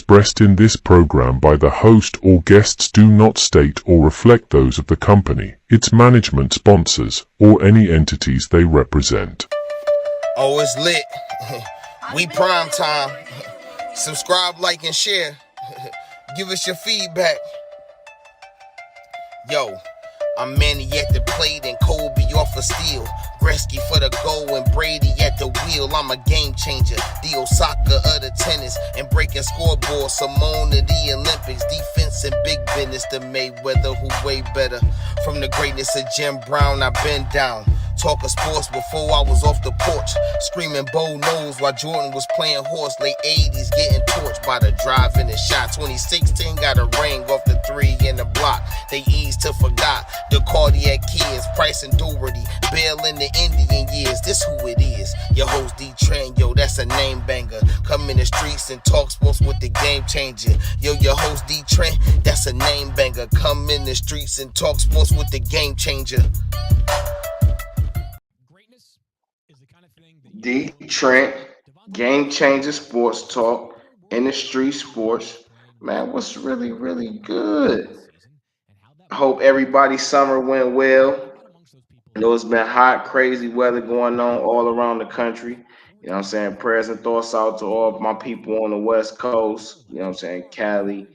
expressed in this program by the host or guests do not state or reflect those of the company, its management, sponsors, or any entities they represent. Oh, it's lit. We prime time. Subscribe, like, and share. Give us your feedback. Yo, I'm Manny at the plate and Kobe off a steal. Gretzky for the goal and Brady at the wheel. I'm a game changer, the Osaka of the tennis, and breaking scoreboards. Simone of the Olympics, defense and big business. The Mayweather who way better. From the greatness of Jim Brown, I've been down. Talking sports before I was off the porch. Screaming Bo knows while Jordan was playing horse. Late 80s getting torched by the drive and the shot. 2016 got a ring off the 3 in the block. They eased to forgot the cardiac kids. Price and Doherty, Bell in the Indian years. This who it is. Your host DeeTrynt, yo, that's a name banger. Come in the streets and talk sports with the game changer. Yo, your host DeeTrynt, that's a name banger. Come in the streets and talk sports with the game changer. DeeTrynt, Game Changer Sports Talk, Industry Sports. Man, what's really, really good? I hope everybody's summer went well. I know it's been hot, crazy weather going on all around the country. You know what I'm saying? Prayers and thoughts out to all of my people on the West Coast. You know what I'm saying? Cali,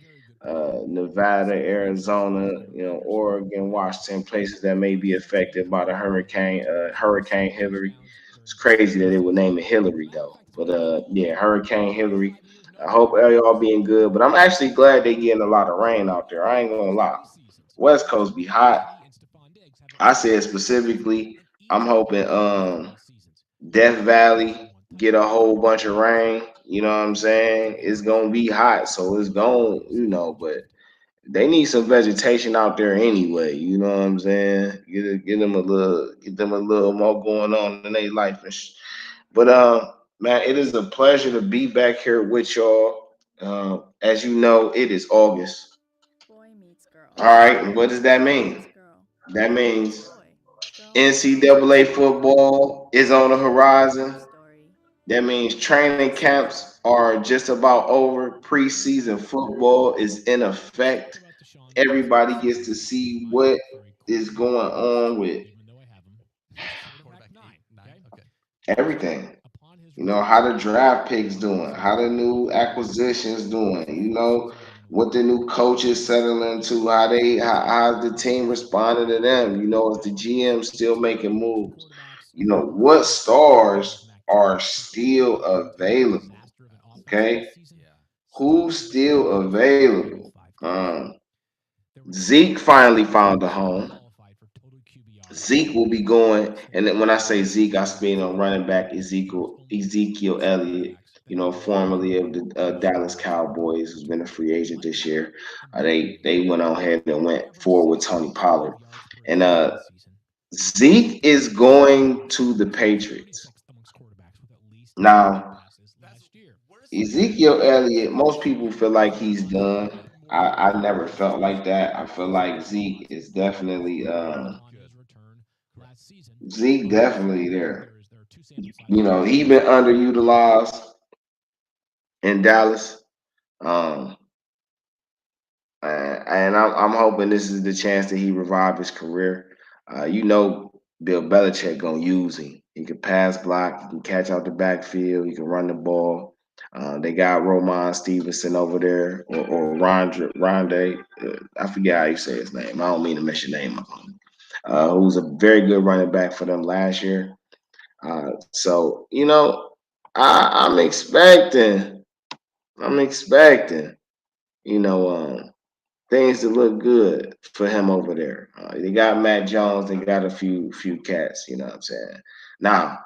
Nevada, Arizona, Oregon, Washington, places that may be affected by the Hurricane Hillary. It's crazy that they would name it Hillary though. But yeah, Hurricane Hillary. I hope y'all being good. But I'm actually glad they getting a lot of rain out there. I ain't gonna lie. West Coast be hot. I said specifically, I'm hoping Death Valley get a whole bunch of rain. You know what I'm saying? It's gonna be hot, so it's going, but they need some vegetation out there anyway. You know what I'm saying? Get them a little more going on in their life. But man, it is a pleasure to be back here with y'all. As you know, it is August. All right, and what does that mean? That means NCAA football is on the horizon. That means training camps are just about over. Preseason football is in effect. Everybody gets to see what is going on with everything. How the draft picks doing, how the new acquisitions doing, what the new coaches settle into, how the team responded to them, is the GM still making moves, what stars are still available, okay? Who's still available? Zeke finally found a home. Zeke will be going, and then when I say Zeke, I speak on running back Ezekiel Elliott, formerly of the Dallas Cowboys, who's been a free agent this year. They went on ahead and went forward with Tony Pollard, and Zeke is going to the Patriots. Now, Ezekiel Elliott, most people feel like he's done. I never felt like that. I feel like Zeke definitely there. He been underutilized in Dallas. Um, and I'm hoping this is the chance that he revive his career. Bill Belichick gonna use him. He can pass block. He can catch out the backfield. He can run the ball. They got Roman Stevenson over there, or Rondé. I forget how you say his name. I don't mean to mess your name up. Who's a very good running back for them last year. So I'm expecting. I'm expecting. You know, things to look good for him over there. They got Matt Jones. They got a few cats. You know what I'm saying? Now,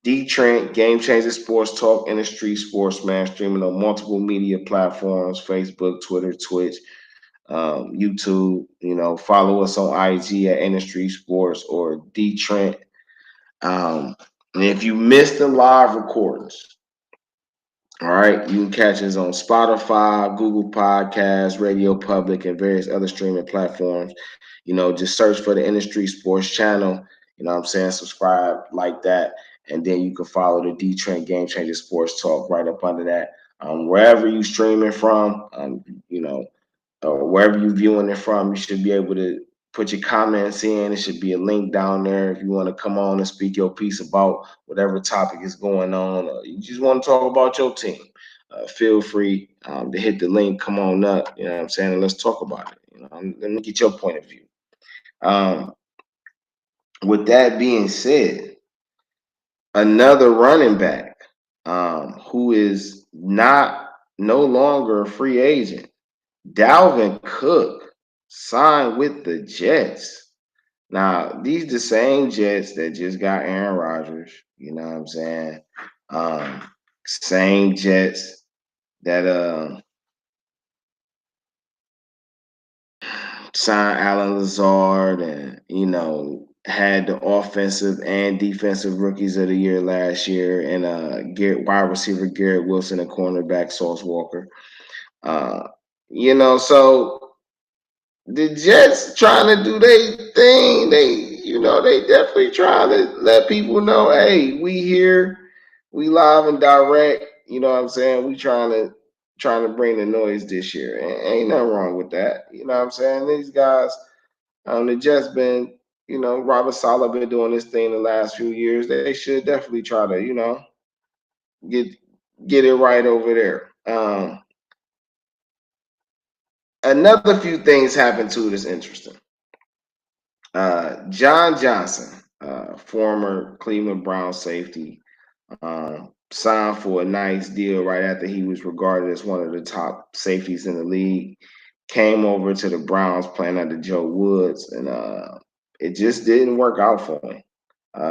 DeeTrynt, Game Changer Sports Talk, Industry Sports, man, streaming on multiple media platforms: Facebook, Twitter, Twitch, YouTube. Follow us on IG at Industry Sports or DeeTrynt. And if you missed the live recordings, all right, you can catch us on Spotify, Google Podcasts, Radio Public, and various other streaming platforms. Just search for the Industry Sports channel. You know what I'm saying? Subscribe like that. And then you can follow the DeeTrynt Game Changer Sports Talk right up under that. Wherever you streaming from, or wherever you viewing it from, you should be able to put your comments in. It should be a link down there if you want to come on and speak your piece about whatever topic is going on, or you just want to talk about your team. Feel free to hit the link. Come on up. You know what I'm saying? And let's talk about it. Let me get your point of view. Um, with that being said, another running back who is no longer a free agent, Dalvin Cook, signed with the Jets. Now, these the same Jets that just got Aaron Rodgers. You know what I'm saying? Um, Same Jets that signed Alan Lazard and had the offensive and defensive rookies of the year last year, and wide receiver Garrett Wilson and cornerback Sauce Walker. Uh, so the Jets trying to do their thing. They definitely trying to let people know, hey, we here, we live and direct. You know what I'm saying? We trying to bring the noise this year. And ain't nothing wrong with that. You know what I'm saying? These guys, the Jets been, Robert Saleh been doing this thing the last few years. They should definitely try to, get get it right over there. Another few things happened too that's interesting. John Johnson, former Cleveland Browns safety, signed for a nice deal right after he was regarded as one of the top safeties in the league. Came over to the Browns playing under Joe Woods, and it just didn't work out for him.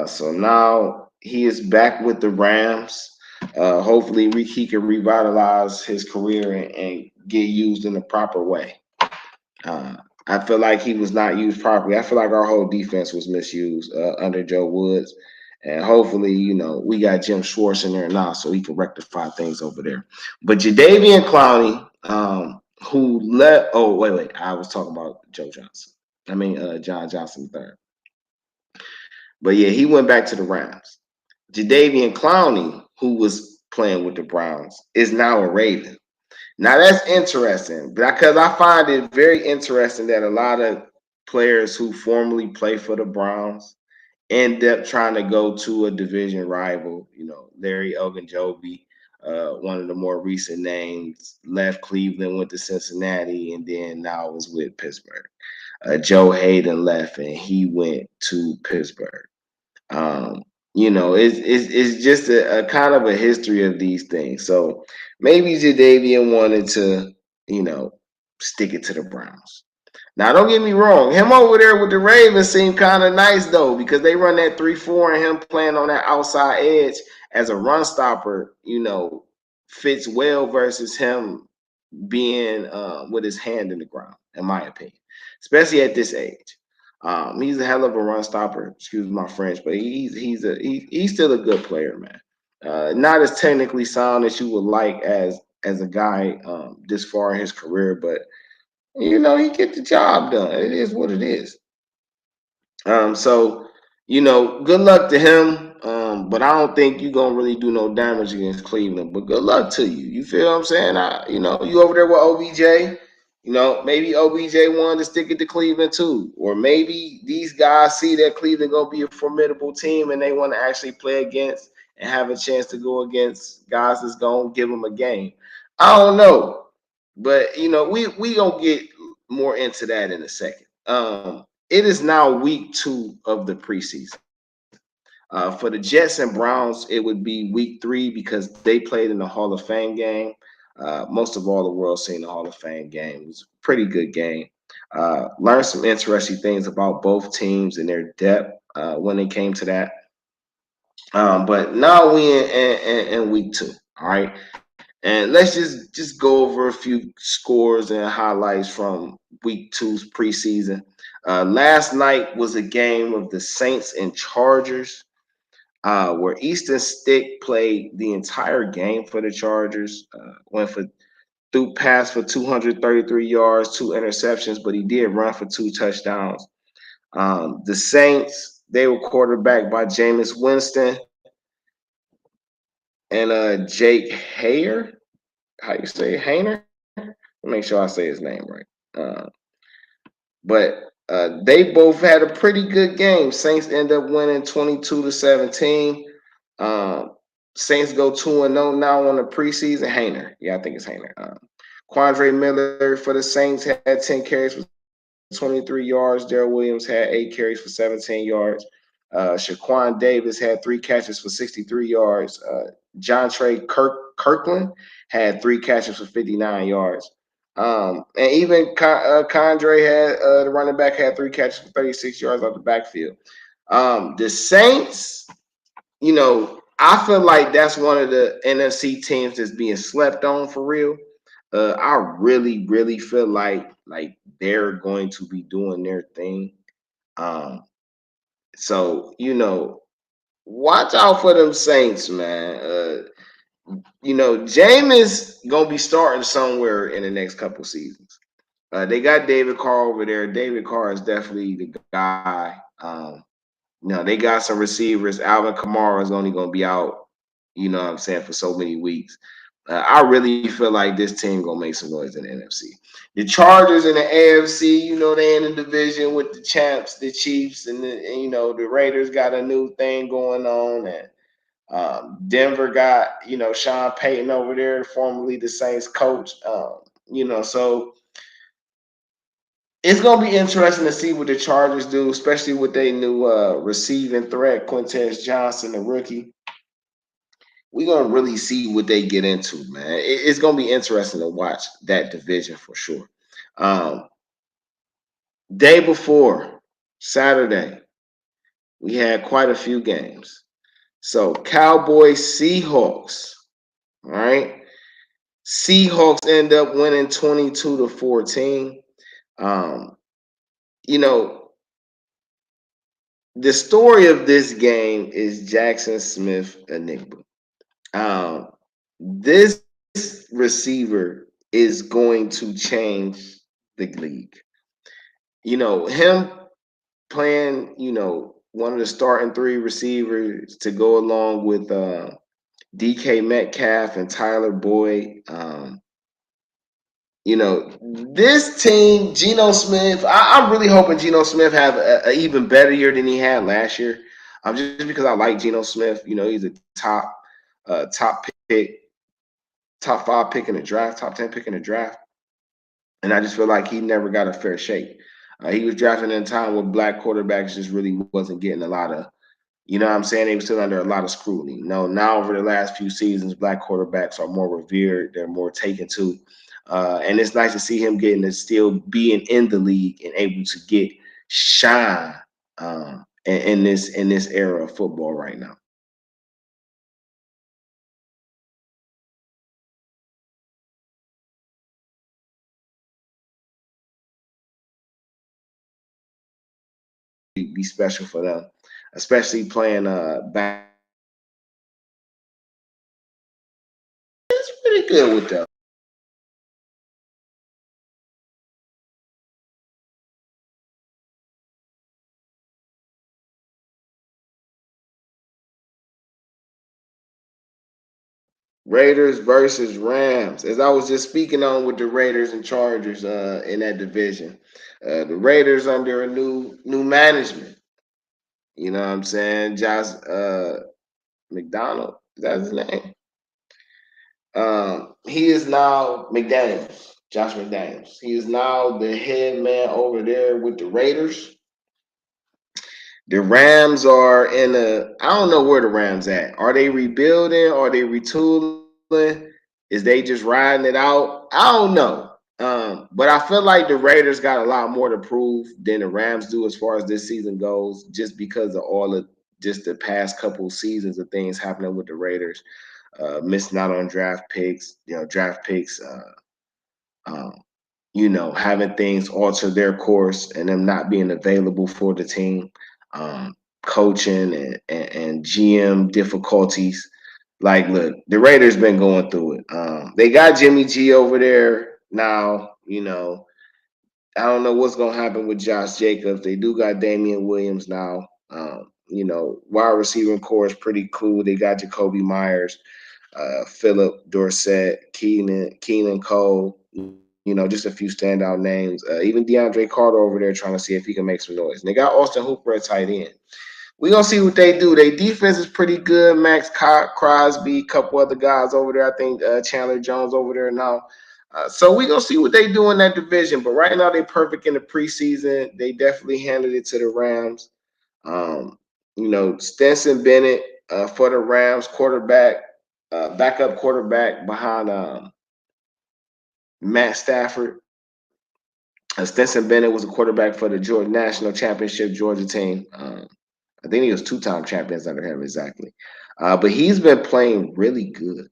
So now he is back with the Rams. Hopefully, he can revitalize his career and get used in the proper way. Uh, I feel like he was not used properly. I feel like our whole defense was misused under Joe Woods. And hopefully, we got Jim Schwartz in there now so he can rectify things over there. But Jadeveon Clowney, who left. Oh, wait. I was talking about Joe Johnson. John Johnson III. But yeah, he went back to the Rams. Jadeveon Clowney, who was playing with the Browns, is now a Raven. Now that's interesting because I find it very interesting that a lot of players who formerly play for the Browns end up trying to go to a division rival. Larry Ogunjobi, one of the more recent names, left Cleveland, went to Cincinnati, and then now is with Pittsburgh. Joe Hayden left and he went to Pittsburgh. It's just a kind of a history of these things. So maybe Jadeveon wanted to, stick it to the Browns. Now, don't get me wrong. Him over there with the Ravens seemed kind of nice, though, because they run that 3-4 and him playing on that outside edge as a run stopper, fits well versus him being with his hand in the ground, in my opinion, especially at this age. He's a hell of a run stopper. Excuse my French, but he's still a good player, man. Not as technically sound as you would like as a guy this far in his career, but he get the job done. It is what it is. So good luck to him. But I don't think you're gonna really do no damage against Cleveland. But good luck to you. You feel what I'm saying? You over there with OBJ. Maybe OBJ wanted to stick it to Cleveland too, or maybe these guys see that Cleveland gonna be a formidable team and they want to actually play against and have a chance to go against guys that's gonna give them a game. I don't know, but we gonna get more into that in a second. It is now week 2 of the preseason. For the Jets and Browns, it would be week 3 because they played in the Hall of Fame game. Most of all, the world seen the Hall of Fame game. It was a pretty good game. Learned some interesting things about both teams and their depth when it came to that. But now we in week 2. All right. And let's just go over a few scores and highlights from week 2's preseason. Last night was a game of the Saints and Chargers, where Easton Stick played the entire game for the Chargers. Went through pass for 233 yards, 2 interceptions, but he did run for 2 touchdowns. The Saints, they were quarterbacked by Jameis Winston and Jake Hayer. how you say it, Hayner. Make sure I say his name right. But they both had a pretty good game. Saints end up winning 22-17. Um, Saints go 2-0 now on the preseason. Hayner, yeah, I think it's Hayner. Quandre Miller for the Saints had 10 carries for 23 yards. Darrell Williams had 8 carries for 17 yards. Shaquan Davis had 3 catches for 63 yards. John Trey Kirkland had 3 catches for 59 yards. And even Condre had the running back had 3 catches for 36 yards off the backfield. The Saints, I feel like that's one of the NFC teams that's being slept on for real. I really, really feel like they're going to be doing their thing. Um, so watch out for them Saints, man. Jameis gonna be starting somewhere in the next couple seasons. They got David Carr over there. David Carr is definitely the guy. They got some receivers. Alvin Kamara is only gonna be out, what I'm saying, for so many weeks. I really feel like this team gonna make some noise in the NFC. The Chargers in the AFC, they in the division with the champs, the Chiefs, and the Raiders got a new thing going on, and Denver got Sean Payton over there, formerly the Saints coach. So it's gonna be interesting to see what the Chargers do, especially with their new receiving threat, Quintez Johnson, the rookie. We're gonna really see what they get into, man. It's gonna be interesting to watch that division for sure. Um, Day before Saturday, we had quite a few games. So Cowboys Seahawks, all right. Seahawks end up winning 22-14. Um, you know, the story of this game is Jackson Smith Enigma. This receiver is going to change the league. Him playing, one of the starting 3 receivers to go along with DK Metcalf and Tyler Boyd. This team, Geno Smith, I'm really hoping Geno Smith have an even better year than he had last year. Just because I like Geno Smith. He's a top pick, top 5 pick in the draft, top 10 pick in the draft. And I just feel like he never got a fair shake. He was drafted in a time where black quarterbacks just really wasn't getting a lot of, what I'm saying? They were still under a lot of scrutiny. Now over the last few seasons, black quarterbacks are more revered. They're more taken to. And it's nice to see him getting to still being in the league and able to get shine in this era of football right now. Be special for them, especially playing back. It's pretty good with them. Raiders versus Rams. As I was just speaking on with the Raiders and Chargers in that division, the Raiders under a new management. You know what I'm saying? Josh McDonald, is that his name? He is now McDaniels, Josh McDaniels. He is now the head man over there with the Raiders. The Rams are in I don't know where the Rams at. Are they rebuilding? Are they retooling? Is they just riding it out? I don't know. But I feel like the Raiders got a lot more to prove than the Rams do as far as this season goes, just because of all of just the past couple seasons of things happening with the Raiders, missing out on draft picks, um, having things alter their course and them not being available for the team, coaching and GM difficulties. Like, look, the Raiders been going through it. They got Jimmy G over there now. I don't know what's gonna happen with Josh Jacobs. They do got Damian Williams now. Wide receiving core is pretty cool. They got Jacoby Myers. Philip Dorsett, Keenan Cole, just a few standout names. Even DeAndre Carter over there trying to see if he can make some noise. And they got Austin Hooper at tight end. We gonna see what they do. Their defense is pretty good. Max Crosby, a couple other guys over there. I think Chandler Jones over there now. So we gonna see what they do in that division. But right now they perfect in the preseason. They definitely handed it to the Rams. Um, Stetson Bennett for the Rams, backup quarterback behind Matt Stafford. Stetson Bennett was a quarterback for the Georgia National Championship Georgia team. I think he was two-time champions under him exactly. But he's been playing really good,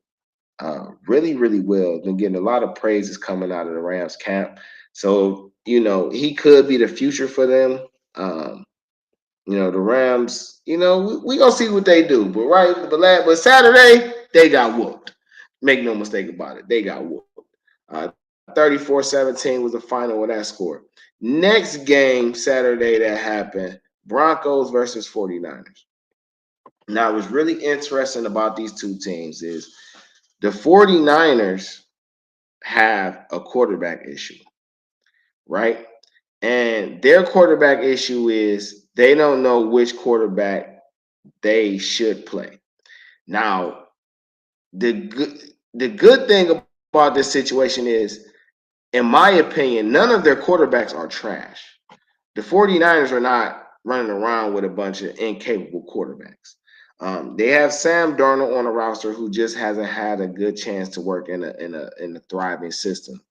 really, really well. Been getting a lot of praises coming out of the Rams camp. So, he could be the future for them. The Rams, we gonna see what they do. But Saturday, they got whooped. Make no mistake about it. They got whooped. 34-17 was the final of that score. Next game Saturday that happened, Broncos versus 49ers. Now, what's really interesting about these two teams is the 49ers have a quarterback issue, right? And their quarterback issue is they don't know which quarterback they should play. Now, the good thing about this situation is, in my opinion, none of their quarterbacks are trash. The 49ers are not running around with a bunch of incapable quarterbacks. They have Sam Darnold on a roster who just hasn't had a good chance to work in a thriving system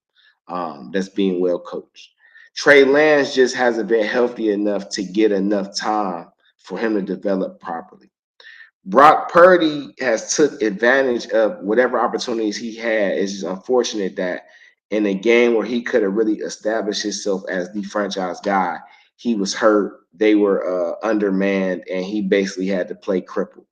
that's being well coached. Trey Lance just hasn't been healthy enough to get enough time for him to develop properly. Brock Purdy has took advantage of whatever opportunities he had. It's just unfortunate that in a game where he could have really established himself as the franchise guy, he was hurt. They were undermanned, and he basically had to play crippled.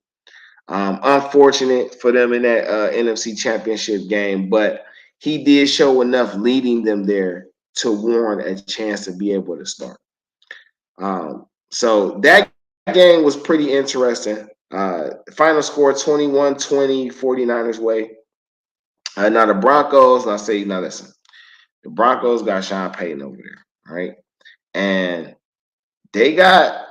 Unfortunate for them in that NFC Championship game, but he did show enough leading them there to warrant a chance to be able to start. So that game was pretty interesting. Final score 21-20, 49ers way. Now the Broncos, now listen, the Broncos got Sean Payton over there, right? And they got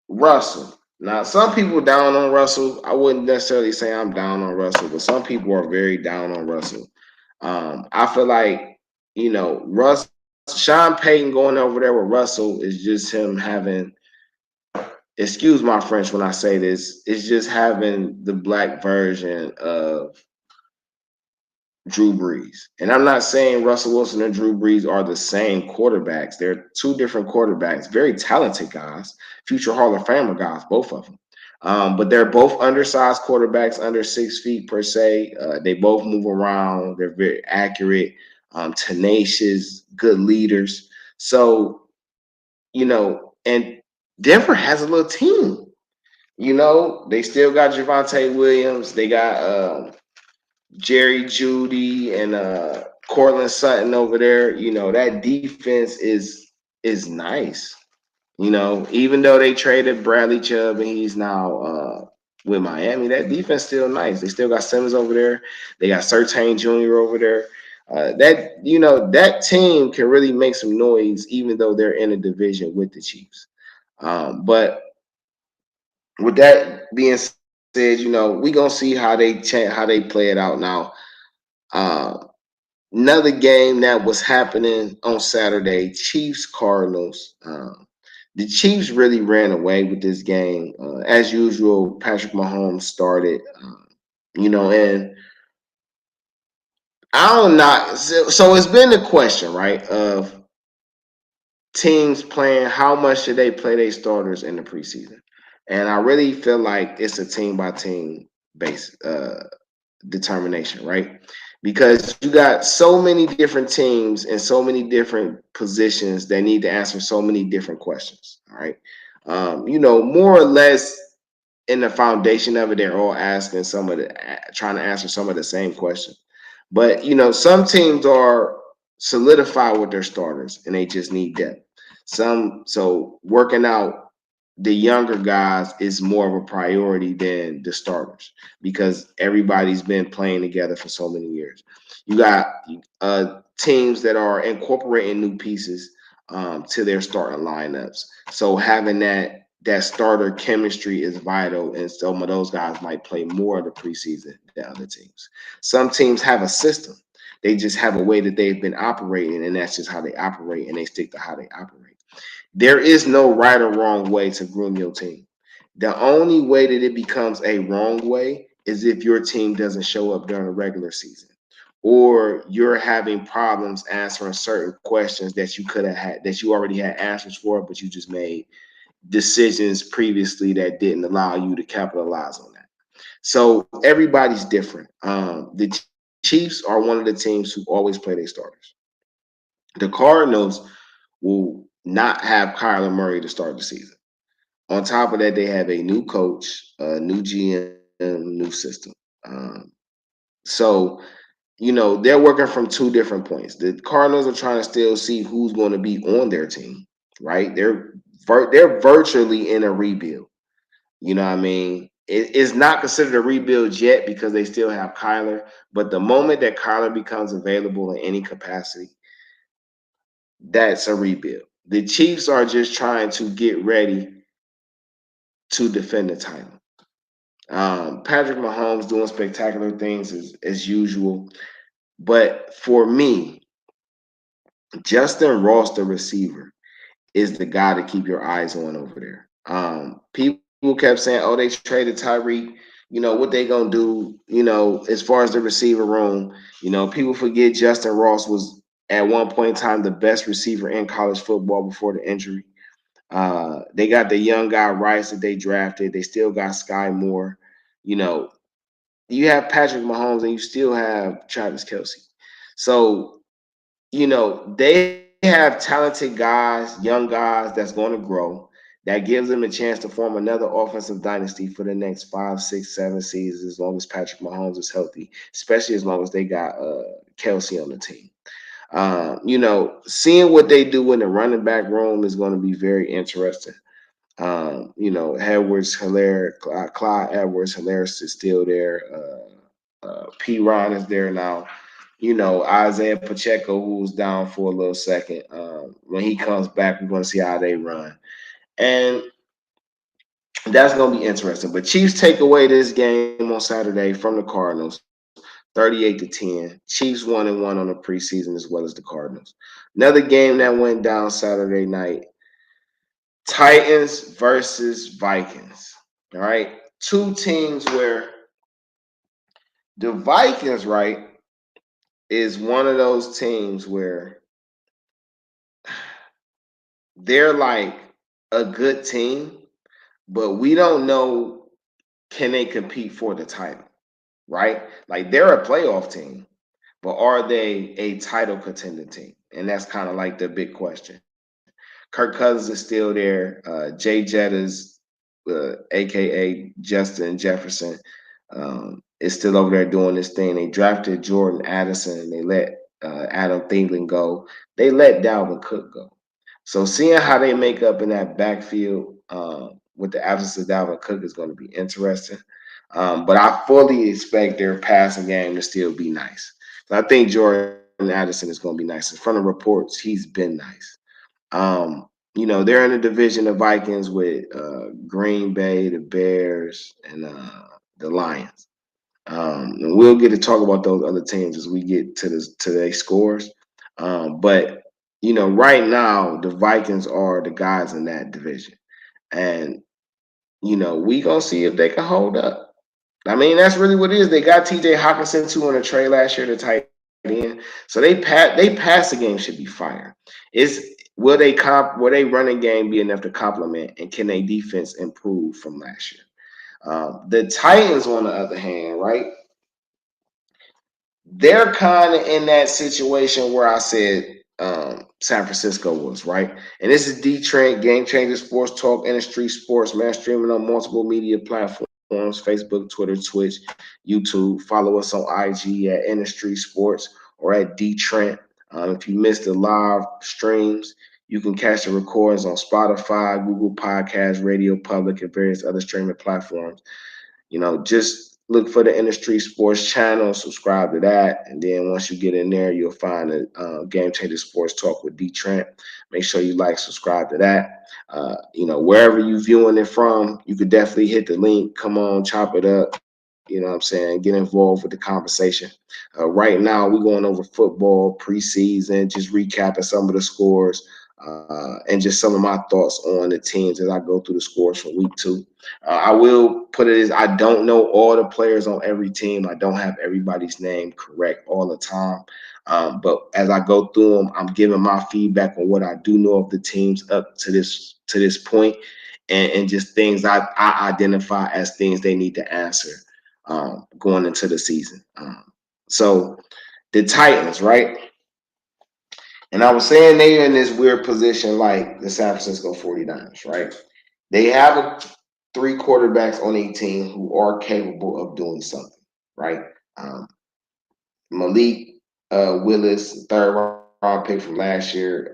Russell. Now, some people down on Russell. I wouldn't necessarily say I'm down on Russell, but some people are very down on Russell. I feel like, Sean Payton going over there with Russell is just him having, excuse my French when I say this, it's just having the black version of Drew Brees. And I'm not saying Russell Wilson and Drew Brees are the same quarterbacks. They're two different quarterbacks, very talented guys, future Hall of Famer guys, both of them. But they're both undersized quarterbacks, under 6 feet per se. They both move around. They're very accurate, tenacious, good leaders. So, and Denver has a little team. They still got Javonte Williams. They got Jerry Jeudy and Cortland Sutton over there. That defense is nice. Even though they traded Bradley Chubb and he's now with Miami, that defense still nice. They still got Simmons over there. They got Surtain Jr. over there. That team can really make some noise, even though they're in a division with the Chiefs. But with that being said, we gonna see how they play it out now. Another game that was happening on Saturday, Chiefs Cardinals. The Chiefs really ran away with this game. As usual, Patrick Mahomes started. And I don't know. So it's been the question, right, of teams playing, how much should they play their starters in the preseason? And I really feel like it's a team by team base determination, right? Because you got so many different teams and so many different positions that need to answer so many different questions. All right. More or less in the foundation of it, they're all asking trying to answer some of the same questions. But some teams are solidified with their starters and they just need depth. So working out the younger guys is more of a priority than the starters because everybody's been playing together for so many years. You got teams that are incorporating new pieces to their starting lineups. So having that starter chemistry is vital, and some of those guys might play more of the preseason than other teams. Some teams have a system. They just have a way that they've been operating, and that's just how they operate, and they stick to how they operate. There is no right or wrong way to groom your team. The only way that it becomes a wrong way is if your team doesn't show up during the regular season, or you're having problems answering certain questions that you could have had, that you already had answers for, but you just made decisions previously that didn't allow you to capitalize on that. So everybody's different. The Chiefs are one of the teams who always play their starters. The Cardinals will not have Kyler Murray to start the season. On top of that, they have a new coach, a new GM, new system. So, they're working from two different points. The Cardinals are trying to still see who's going to be on their team, right? They're virtually in a rebuild. You know what I mean? It's not considered a rebuild yet because they still have Kyler. But the moment that Kyler becomes available in any capacity, that's a rebuild. The Chiefs are just trying to get ready to defend the title. Patrick Mahomes doing spectacular things as usual. But for me, Justin Ross, the receiver, is the guy to keep your eyes on over there. People kept saying, "Oh, they traded Tyreek. What they gonna do? As far as the receiver room, people forget Justin Ross was at one point in time the best receiver in college football before the injury. They got the young guy Rice that they drafted. They still got Sky Moore. You know, you have Patrick Mahomes and you still have Travis Kelsey. So they have talented guys, young guys that's going to grow. That gives them a chance to form another offensive dynasty for the next 5, 6, 7 seasons, as long as Patrick Mahomes is healthy, especially as long as they got Kelsey on the team. Seeing what they do in the running back room is going to be very interesting. Edwards Hilaire, Clyde Edwards Hilaire is still there. P. Ron is there now. Isaiah Pacheco, who was down for a little second. When he comes back, we're going to see how they run. And that's going to be interesting. But Chiefs take away this game on Saturday from the Cardinals, 38-10. Chiefs 1-1 on the preseason as well as the Cardinals. Another game that went down Saturday night, Titans versus Vikings. All right. Two teams where the Vikings, right, is one of those teams where they're like a good team, but we don't know, can they compete for the title, right? Like they're a playoff team, but are they a title contending team? And that's kind of like the big question. Kirk Cousins is still there. Jay Jettas, aka Justin Jefferson, is still over there doing this thing. They drafted Jordan Addison and they let Adam Thielen go. They let Dalvin Cook go. So seeing how they make up in that backfield with the absence of Dalvin Cook is going to be interesting. But I fully expect their passing game to still be nice. So I think Jordan Addison is going to be nice. In front of reports, he's been nice. They're in the division of Vikings with Green Bay, the Bears, and the Lions. And we'll get to talk about those other teams as we get to their scores. But right now the Vikings are the guys in that division, and we gonna see if they can hold up. I mean, that's really what it is. They got T.J. Hawkinson too on a trade last year, the tight end. So they passing game should be fire. Will they running game be enough to complement, and can they defense improve from last year? The Titans, on the other hand, right? They're kind of in that situation where I said San Francisco was, right? And this is DeeTrynt, Game Changer Sports Talk, Industry Sports, man, streaming on multiple media platforms, Facebook, Twitter, Twitch, YouTube. Follow us on IG at Industry Sports or at DeeTrynt. If you missed the live streams, You can catch the recordings on Spotify, Google Podcasts, Radio Public, and various other streaming platforms. Just look for the Industry Sports channel, subscribe to that, and then once you get in there, you'll find a Game Changer Sports Talk with DeeTrynt. Make sure you like, subscribe to that. Wherever you viewing it from, you could definitely hit the link. Come on, chop it up. You know what I'm saying? Get involved with the conversation. Right now, we're going over football preseason, just recapping some of the scores. And just some of my thoughts on the teams as I go through the scores for week 2. I will put it as I don't know all the players on every team. I don't have everybody's name correct all the time. But as I go through them, I'm giving my feedback on what I do know of the teams up to this point, and just things I identify as things they need to answer going into the season. So the Titans, right? And I was saying they're in this weird position like the San Francisco 49ers, right? They have 3 quarterbacks on a team who are capable of doing something, right? Um, Malik Willis, third round pick from last year,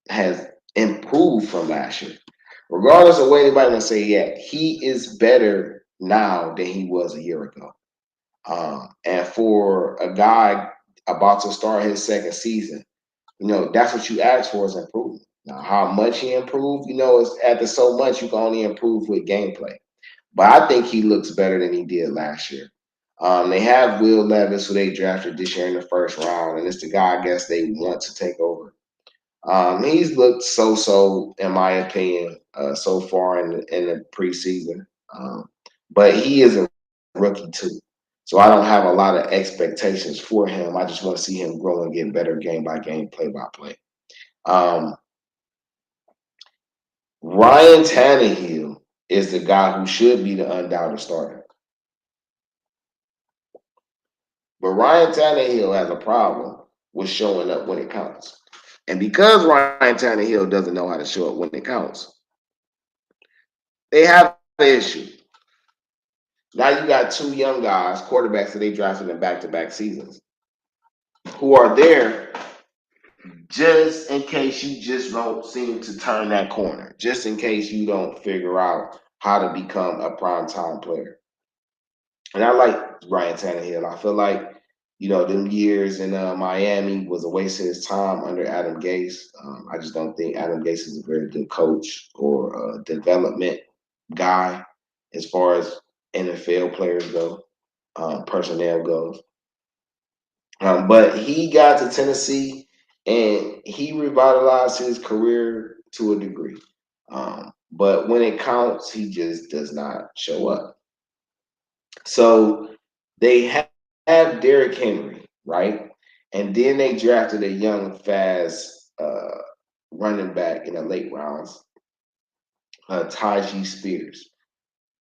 has improved from last year. Regardless of what anybody want to say yet, he is better now than he was a year ago. And for a guy about to start his second season, that's what you ask for is improvement. Now, how much he improved, is after so much, you can only improve with gameplay. But I think he looks better than he did last year. They have Will Levis, who they drafted this year in the first round, and it's the guy I guess they want to take over. He's looked so, in my opinion, so far in the preseason. But he is a rookie too. So I don't have a lot of expectations for him. I just want to see him grow and get better game by game, play by play. Um, Ryan Tannehill is the guy who should be the undoubted starter. But Ryan Tannehill has a problem with showing up when it counts. And because Ryan Tannehill doesn't know how to show up when it counts, they have an issue. Now you got 2 young guys, quarterbacks that they drafted in back-to-back seasons, who are there just in case you just don't seem to turn that corner, just in case you don't figure out how to become a prime-time player. And I like Ryan Tannehill. I feel like, them years in Miami was a waste of his time under Adam Gase. I just don't think Adam Gase is a very good coach or a development guy as far as NFL players go, personnel goes. But he got to Tennessee and he revitalized his career to a degree. But when it counts, he just does not show up. So they have Derrick Henry, right? And then they drafted a young, fast running back in the late rounds, Tajee Spears,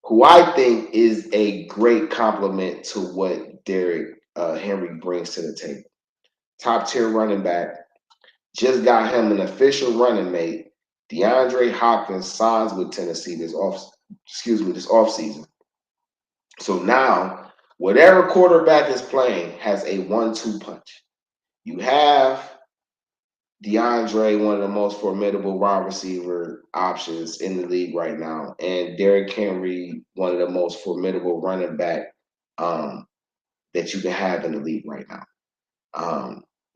who I think is a great compliment to what Derrick Henry brings to the table. Top tier running back, just got him an official running mate. DeAndre Hopkins signs with Tennessee this offseason. So now, whatever quarterback is playing has a 1-2 punch. You have DeAndre, one of the most formidable wide receiver options in the league right now, and Derrick Henry, one of the most formidable running back that you can have in the league right now.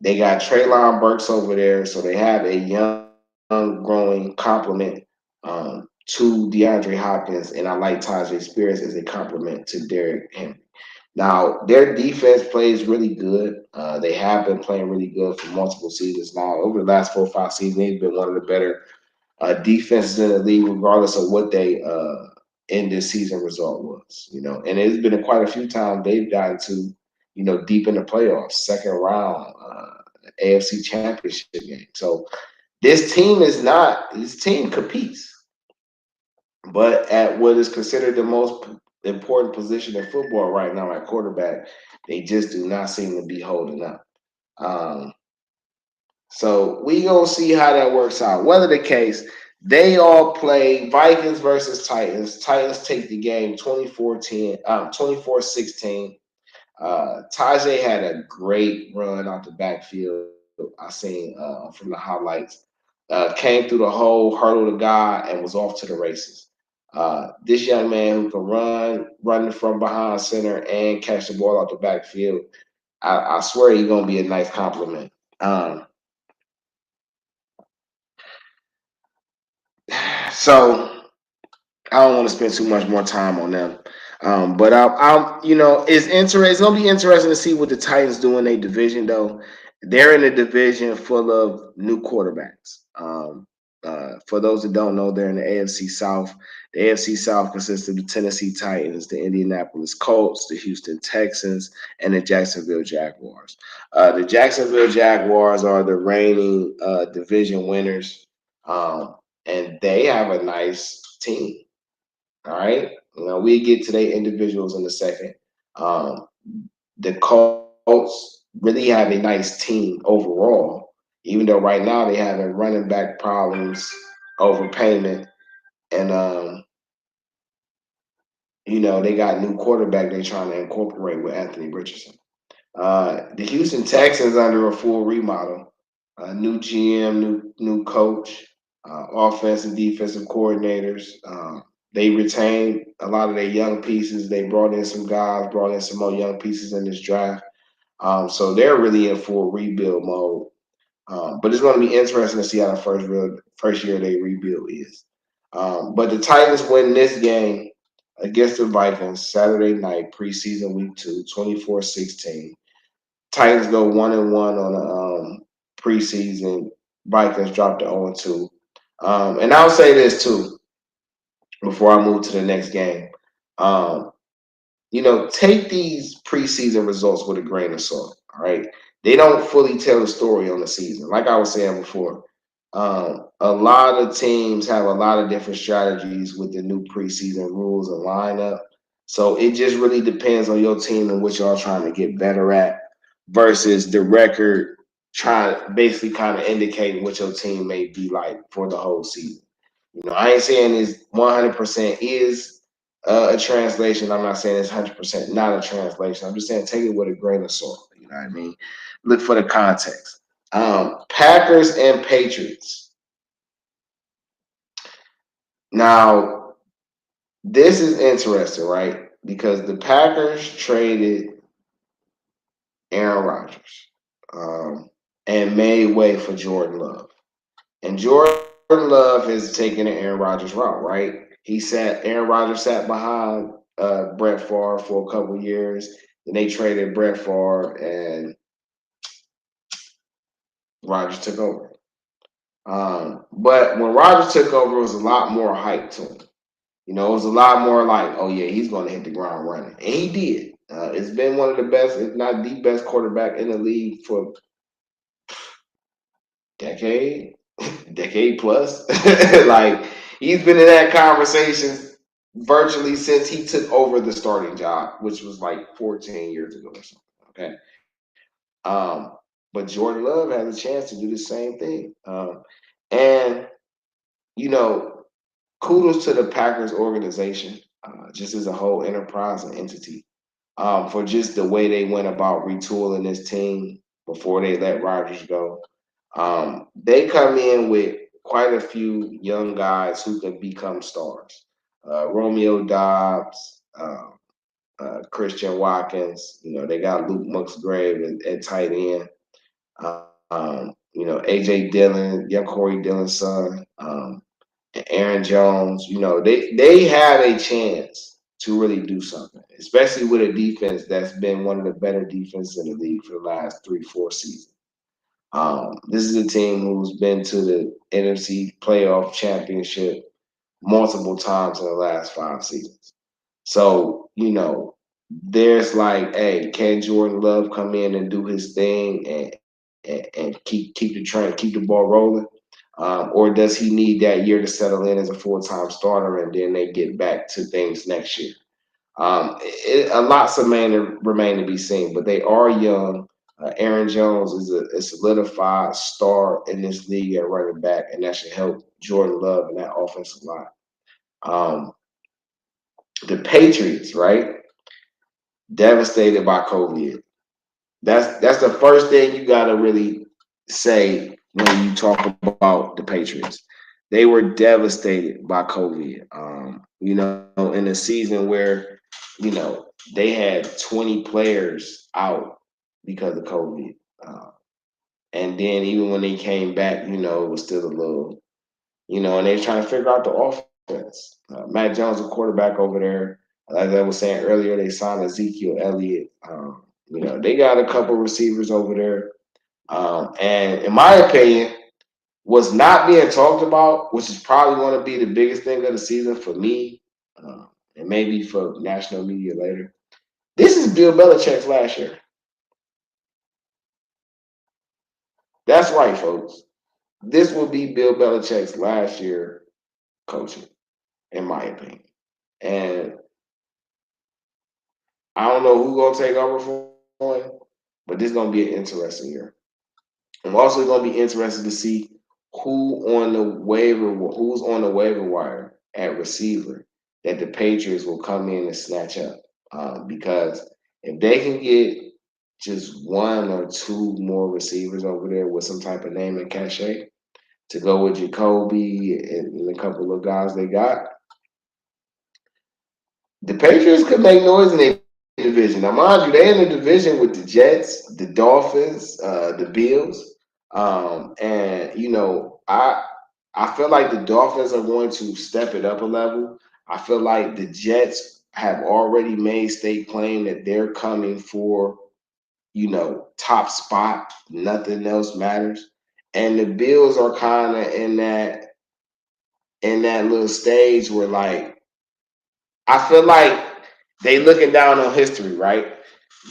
They got Treylon Burks over there, so they have a young, growing complement to DeAndre Hopkins, and I like Tajay Spears as a complement to Derrick Henry. Now, their defense plays really good. They have been playing really good for multiple seasons now. Over the last 4 or 5 seasons, they've been one of the better defenses in the league, regardless of what they end this season result was. And it's been quite a few times they've gotten to, deep in the playoffs, second round, AFC Championship game. So this team competes, but at what is considered the most important position in football right now at quarterback, they just do not seem to be holding up. So we gonna see how that works out. Whether the case, they all play Vikings versus Titans. Titans take the game 24-16. Tajay had a great run out the backfield. I seen from the highlights. came through the whole hurdle to God and was off to the races. This young man who can run from behind center and catch the ball out the backfield, I swear he's gonna be a nice compliment. So I don't want to spend too much more time on them. But it's gonna be interesting to see what the Titans do in their division. Though they're in a division full of new quarterbacks. For those that don't know, they're in the AFC South. The AFC South consists of the Tennessee Titans, the Indianapolis Colts, the Houston Texans, and the Jacksonville Jaguars. The Jacksonville Jaguars are the reigning division winners, and they have a nice team. All right. We get to their individuals in a second. Um, the Colts really have a nice team overall, even though right now they having running back problems, overpayment, and they got new quarterback they're trying to incorporate with Anthony Richardson. The Houston Texans under a full remodel, new GM, new coach, offensive and defensive coordinators. They retained a lot of their young pieces. They brought in some guys, brought in some more young pieces in this draft. So they're really in full rebuild mode. But it's going to be interesting to see how the first year they rebuild is. But the Titans win this game against the Vikings Saturday night, preseason week 2, 24-16. Titans go 1-1 on the preseason. Vikings dropped to 0-2. And I'll say this too before I move to the next game. Take these preseason results with a grain of salt. All right, they don't fully tell the story on the season. Like I was saying before, a lot of teams have a lot of different strategies with the new preseason rules and lineup. So it just really depends on your team and what y'all trying to get better at versus the record trying basically kind of indicating what your team may be like for the whole season. I ain't saying this 100% is a translation. I'm not saying it's 100% not a translation. I'm just saying take it with a grain of salt. You know what I mean? Look for the context. Packers and Patriots. Now, this is interesting, right? Because the Packers traded Aaron Rodgers and made way for Jordan Love. And Jordan Love has taken an Aaron Rodgers route, right? Aaron Rodgers sat behind Brett Favre for a couple years. Then they traded Brett Favre and Rodgers took over. But when Rodgers took over, it was a lot more hype to him. It was a lot more like, oh yeah, he's going to hit the ground running, and he did. It's been one of the best, if not the best, quarterback in the league for decade, decade plus. Like he's been in that conversation virtually since he took over the starting job, which was like 14 years ago or something. Okay. But Jordan Love has a chance to do the same thing. And you know, kudos to the Packers organization, just as a whole enterprise and entity, for just the way they went about retooling this team before they let Rodgers go. They come in with quite a few young guys who can become stars. Romeo Dobbs, Christian Watkins. They got Luke Musgrave at tight end. AJ Dillon, young Corey Dillon's son, and Aaron Jones. They have a chance to really do something, especially with a defense that's been one of the better defenses in the league for the last 3-4 seasons. This is a team who's been to the NFC playoff championship multiple times in the last 5 seasons. So, there's like, hey, can Jordan Love come in and do his thing and keep the train, keep the ball rolling? Or does he need that year to settle in as a full-time starter and then they get back to things next year? A lot's remain to be seen, but they are young. Aaron Jones is a solidified star in this league at running back, and that should help Jordan Love in that offensive line. The Patriots, right? Devastated by COVID. That's the first thing you got to really say when you talk about the Patriots. They were devastated by COVID. In a season where, they had 20 players out because of COVID. And then even when they came back, it was still a little, and they were trying to figure out the offense. Matt Jones, a quarterback over there. Like I was saying earlier, they signed Ezekiel Elliott. They got a couple receivers over there. And in my opinion, what's not being talked about, which is probably going to be the biggest thing of the season for me, and maybe for national media later. This is Bill Belichick's last year. That's right, folks. This will be Bill Belichick's last year coaching, in my opinion. And I don't know who's gonna take over for him, but this is gonna be an interesting year. I'm also gonna be interested to see who's on the waiver wire at receiver that the Patriots will come in and snatch up. Because if they can get just one or two more receivers over there with some type of name and cachet to go with Jacoby and a couple of guys they got, the Patriots could make noise in their division. Now, mind you, they're in the division with the Jets, the Dolphins, the Bills, and I feel like the Dolphins are going to step it up a level. I feel like the Jets have already made state claim that they're coming for top spot. Nothing else matters, and the Bills are kind of in that little stage where like I feel like they looking down on history, right?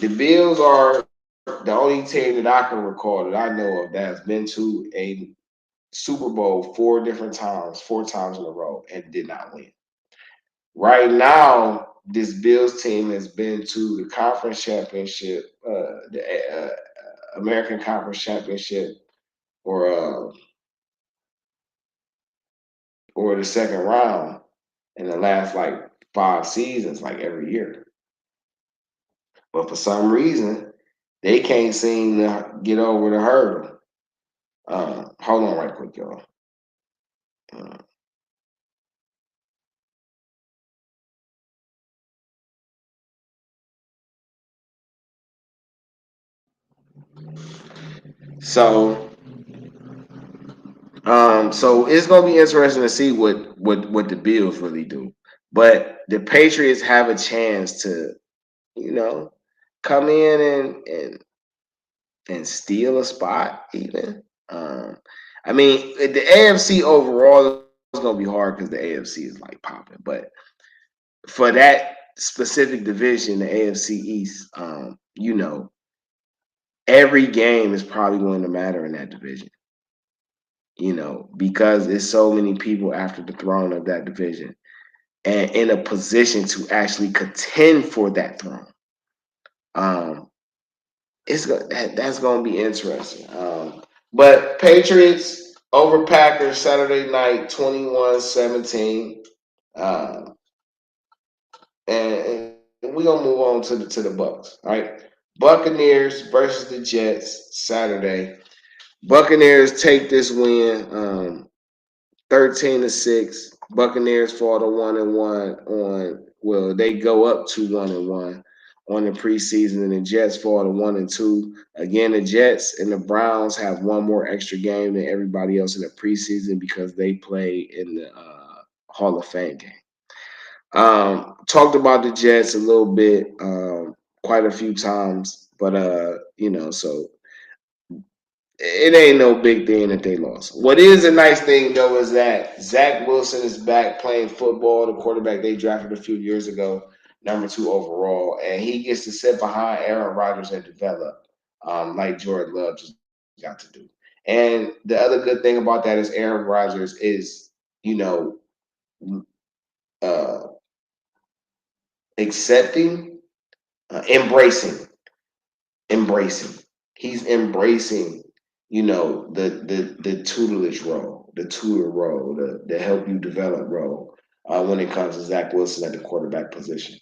The Bills are the only team that I can recall that I know of that has been to a Super Bowl four times in a row, and did not win. Right now, this Bills team has been to the conference championship, the American Conference Championship, or or the second round in the last like 5 seasons, like every year. But for some reason, they can't seem to get over the hurdle. Hold on right quick, y'all. Uh, so, so it's gonna be interesting to see what the Bills really do. But the Patriots have a chance to, you know, come in and steal a spot even. I mean, the AFC overall is gonna be hard because the AFC is like popping, but for that specific division, the AFC East, every game is probably going to matter in that division. Because there's so many people after the throne of that division and in a position to actually contend for that throne. Um, that's going to be interesting. But Patriots over Packers Saturday night, 21-17. And we're gonna move on to the Bucks. All right. Buccaneers versus the Jets Saturday. Buccaneers take this win, 13-6. Buccaneers fall to 1-1 on they go up to 1-1 on the preseason, and the Jets fall to 1-2. Again, the Jets and the Browns have one more extra game than everybody else in the preseason because they play in the Hall of Fame game. Talked about the Jets a little bit, quite a few times, but so it ain't no big thing that they lost. What is a nice thing though is that Zach Wilson is back playing football, the quarterback they drafted a few years ago, number 2 overall, and he gets to sit behind Aaron Rodgers and develop, like Jordan Love just got to do. And the other good thing about that is Aaron Rodgers is, uh, accepting, embracing. He's embracing, the tutelage role, the tutor role, the help you develop role when it comes to Zach Wilson at the quarterback position.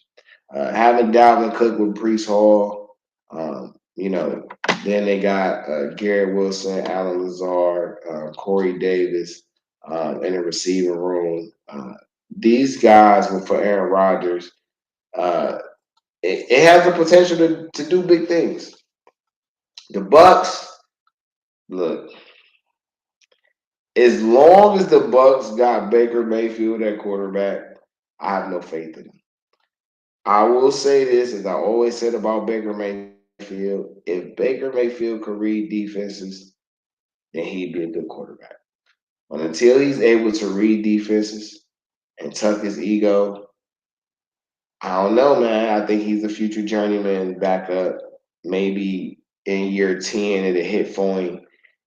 Having Dalvin Cook with Brees Hall, then they got Garrett Wilson, Alan Lazard, Corey Davis in the receiving room. These guys were for Aaron Rodgers. Uh, it has the potential to do big things. The Bucks, look, as long as the Bucks got Baker Mayfield at quarterback, I have no faith in them. I will say this, as I always said about Baker Mayfield, if Baker Mayfield could read defenses, then he'd be a good quarterback. But until he's able to read defenses and tuck his ego, I don't know, man. I think he's a future journeyman backup. Maybe in year 10 it'll hit for him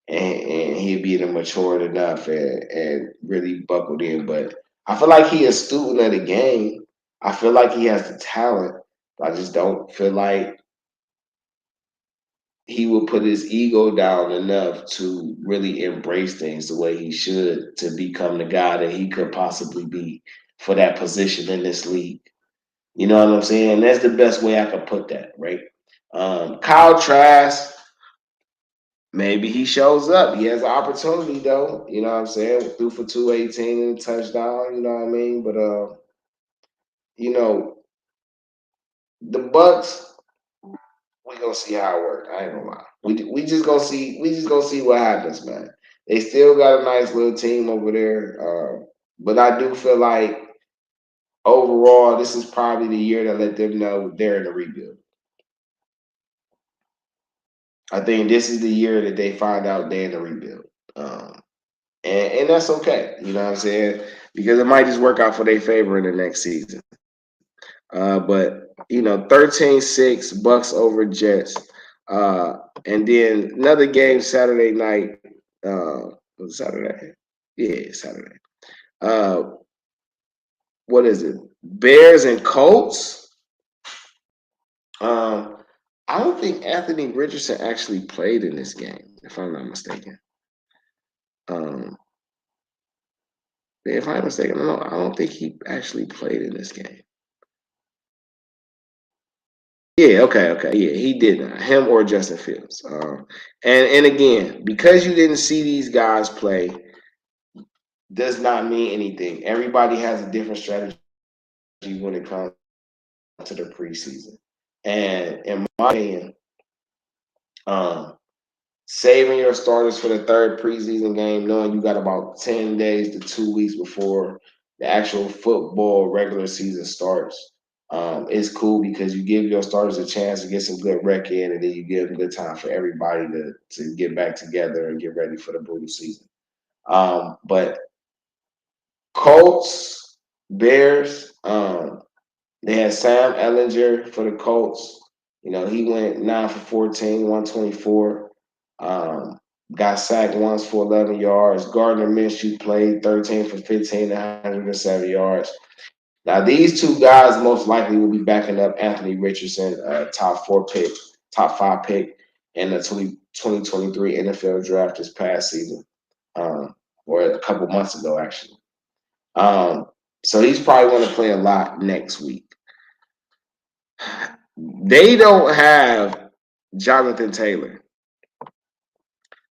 and he'll be matured enough and really buckled in. But I feel like he is a student of the game. I feel like he has the talent. But I just don't feel like he will put his ego down enough to really embrace things the way he should to become the guy that he could possibly be for that position in this league. You know what I'm saying? That's the best way I could put that, right? Kyle Trask, maybe he shows up. He has an opportunity though. You know what I'm saying? Threw for 218 and a touchdown. You know what I mean? But you know, the Bucks, we gonna see how it works. I ain't gonna lie. We just gonna see what happens, man. They still got a nice little team over there. But I do feel like overall, this is probably the year to let them know they're in a rebuild. I think this is the year that they find out they're in a rebuild. And that's okay. You know what I'm saying? Because it might just work out for their favor in the next season. But 13-6 Bucks over Jets. And then another game Saturday night. Was it Saturday? Yeah, Saturday. Uh, what is it? Bears and Colts. I don't think Anthony Richardson actually played in this game, if I'm not mistaken. Um, if I'm mistaken, I don't think he actually played in this game. Yeah, okay, yeah, he did not. Him or Justin Fields. And again, because you didn't see these guys play, does not mean anything. Everybody has a different strategy when it comes to the preseason. And in my opinion, um, saving your starters for the third preseason game, knowing you got about 10 days to 2 weeks before the actual football regular season starts, is cool because you give your starters a chance to get some good rec in, and then you give them good time for everybody to get back together and get ready for the brutal season. But Colts, Bears, they had Sam Ellinger for the Colts. He went 9 for 14, 124. Got sacked once for 11 yards. Gardner Minshew played 13 for 15, 107 yards. Now, these two guys most likely will be backing up Anthony Richardson, top 5 pick in the 2023 NFL draft this past season, or a couple months ago, actually. So he's probably going to play a lot next week. They don't have Jonathan Taylor.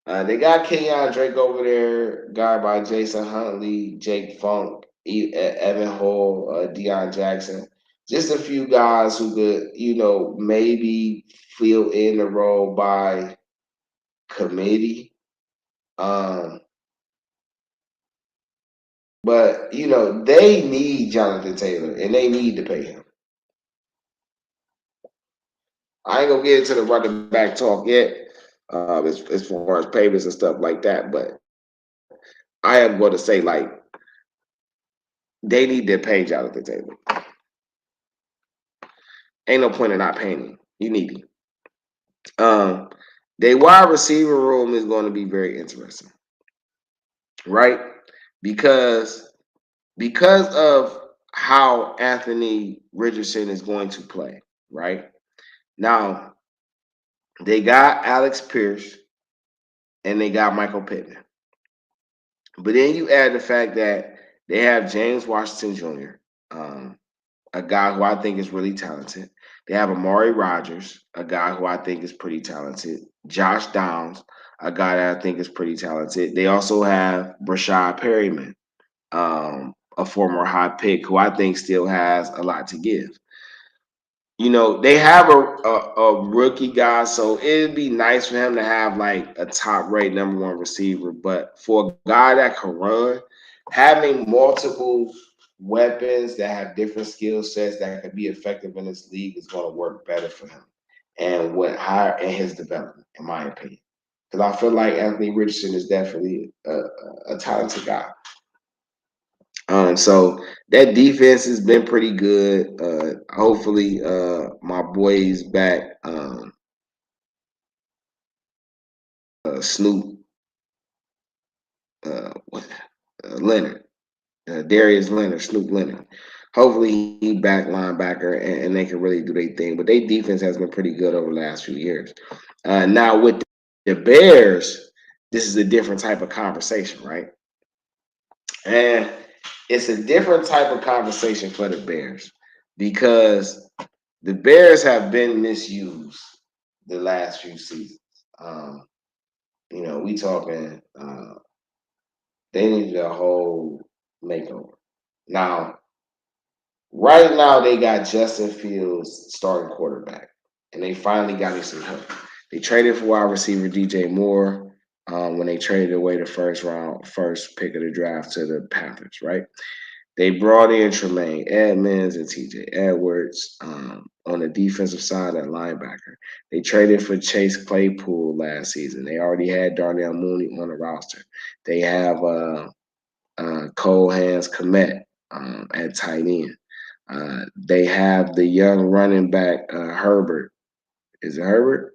They got Kenyon Drake over there, guy by Jason Huntley, Jake Funk, Evan Hall, Deion Jackson. Just a few guys who could, maybe fill in the role by committee. But, they need Jonathan Taylor, and they need to pay him. I ain't going to get into the running back talk yet, as far as payments and stuff like that, but I am going to say, they need to pay Jonathan Taylor. Ain't no point in not paying him. You need him. Their wide receiver room is going to be very interesting, right? Because of how Anthony Richardson is going to play, right? Now, they got Alex Pierce and they got Michael Pittman. But then you add the fact that they have James Washington Jr., a guy who I think is really talented. They have Amari Rogers, a guy who I think is pretty talented. Josh Downs, a guy that I think is pretty talented. They also have Brashad Perryman, a former high pick who I think still has a lot to give. They have a rookie guy, so it'd be nice for him to have like a top rate number one receiver. But for a guy that can run, having multiple weapons that have different skill sets that could be effective in this league is going to work better for him and what higher in his development, in my opinion. Because I feel like Anthony Richardson is definitely a talented guy. So that defense has been pretty good. Hopefully, my boy's back. Snoop Leonard, Darius Leonard, Snoop Leonard. Hopefully, he back linebacker and they can really do their thing. But their defense has been pretty good over the last few years. Now with the Bears, this is a different type of conversation, right? And it's a different type of conversation for the Bears because the Bears have been misused the last few seasons. Um, we talking they needed a whole makeover. Now, right now they got Justin Fields starting quarterback, and they finally got him some help. They traded for wide receiver DJ Moore when they traded away the first pick of the draft to the Panthers, right? They brought in Tremaine Edmonds and TJ Edwards on the defensive side at linebacker. They traded for Chase Claypool last season. They already had Darnell Mooney on the roster. They have Cole Hans Komet at tight end. They have the young running back Herbert. Is it Herbert?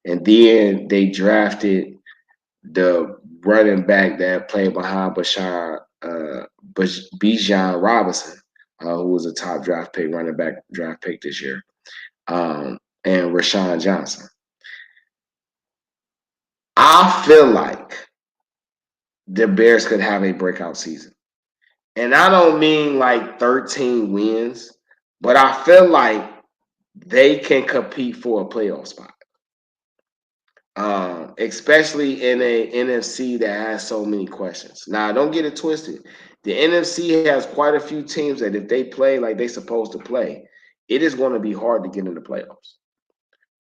And then they drafted the running back that played behind Bijan Robinson, who was a top running back draft pick this year, and Rashawn Johnson. I feel like the Bears could have a breakout season. And I don't mean like 13 wins, but I feel like they can compete for a playoff spot. Especially in a NFC that has so many questions. Now, don't get it twisted. The NFC has quite a few teams that if they play like they're supposed to play, it is going to be hard to get in the playoffs.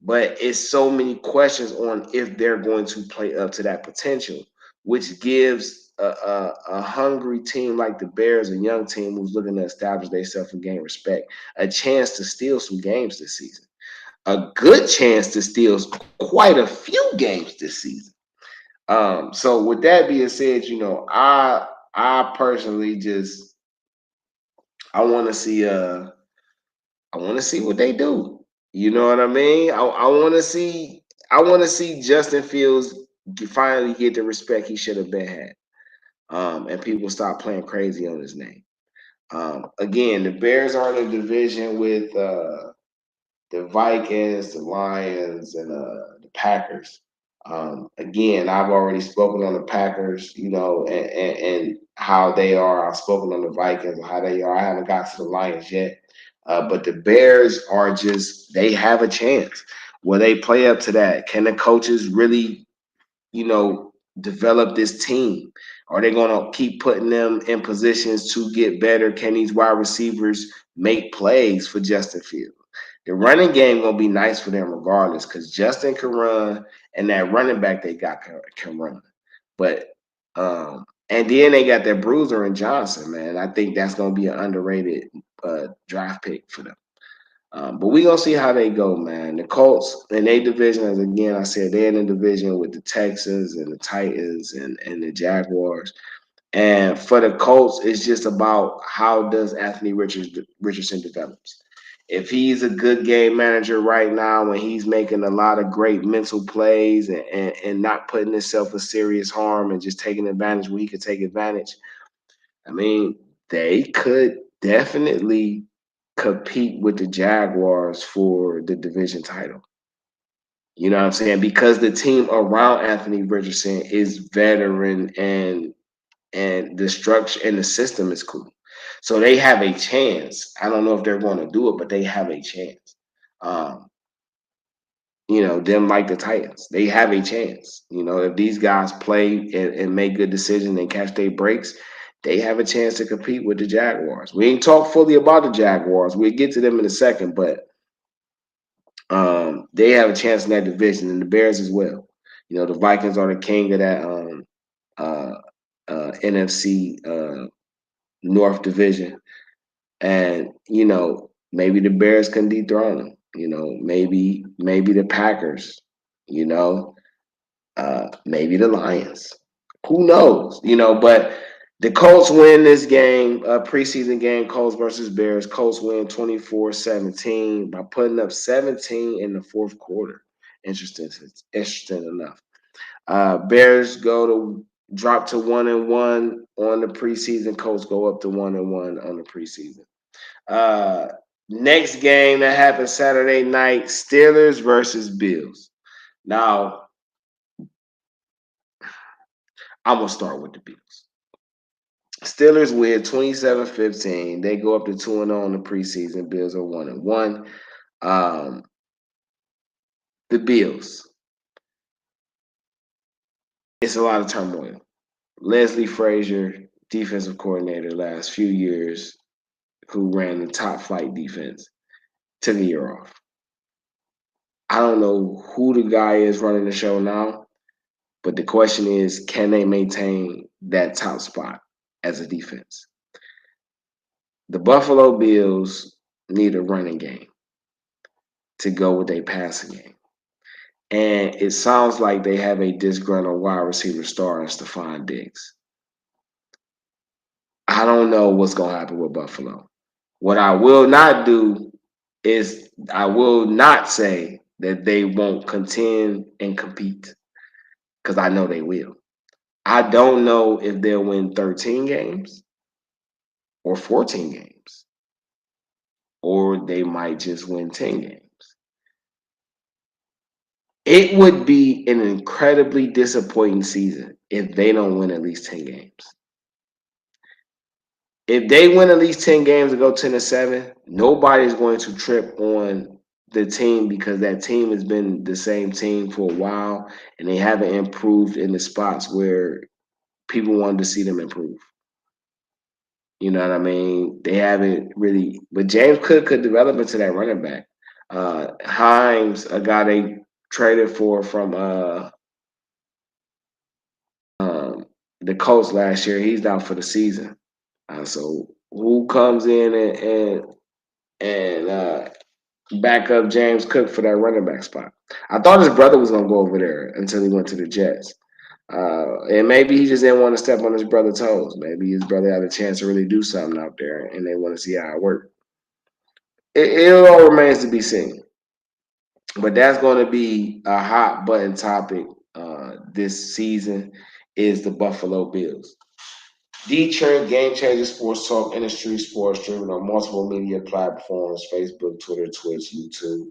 But it's so many questions on if they're going to play up to that potential, which gives a hungry team like the Bears, a young team who's looking to establish themselves and gain respect, a chance to steal some games this season. A good chance to steal quite a few games this season. So with that being said, I personally just I want to see what they do. You know what I mean? I want to see Justin Fields finally get the respect he should have been had. And people stop playing crazy on his name. Again, the Bears are in a division with the Vikings, the Lions, and the Packers. Again, I've already spoken on the Packers, and how they are. I've spoken on the Vikings and how they are. I haven't got to the Lions yet. But the Bears they have a chance. Will they play up to that? Can the coaches really, develop this team? Are they going to keep putting them in positions to get better? Can these wide receivers make plays for Justin Fields? The running game gonna be nice for them regardless, because Justin can run, and that running back they got can run. But and then they got that bruiser in Johnson, man. I think that's gonna be an underrated draft pick for them. But we gonna see how they go, man. The Colts in their division, as again I said, they're in a division with the Texans and the Titans and the Jaguars. And for the Colts, it's just about how does Anthony Richardson develops. If he's a good game manager right now and he's making a lot of great mental plays and not putting himself in serious harm and just taking advantage where he could take advantage, I mean, they could definitely compete with the Jaguars for the division title. You know what I'm saying? Because the team around Anthony Richardson is veteran and the structure and the system is cool. So they have a chance. I don't know if they're going to do it, but they have a chance. Um, them like the Titans. They have a chance. If these guys play and make good decisions and catch their breaks, they have a chance to compete with the Jaguars. We ain't talk fully about the Jaguars. We'll get to them in a second, but they have a chance in that division, and the Bears as well. The Vikings are the king of that NFC North division, and maybe the Bears can dethrone them. Maybe the Packers. Maybe the Lions. Who knows? But the Colts win this game, preseason game, Colts versus Bears. Colts win 24-17 by putting up 17 in the fourth quarter. Interesting enough. Bears drop to 1-1 on the preseason. Colts go up to 1-1 on the preseason. Next game that happened Saturday night, Steelers versus Bills. Now, I'm going to start with the Bills. Steelers win 27-15. They go up to 2-0 in the preseason. Bills are 1-1. The Bills. It's a lot of turmoil. Leslie Frazier, defensive coordinator last few years, who ran the top flight defense, took a year off. I don't know who the guy is running the show now, but the question is, can they maintain that top spot as a defense? The Buffalo Bills need a running game to go with a passing game. And it sounds like they have a disgruntled wide receiver star in Stephon Diggs. I don't know what's going to happen with Buffalo. What I will not do is I will not say that they won't contend and compete, because I know they will. I don't know if they'll win 13 games or 14 games, or they might just win 10 games. It would be an incredibly disappointing season if they don't win at least 10 games. If they win at least 10 games and go 10-7, nobody's going to trip on the team, because that team has been the same team for a while and they haven't improved in the spots where people wanted to see them improve. You know what I mean? They haven't really, but James Cook could develop into that running back. Himes, a guy they traded for from the Colts last year, he's out for the season. So who comes in and back up James Cook for that running back spot? I thought his brother was gonna go over there until he went to the Jets. And maybe he just didn't want to step on his brother's toes. Maybe his brother had a chance to really do something out there, and they want to see how it worked. It all remains to be seen. But that's going to be a hot button topic this season, is the Buffalo Bills. DeeTrynt, Game Changer Sports Talk, Industry Sports, streaming on multiple media platforms: Facebook, Twitter, Twitch, YouTube.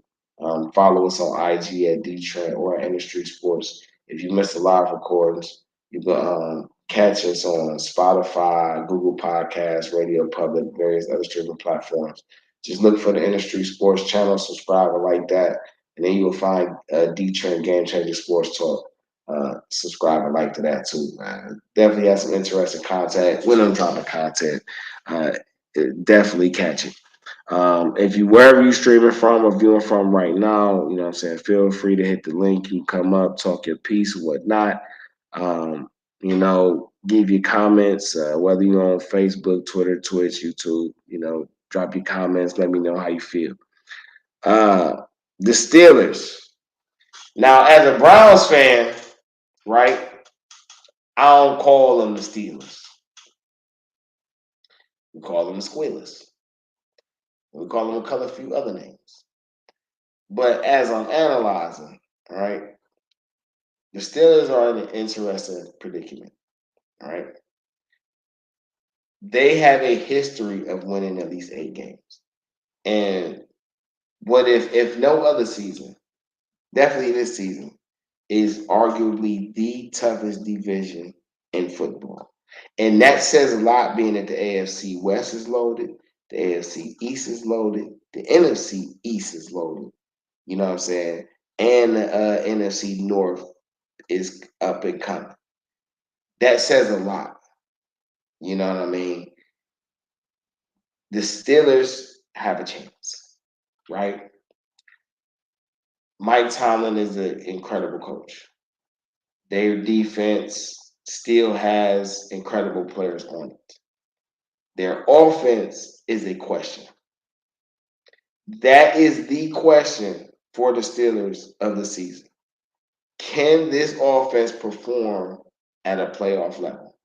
Follow us on IG at DeeTrynt or at Industry Sports. If you missed the live recordings, you can catch us on Spotify, Google Podcasts, Radio Public, various other streaming platforms. Just look for the Industry Sports channel, subscribe and like that, and then you'll find DeeTrynt, Game Changer Sports Talk. Subscribe and like to that too, man. Definitely have some interesting content. When I'm dropping content, definitely catch it. If you wherever you streaming from or viewing from right now, you know what I'm saying, feel free to hit the link. You come up, talk your piece or whatnot. Give your comments, whether you're on Facebook, Twitter, Twitch, YouTube, drop your comments, let me know how you feel. The Steelers. Now, as a Browns fan, right, I don't call them the Steelers. We call them the Squealers. We call them a few other names. But as I'm analyzing, right, the Steelers are in an interesting predicament, right? They have a history of winning at least 8 games. And what if no other season, definitely this season, is arguably the toughest division in football. And that says a lot, being that the AFC West is loaded, the AFC East is loaded, the NFC East is loaded, You know what I'm saying? And the NFC North is up and coming. That says a lot. You know what I mean? The Steelers have a chance, right? Mike Tomlin is an incredible coach. Their defense still has incredible players on it. Their offense is a question. That is the question for the Steelers of the season. Can this offense perform at a playoff level?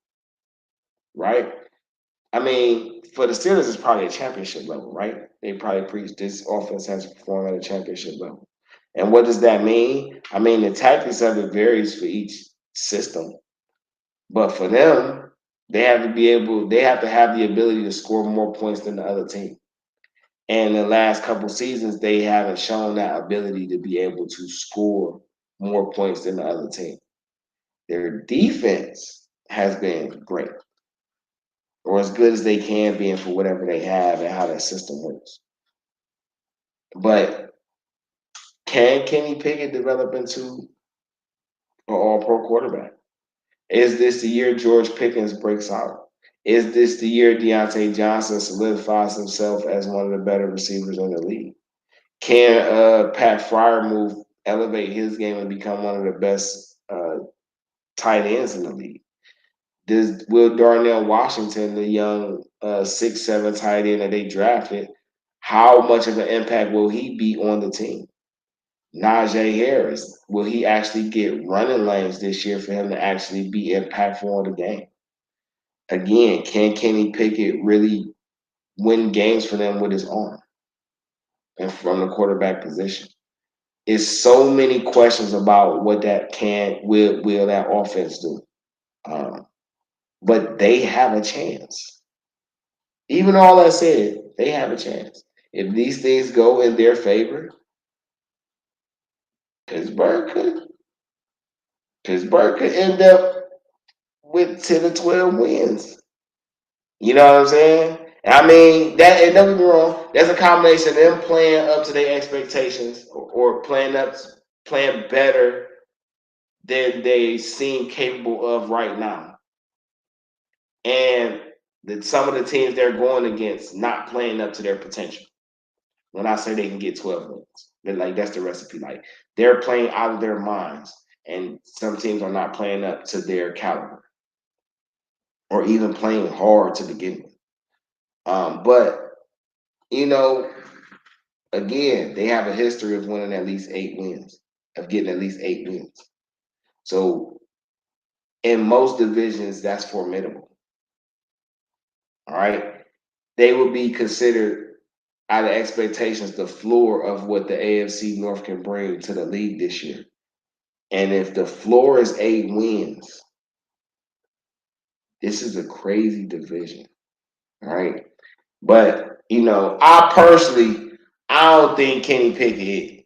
Right? I mean, for the Steelers, it's probably a championship level, right? They probably preach this offense has to perform at a championship level. And what does that mean? I mean, the tactics of it varies for each system. But for them, they have to have the ability to score more points than the other team. And the last couple seasons, they haven't shown that ability to be able to score more points than the other team. Their defense has been great, or as good as they can be, and for whatever they have and how that system works. But can Kenny Pickett develop into an all-pro quarterback? Is this the year George Pickens breaks out? Is this the year Deontay Johnson solidifies himself as one of the better receivers in the league? Can Pat Fryermuth elevate his game and become one of the best tight ends in the league? Will Darnell Washington, the young 6'7" tight end that they drafted, how much of an impact will he be on the team? Najee Harris, will he actually get running lanes this year for him to actually be impactful on the game? Again, can Kenny Pickett really win games for them with his arm and from the quarterback position? It's so many questions about what that will that offense do. But they have a chance. Even all that said, they have a chance. If these things go in their favor, Pittsburgh could end up with 10 or 12 wins. You know what I'm saying? I mean, and don't get me wrong, that's a combination of them playing up to their expectations or playing better than they seem capable of right now. And some of the teams they're going against not playing up to their potential. When I say they can get 12 wins, that's the recipe. Like, they're playing out of their minds, and some teams are not playing up to their caliber or even playing hard to begin with. But again, they have a history of winning at least 8 wins, of getting at least 8 wins. So in most divisions, that's formidable. All right. They would be considered, out of expectations, the floor of what the AFC North can bring to the league this year. And if the floor is 8 wins, this is a crazy division. All right. But, I don't think Kenny Pickett,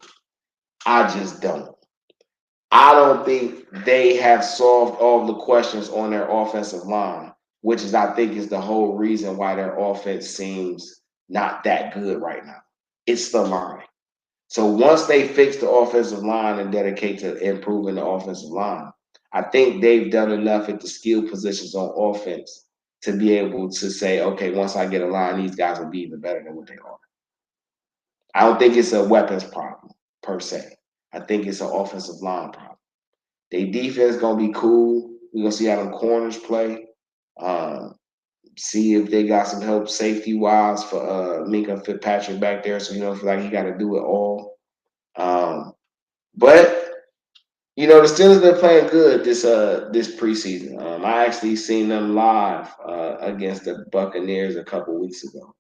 I just don't. I don't think they have solved all the questions on their offensive line, which is, I think, is the whole reason why their offense seems not that good right now. It's the line. So once they fix the offensive line and dedicate to improving the offensive line, I think they've done enough at the skill positions on offense to be able to say, okay, once I get a line, these guys will be even better than what they are. I don't think it's a weapons problem, per se. I think it's an offensive line problem. Their defense going to be cool. We're going to see how them corners play. See if they got some help safety-wise for Minka Fitzpatrick back there, so feel like he got to do it all. But the Steelers been playing good this preseason. I actually seen them live against the Buccaneers a couple weeks ago,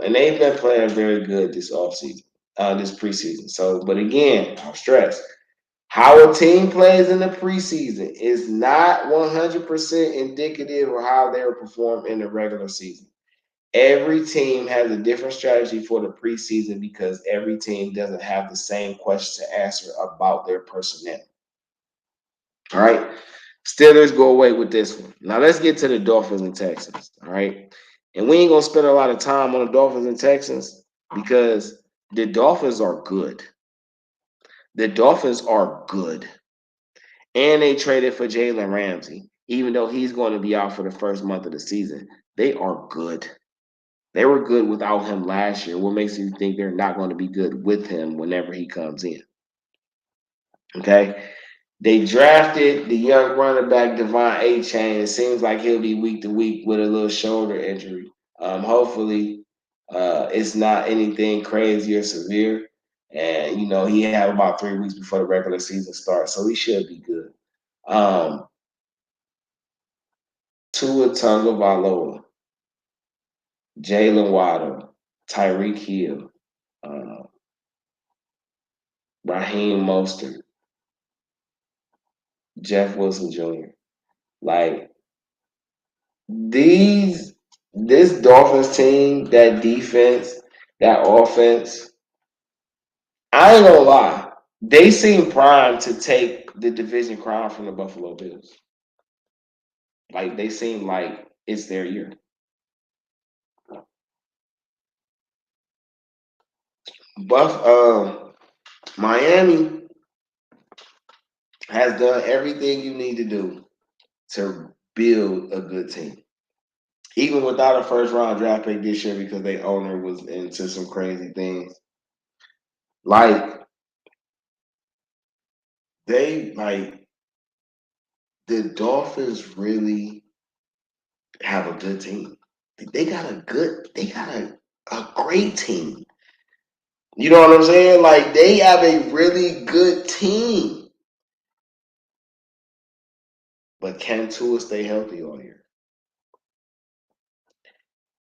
and they've been playing very good this offseason, this preseason. So, but again, I'll stress, how a team plays in the preseason is not 100% indicative of how they will perform in the regular season. Every team has a different strategy for the preseason because every team doesn't have the same questions to answer about their personnel. All right. Steelers go away with this one. Now let's get to the Dolphins and Texans. All right. And we ain't going to spend a lot of time on the Dolphins and Texans because the Dolphins are good. The Dolphins are good. And they traded for Jalen Ramsey, even though he's going to be out for the first month of the season. They are good. They were good without him last year. What makes you think they're not going to be good with him whenever he comes in? Okay. They drafted the young running back Devon A-Chain. It seems like he'll be week to week with a little shoulder injury. Hopefully, it's not anything crazy or severe. And he have about 3 weeks before the regular season starts, so he should be good. Tua Tagovailoa, Jalen Waddle, Tyreek Hill, uh, Raheem Mostert, Jeff Wilson Jr. Like this Dolphins team, that defense, that offense, I ain't gonna lie. They seem primed to take the division crown from the Buffalo Bills. Like they seem like it's their year. Miami has done everything you need to do to build a good team. Even without a first round draft pick this year because their owner was into some crazy things. Like the Dolphins really have a good team. They got a great team. You know what I'm saying? Like they have a really good team. But can Tua stay healthy all year?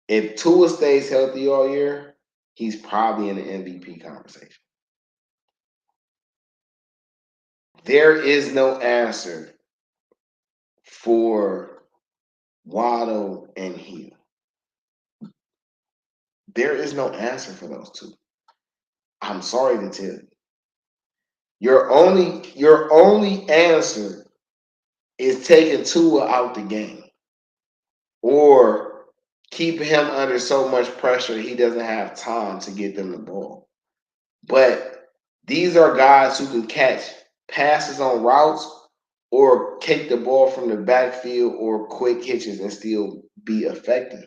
If Tua stays healthy all year, he's probably in the MVP conversation. There is no answer for Waddle and Hill. There is no answer for those two. I'm sorry to tell you. Your only answer is taking Tua out the game or keeping him under so much pressure he doesn't have time to get them the ball. But these are guys who can catch passes on routes or kick the ball from the backfield or quick hitches and still be effective.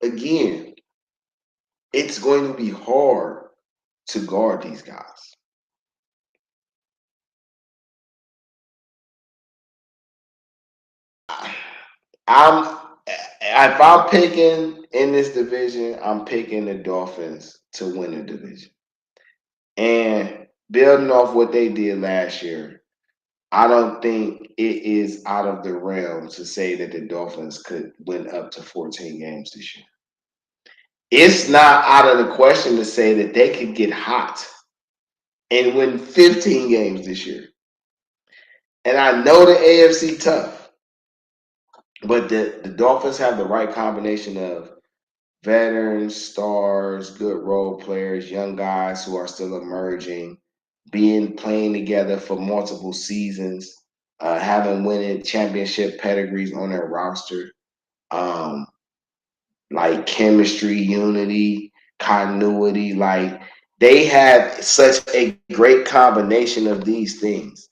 Again, it's going to be hard to guard these guys. If I'm picking in this division, I'm picking the Dolphins to win the division. And building off what they did last year, I don't think it is out of the realm to say that the Dolphins could win up to 14 games this year. It's not out of the question to say that they could get hot and win 15 games this year. And I know the AFC tough, but the Dolphins have the right combination of veterans, stars, good role players, young guys who are still emerging, playing together for multiple seasons, having winning championship pedigrees on their roster, like chemistry, unity, continuity. Like they have such a great combination of these things.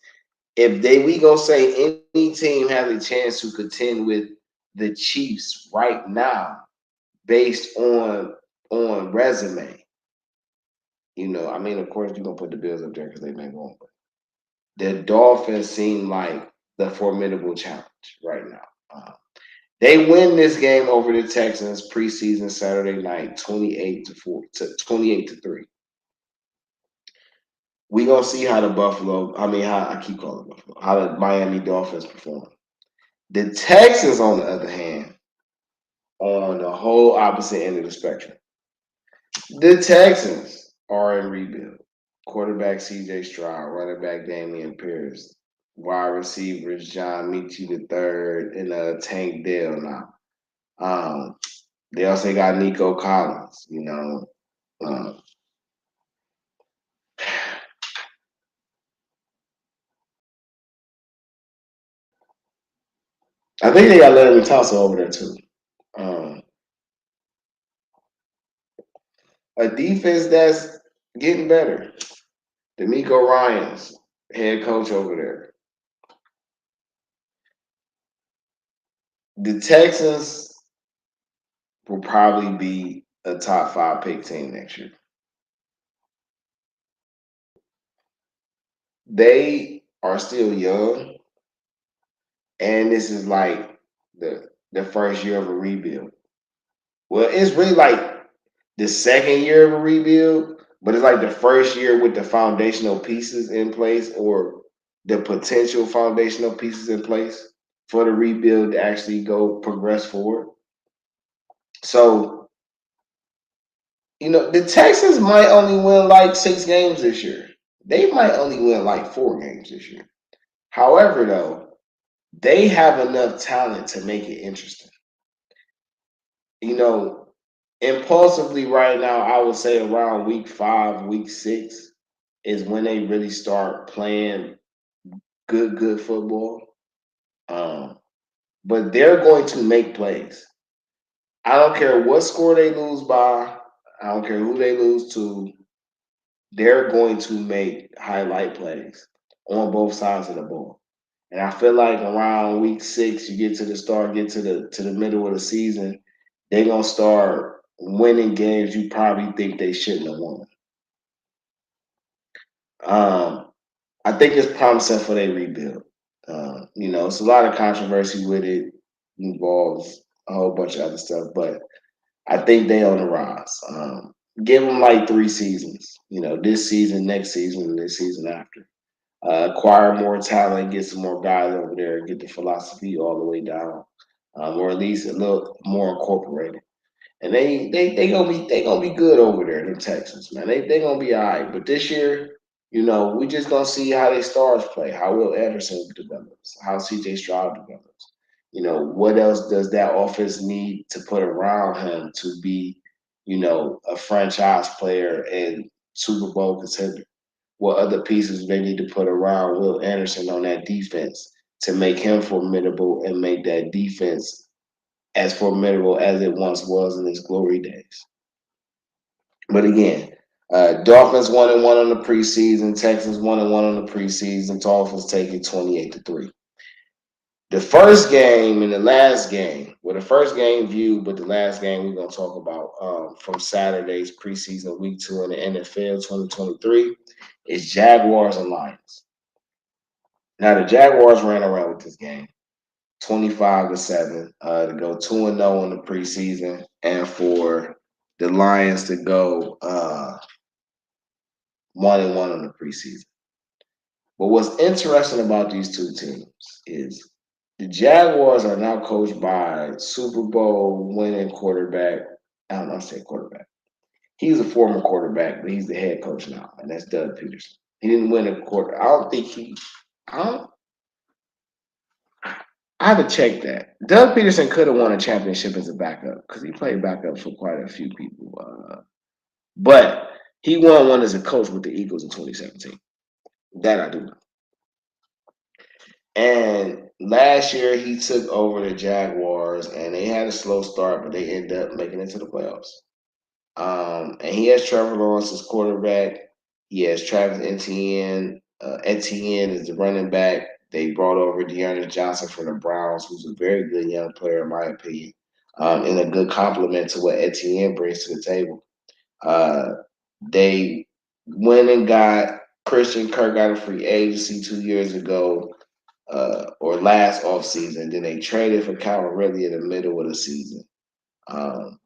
If we gonna say any team has a chance to contend with the Chiefs right now, based on resume, I mean, of course, you're gonna put the Bills up there because they've been going, but the Dolphins seem like the formidable challenge right now. They win this game over the Texans preseason Saturday night, 28-3. We gonna see how how the Miami Dolphins perform. The Texans, on the other hand, on the whole opposite end of the spectrum. The Texans are in rebuild. Quarterback C.J. Stroud, running back Damian Pierce, wide receivers John Michie III and Tank Dell now. They also got Nico Collins, I think they got Larry Thompson over there too. A defense that's getting better. D'Amico Ryans, head coach over there. The Texans will probably be a top 5 pick team next year. They are still young, and this is like the first year of a rebuild. Well, it's really like the second year of a rebuild, but it's like the first year with the foundational pieces in place or the potential foundational pieces in place for the rebuild to actually go progress forward. So, the Texans might only win like 6 games this year. They might only win like 4 games this year. However, though, they have enough talent to make it interesting. You know, impulsively right now, I would say around week 5, week 6 is when they really start playing good football. Um, but they're going to make plays. I don't care what score they lose by. I don't care who they lose to. They're going to make highlight plays on both sides of the ball. And I feel like around week 6, you get to the middle of the season, they're gonna start winning games you probably think they shouldn't have won. Um, I think it's promising for their rebuild. It's a lot of controversy with it, involves a whole bunch of other stuff, but I think they on the rise. Give them like 3 seasons. This season, next season, and this season after. Acquire more talent, get some more guys over there, get the philosophy all the way down, or at least a little more incorporated. And they gonna be good over there, the Texans, man. They gonna be all right. But this year, we just gonna see how they stars play, how Will Anderson develops, how CJ Stroud develops. What else does that offense need to put around him to be, a franchise player and Super Bowl contender? What other pieces do they need to put around Will Anderson on that defense to make him formidable and make that defense as formidable as it once was in its glory days? But again, Dolphins 1-1 on the preseason, Texans 1-1 on the preseason, Dolphins taking 28-3. The first game and the last game, well, the first game viewed, but the last game we're going to talk about from Saturday's preseason week 2 in the NFL 2023 is Jaguars and Lions. Now, the Jaguars ran around with this game 25-7 to go 2-0 in the preseason, and for the Lions to go 1-1 in the preseason. But what's interesting about these two teams is the Jaguars are now coached by Super Bowl winning quarterback. I don't know, I say quarterback. He's a former quarterback, but he's the head coach now, and that's Doug Peterson. He didn't win a quarter. I don't think he. I don't. I have to check that. Doug Peterson could have won a championship as a backup because he played backup for quite a few people. But he won one as a coach with the Eagles in 2017. That I do know. And last year he took over the Jaguars, and they had a slow start, but they ended up making it to the playoffs. And he has Trevor Lawrence as quarterback. He has Travis Etienne. Etienne is the running back. They brought over Dearness Johnson from the Browns, who's a very good young player, in my opinion, and a good complement to what Etienne brings to the table. They went and got Christian Kirk out of free agency 2 years ago, or last offseason. Then they traded for Calvin Ridley in the middle of the season. And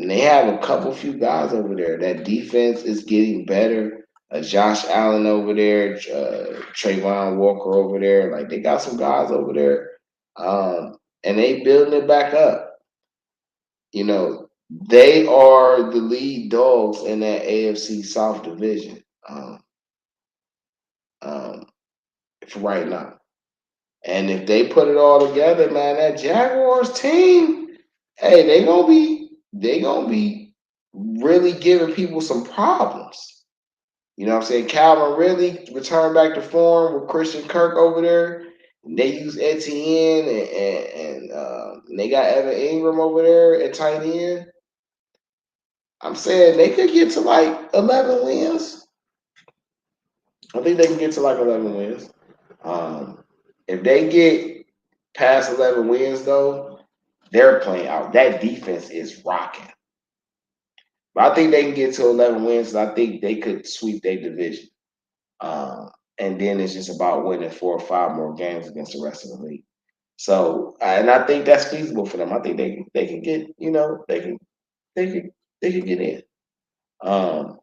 they have a few guys over there. That defense is getting better. Josh Allen over there, Trayvon Walker over there. Like, they got some guys over there, and they building it back up. They are the lead dogs in that AFC South division for right now. And if they put it all together, man, that Jaguars team, hey, they gonna be really giving people some problems. You know what I'm saying? Calvin really returned back to form with Christian Kirk over there. They use Etienne and they got Evan Ingram over there at tight end. I'm saying they could get to like 11 wins. I think they can get to like 11 wins. If they get past 11 wins, though, they're playing out. That defense is rocking. But I think they can get to 11 wins. I think they could sweep their division. And then it's just about winning 4 or 5 more games against the rest of the league. So, and I think that's feasible for them. I think they can get, they can they can get in. Um,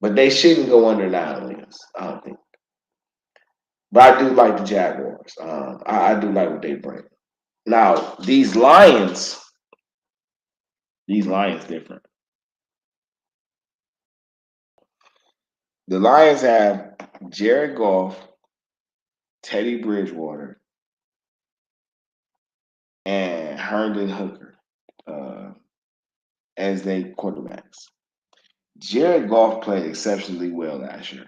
but they shouldn't go under 9 wins. I don't think. But I do like the Jaguars. I do like what they bring. Now these Lions different. The Lions have Jared Goff, Teddy Bridgewater, and Herndon Hooker uh, as their quarterbacks. Jared Goff played exceptionally well last year.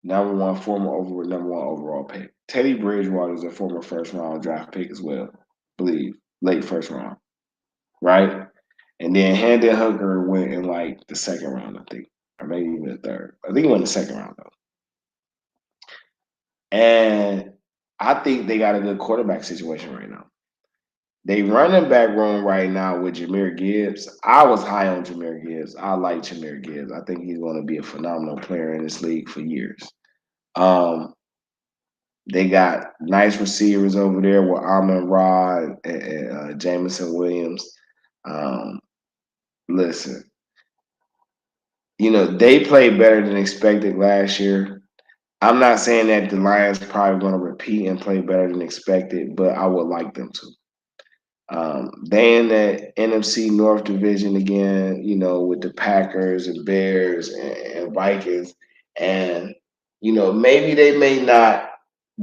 Number one overall pick. Teddy Bridgewater is a former first round draft pick as well, I believe late first round, right? And then Herndon Hooker went in like the second round, I think, or maybe even the third. I think he went in the second round though. And I think they got a good quarterback situation right now. They running back room right now with Jahmyr Gibbs. I was high on Jahmyr Gibbs. I like Jahmyr Gibbs. I think he's going to be a phenomenal player in this league for years. Um, they got nice receivers over there with Amon Ra and Jameson Williams. Um, listen, they played better than expected last year. I'm not saying that the Lions are probably going to repeat and play better than expected, but I would like them to. They in that NFC North division again, with the Packers and Bears and Vikings. And, maybe they may not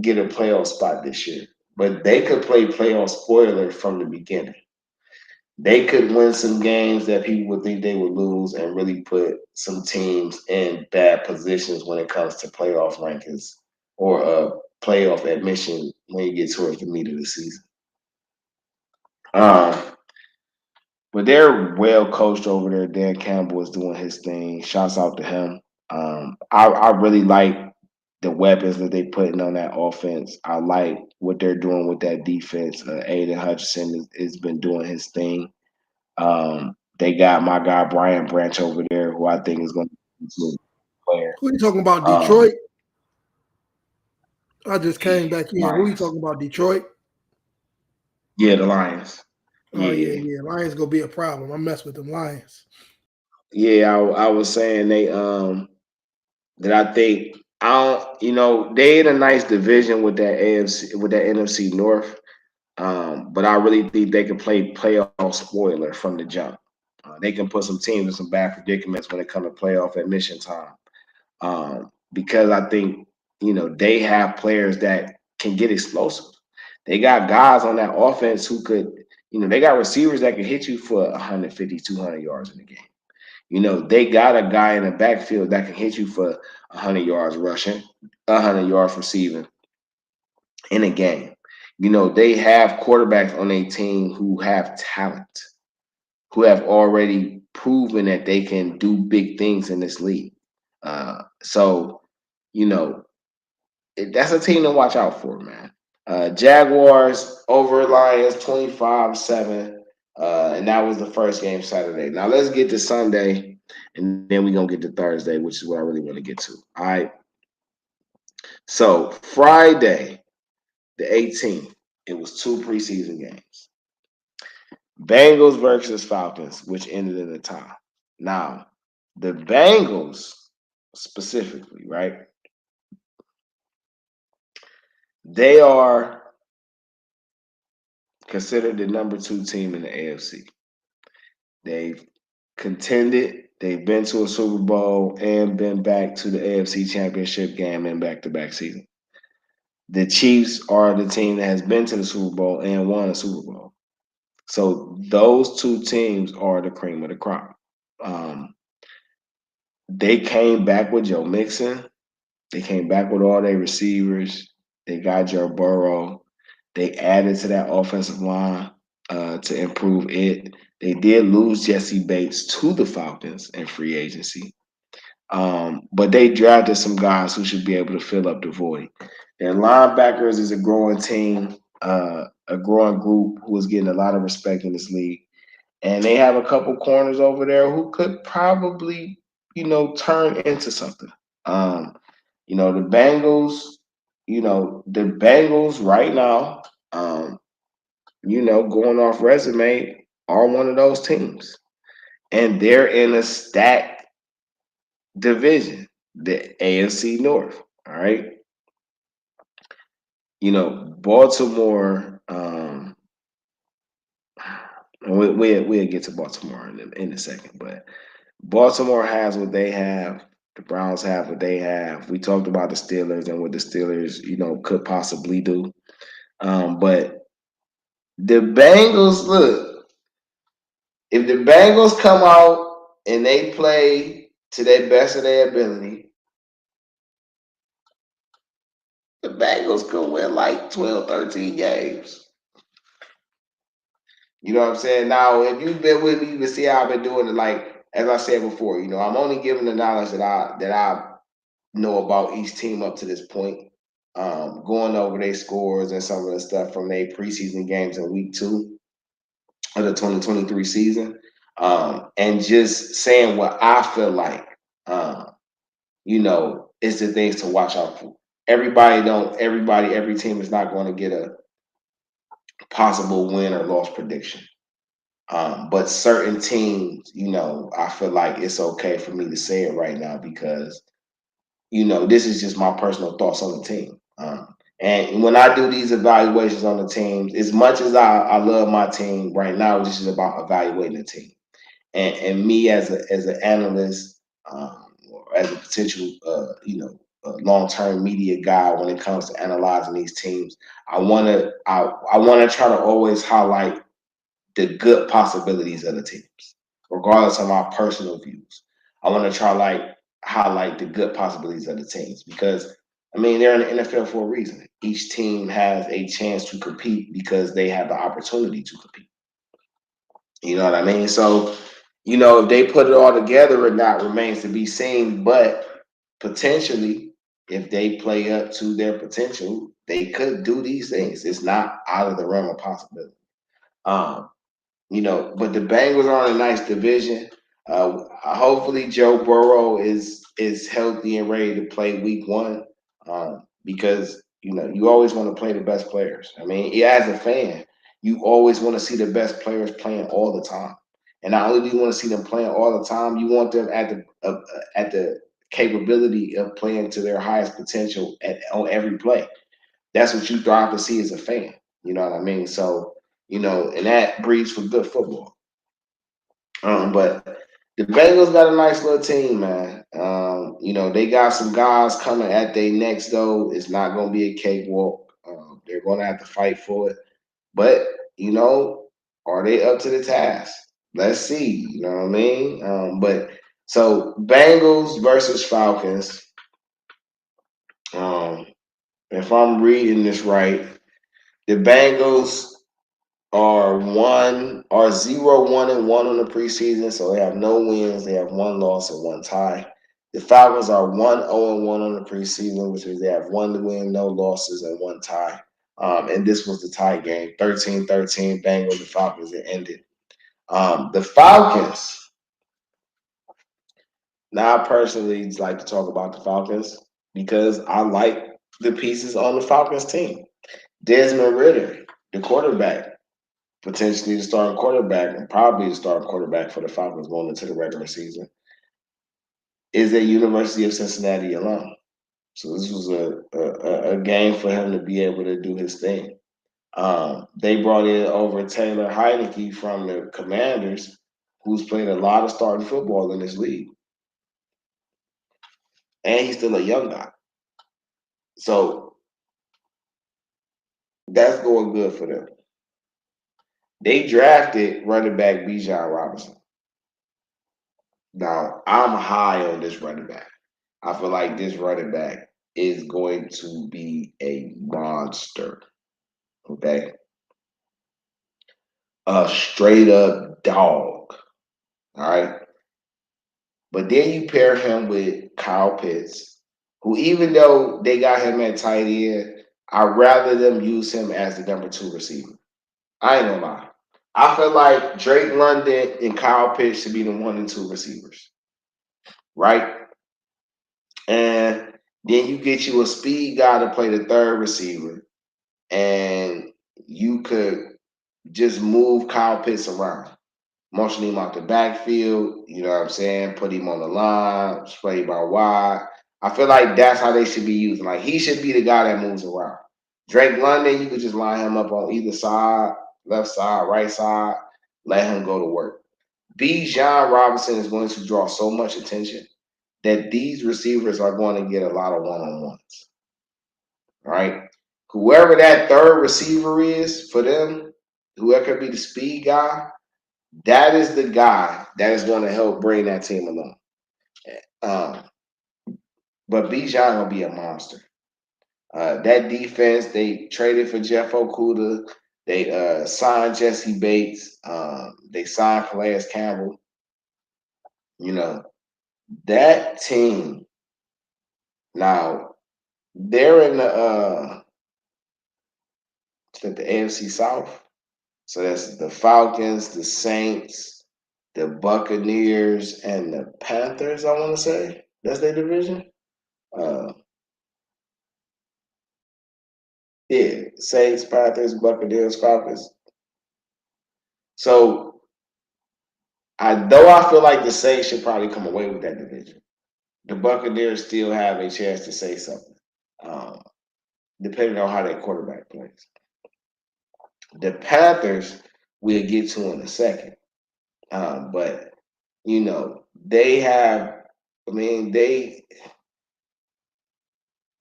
get a playoff spot this year, but they could play playoff spoiler from the beginning. They could win some games that people would think they would lose and really put some teams in bad positions when it comes to playoff rankings or playoff admission when you get towards the meat of the season. Um, But they're well coached over there. Dan Campbell is doing his thing. Shouts out to him. I really like the weapons that they putting on that offense. I like what they're doing with that defense. Aiden Hutchinson has been doing his thing. They got my guy Brian Branch over there, who I think is going to be a player. Who are you talking about? Detroit? I just came back in. Lions. Who are you talking about? Detroit? Yeah, the Lions. Oh yeah. Lions gonna be a problem. I mess with them Lions. Yeah, I was saying that I think they in a nice division with that AFC with that NFC North. But I really think they can play playoff spoiler from the jump. They can put some teams in some bad predicaments when it comes to playoff admission time. Because I think they have players that can get explosive. They got guys on that offense who could, they got receivers that can hit you for 150, 200 yards in the game. They got a guy in the backfield that can hit you for 100 yards rushing, 100 yards receiving in a game. They have quarterbacks on a team who have talent, who have already proven that they can do big things in this league. So, that's a team to watch out for, man. Jaguars over Lions 25-7. And that was the first game Saturday. Now let's get to Sunday, and then we're going to get to Thursday, which is what I really want to get to. All right. So Friday, the 18th, it was 2 preseason games. Bengals versus Falcons, which ended in a tie. Now, the Bengals specifically, right? They are considered the number 2 team in the AFC. They've contended, they've been to a Super Bowl and been back to the AFC Championship game in back-to-back season. The Chiefs are the team that has been to the Super Bowl and won a Super Bowl. So those 2 teams are the cream of the crop. They came back with Joe Mixon. They came back with all their receivers. They got Joe Burrow. They added to that offensive line to improve it. They did lose Jesse Bates to the Falcons in free agency. But they drafted some guys who should be able to fill up the void. Their linebackers is a growing team, a growing group who is getting a lot of respect in this league. And they have a couple corners over there who could probably, turn into something. Um, the Bengals, the Bengals right now, going off resume, are one of those teams. And they're in a stacked division, the AFC North. All right. Baltimore, we'll get to Baltimore in a second, but Baltimore has what they have. The Browns have what they have. We talked about the Steelers and what the Steelers, could possibly do. But the Bengals, look, if the Bengals come out and they play to their best of their ability, the Bengals could win like 12, 13 games. You know what I'm saying? Now, if you've been with me, you can see how I've been doing it. Like, as I said before, I'm only giving the knowledge that I know about each team up to this point. Going over their scores and some of the stuff from their preseason games in week 2 of the 2023 season. And just saying what I feel like, is the things to watch out for. Every team is not going to get a possible win or loss prediction. But certain teams, I feel like it's okay for me to say it right now because, this is just my personal thoughts on the team. And when I do these evaluations on the teams, as much as I love my team right now, this is about evaluating the team. And me as an analyst, or as a potential, long-term media guy when it comes to analyzing these teams, I want to try to always highlight the good possibilities of the teams, regardless of my personal views. I want to try highlight the good possibilities of the teams because they're in the NFL for a reason. Each team has a chance to compete because they have the opportunity to compete. You know what I mean? So, if they put it all together or not remains to be seen, but potentially if they play up to their potential, they could do these things. It's not out of the realm of possibility. But the Bengals are in a nice division. Hopefully Joe Burrow is healthy and ready to play week 1, because you always want to play the best players. As a fan, you always want to see the best players playing all the time. And not only do you want to see them playing all the time, you want them at the capability of playing to their highest potential on every play. That's what you thrive to see as a fan. You know what I mean? So, and that breeds for good football. But the Bengals got a nice little team, man. They got some guys coming at their necks, though. It's not going to be a cakewalk. They're going to have to fight for it. But, are they up to the task? Let's see. You know what I mean? But so Bengals versus Falcons. If I'm reading this right, the Bengals are 0-1-1 on the preseason, so they have no wins. They have 1 loss and 1 tie. The Falcons are 1-0-1 on the preseason, which means they have 1 win, no losses, and 1 tie. And this was the tie game, 13-13, Bengals, the Falcons, it ended. The Falcons. Now, I personally like to talk about the Falcons because I like the pieces on the Falcons team. Desmond Ridder, the quarterback, potentially the starting quarterback and probably the starting quarterback for the Falcons going into the regular season, is a University of Cincinnati alum. So this was a game for him to be able to do his thing. They brought in over Taylor Heineke from the Commanders, who's played a lot of starting football in this league. And he's still a young guy. So that's going good for them. They drafted running back Bijan Robinson. Now, I'm high on this running back. I feel like this running back is going to be a monster. Okay? A straight up dog. All right? But then you pair him with Kyle Pitts, who even though they got him at tight end, I'd rather them use him as the number 2 receiver. I ain't gonna lie. I feel like Drake London and Kyle Pitts should be the 1 and 2 receivers, right? And then you get you a speed guy to play the 3rd receiver, and you could just move Kyle Pitts around, motion him out the backfield, you know what I'm saying? Put him on the line, spray by wide. I feel like that's how they should be using. Like, he should be the guy that moves around. Drake London, you could just line him up on either side, left side, right side, let him go to work. Bijan Robinson is going to draw so much attention that these receivers are going to get a lot of one-on-ones, right? Whoever that 3rd receiver is for them, whoever could be the speed guy, that is the guy that is going to help bring that team along. Um, but Bijan gonna be a monster. That defense, they traded for Jeff Okuda. They signed Jesse Bates. They signed Calais Campbell. You know, that team, now they're in the AFC South. So that's the Falcons, the Saints, the Buccaneers, and the Panthers, I want to say. That's their division. Yeah, Saints, Panthers, Buccaneers, Falcons. So though I feel like the Saints should probably come away with that division, the Buccaneers still have a chance to say something, depending on how their quarterback plays. The Panthers we'll get to in a second, but you know they have. I mean,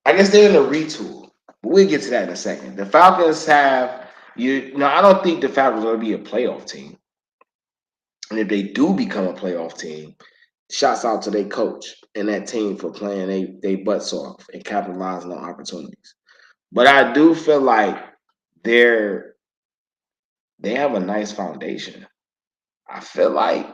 I guess they're in a retool. But we'll get to that in a second. The Falcons have I don't think the Falcons are going to be a playoff team. And if they do become a playoff team, shouts out to their coach and that team for playing they butts off and capitalizing on opportunities. But I do feel like they have a nice foundation. I feel like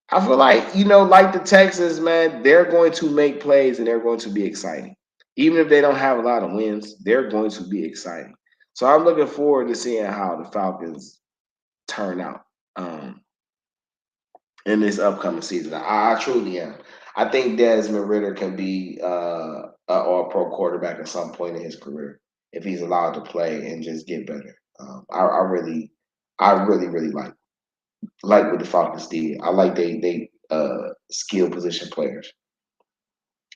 like the Texans, man, they're going to make plays and they're going to be exciting. Even if they don't have a lot of wins, they're going to be exciting. So I'm looking forward to seeing how the Falcons turn out in this upcoming season. I truly am. I think Desmond Ritter can be an all-pro quarterback at some point in his career if he's allowed to play and just get better. I really like what the Falcons did. I like they skill position players.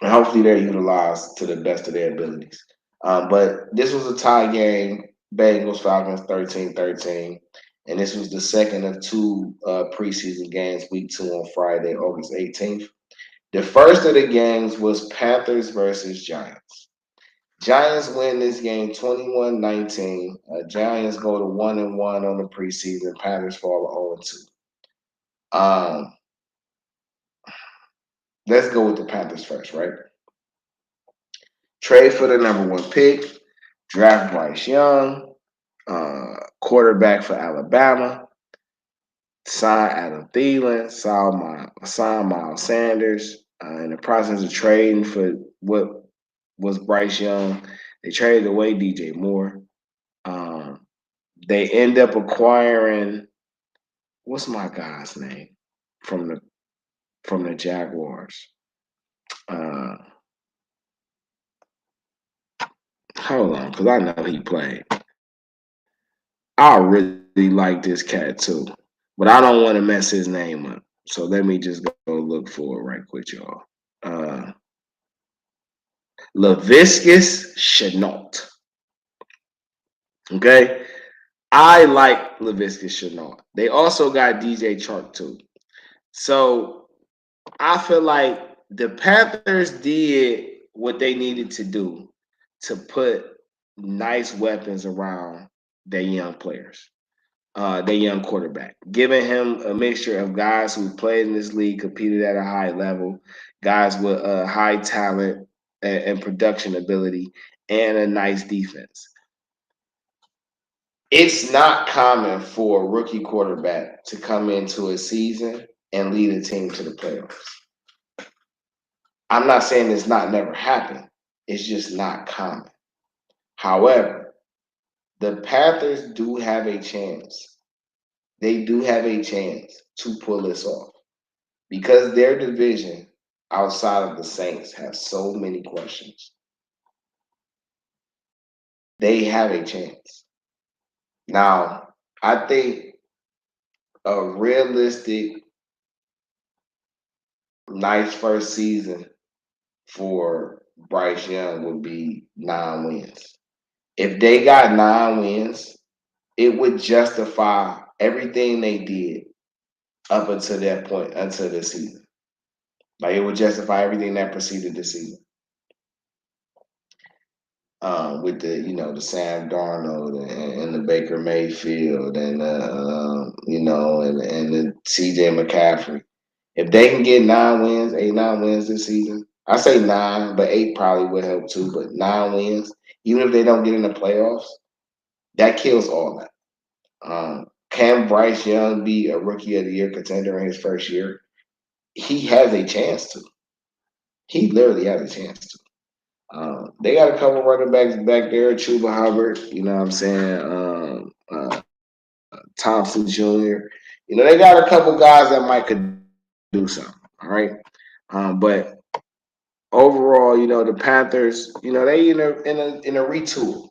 And hopefully they're utilized to the best of their abilities. But this was a tie game. Bengals Falcons 13-13. And this was the second of 2 preseason games, week 2 on Friday, August 18th. The first of the games was Panthers versus Giants. Giants win this game 21-19. Giants go to 1-1 on the preseason. Panthers fall to 0-2. Let's go with the Panthers first, right? Trade for the number 1 pick, draft Bryce Young, quarterback for Alabama, sign Adam Thielen, sign Miles Sanders. In the process of trading for what was Bryce Young, they traded away DJ Moore. They end up acquiring, what's my guy's name from the Jaguars? Hold on, because I know he played. I really like this cat too, but I don't want to mess his name up. So let me just go look for it right quick, y'all. Laviska Shenault. Okay, I like Laviska Shenault. They also got DJ Chark too. So I feel like the Panthers did what they needed to do to put nice weapons around their young players, their young quarterback, giving him a mixture of guys who played in this league, competed at a high level, guys with high talent and production ability, and a nice defense. It's not common for a rookie quarterback to come into a season and lead a team to the playoffs. I'm not saying it's not never happened. It's just not common. However, the Panthers do have a chance. They do have a chance to pull this off because their division outside of the Saints has so many questions. They have a chance. Now, I think a realistic, nice first season for Bryce Young would be 9 wins. If they got 9 wins, it would justify everything they did up until that point, until this season. Like it would justify everything that preceded the season. With the Sam Darnold and the Baker Mayfield and and the CJ McCaffrey. If they can get 9 wins, 8, 9 wins this season, I say 9, but 8 probably would help too. But 9 wins, even if they don't get in the playoffs, that kills all that. Can Bryce Young be a Rookie of the Year contender in his first year? He has a chance to. He literally has a chance to. They got a couple running backs back there, Chuba Hubbard, you know what I'm saying? Thompson Jr. They got a couple guys that might could do something, all right? But overall, the Panthers, they in a retool.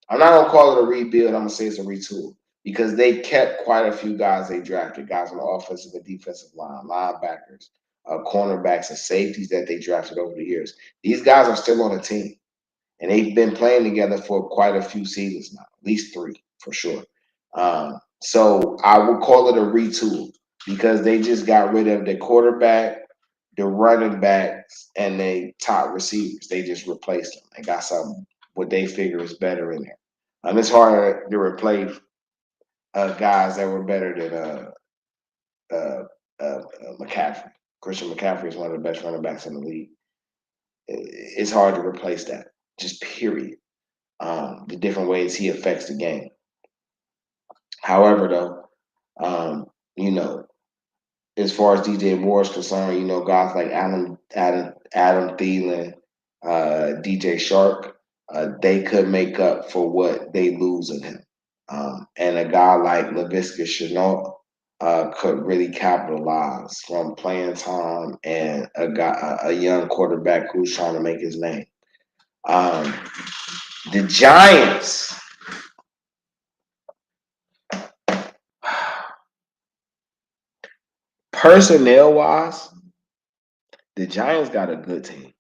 I'm not gonna call it a rebuild. I'm gonna say it's a retool because they kept quite a few guys they drafted, guys on the offensive and defensive line, linebackers, cornerbacks, and safeties that they drafted over the years. These guys are still on the team, and they've been playing together for quite a few seasons now, at least 3 for sure. So I would call it a retool because they just got rid of the quarterback, the running backs, and the top receivers. They just replaced them and got something what they figure is better in there. It's hard to replace guys that were better than McCaffrey. Christian McCaffrey is one of the best running backs in the league. It's hard to replace that, just period. The different ways he affects the game. However, though, as far as DJ Moore is concerned, guys like Adam Thielen, DJ Shark, they could make up for what they lose in him. And a guy like Laviska Shenault could really capitalize from playing time and a young quarterback who's trying to make his name. The Giants. Personnel-wise, the Giants got a good team.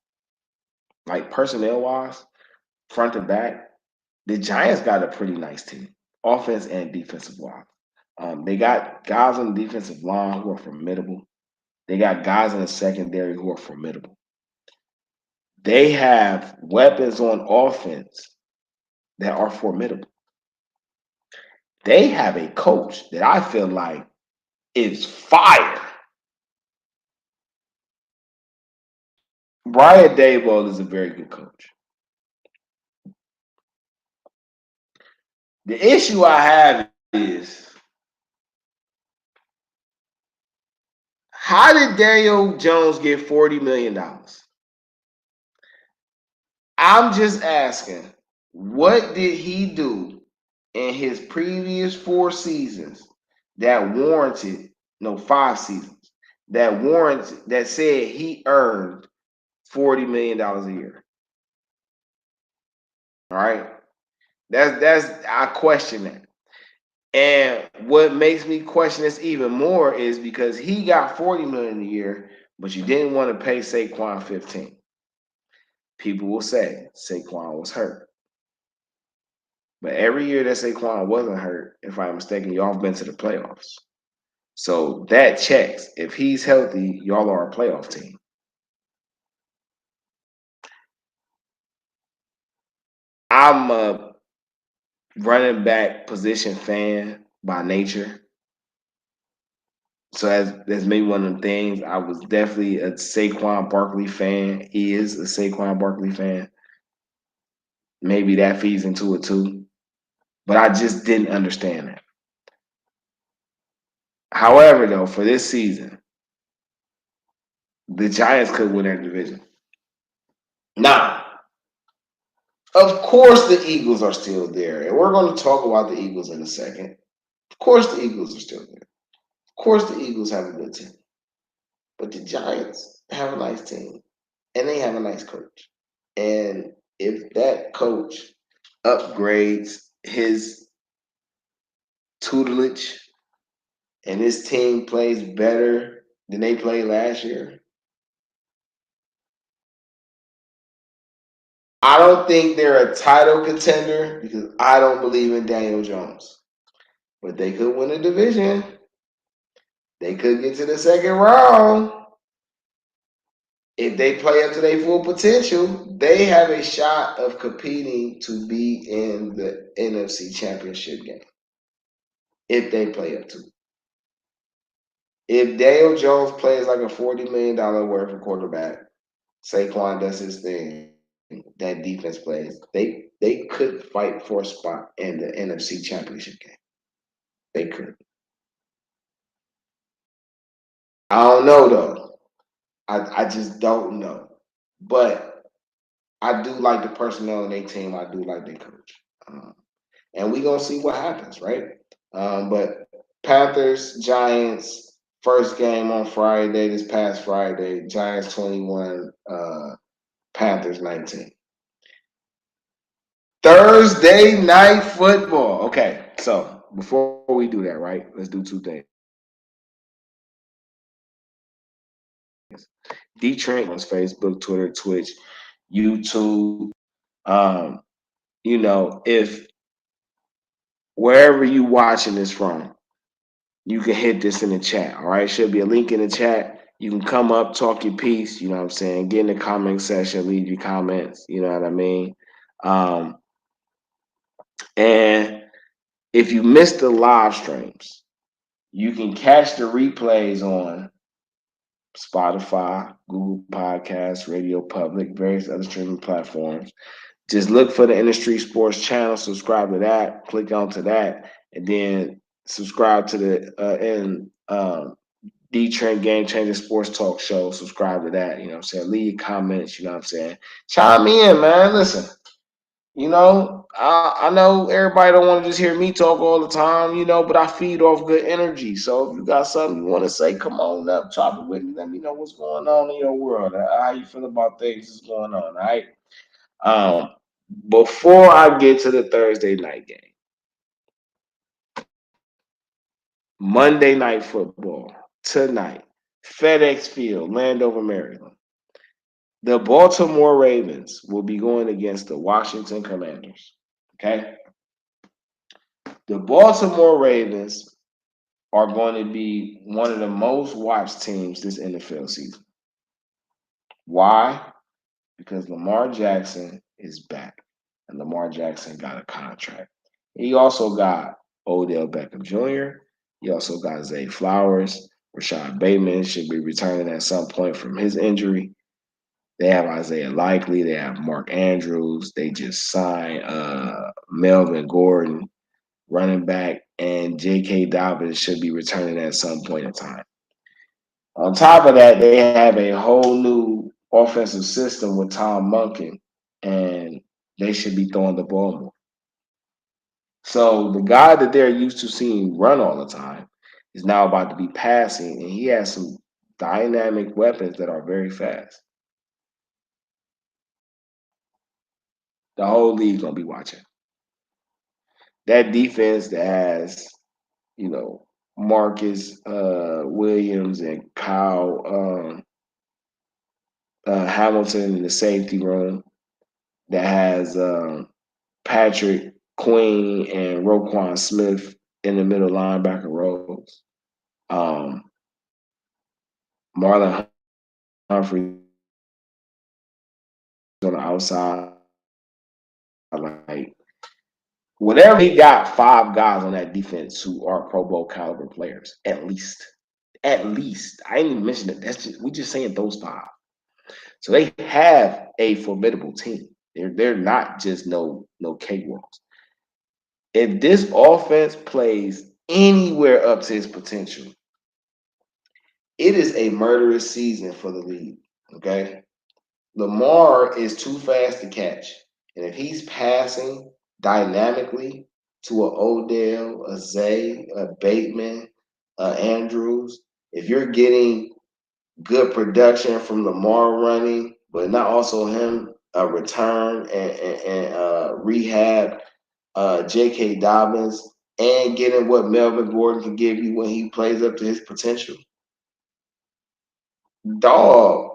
Like personnel-wise, front to back, the Giants got a pretty nice team, offense and defensive wise. They got guys on the defensive line who are formidable. They got guys in the secondary who are formidable. They have weapons on offense that are formidable. They have a coach that I feel like is fire. Brian Daboll is a very good coach. The issue I have is, how did Daniel Jones get $40 million? I'm just asking, what did he do in his previous 4 seasons that warranted, no, 5 seasons, that said he earned $40 million a year? All right. I question that. And what makes me question this even more is because he got $40 million a year, but you didn't want to pay Saquon 15. People will say Saquon was hurt. But every year that Saquon wasn't hurt, if I'm mistaken, y'all have been to the playoffs. So that checks. If he's healthy, y'all are a playoff team. I'm a running back position fan by nature. So that's maybe one of the things. I was definitely a Saquon Barkley fan, is a Saquon Barkley fan. Maybe that feeds into it too. But I just didn't understand that. However, though, for this season, the Giants could win their division. Now, of course, the Eagles are still there, and we're going to talk about the Eagles in a second. Of course, the Eagles are still there. Of course, the Eagles have a good team. But the Giants have a nice team, and they have a nice coach. And if that coach upgrades his tutelage and his team plays better than they played last year, I don't think they're a title contender because I don't believe in Daniel Jones. But they could win a division. They could get to the second round. If they play up to their full potential, they have a shot of competing to be in the NFC Championship game. If they play up to it. If Daniel Jones plays like a $40 million worth of quarterback, Saquon does his thing, that defense plays, they could fight for a spot in the NFC Championship game. They could. I don't know, though. I just don't know. But I do like the personnel in their team. I do like their coach. And we're going to see what happens, right? But Panthers, Giants, first game on Friday, this past Friday, Giants 21, Panthers 19. Thursday night football. Okay, so before we do that, right, let's do two things. DeeTrynt on Facebook, Twitter, Twitch, YouTube. If wherever you watching this from, you can hit this in the chat. All right, should be a link in the chat. You can come up, talk your piece. You know what I'm saying? Get in the comment section, leave your comments. You know what I mean? And if you missed the live streams, you can catch the replays on Spotify, Google Podcasts, Radio Public, various other streaming platforms. Just look for the InDaStreetzSportz channel, subscribe to that, click onto that, and then subscribe to the DeeTrynt Game Changer Sports Talk Show. Subscribe to that. You know what I'm saying? Leave comments. You know what I'm saying? Chime in, man. Listen, I know everybody don't want to just hear me talk all the time, but I feed off good energy. So if you got something you want to say, come on up, chop it with me. Let me know what's going on in your world. How you feel about things that's going on, all right? Before I get to the Thursday night game, Monday Night Football tonight, FedEx Field, Landover, Maryland. The Baltimore Ravens will be going against the Washington Commanders. Okay? The Baltimore Ravens are going to be one of the most watched teams this NFL season. Why? Because Lamar Jackson is back, and Lamar Jackson got a contract. He also got Odell Beckham Jr. He also got Zay Flowers. Rashad Bateman should be returning at some point from his injury. They have Isaiah Likely. They have Mark Andrews. They just signed Melvin Gordon, running back, and J.K. Dobbins should be returning at some point in time. On top of that, they have a whole new offensive system with Tom Monken, and they should be throwing the ball more. So the guy that they're used to seeing run all the time is now about to be passing, and he has some dynamic weapons that are very fast. The whole league gonna be watching. That defense that has, Marcus Williams and Kyle Hamilton in the safety room, that has Patrick Queen and Roquan Smith in the middle linebacker roles. Marlon Humphrey on the outside. Like, whatever, he got 5 guys on that defense who are Pro Bowl caliber players, at least. At least. I didn't even mention that. We just saying those 5. So they have a formidable team. They're not just no cakewalks. If this offense plays anywhere up to its potential, it is a murderous season for the league. Okay. Lamar is too fast to catch. And if he's passing dynamically to a Odell, a Zay, a Bateman, a Andrews, if you're getting good production from Lamar running, but not also him a return and rehab J.K. Dobbins and getting what Melvin Gordon can give you when he plays up to his potential. Dog,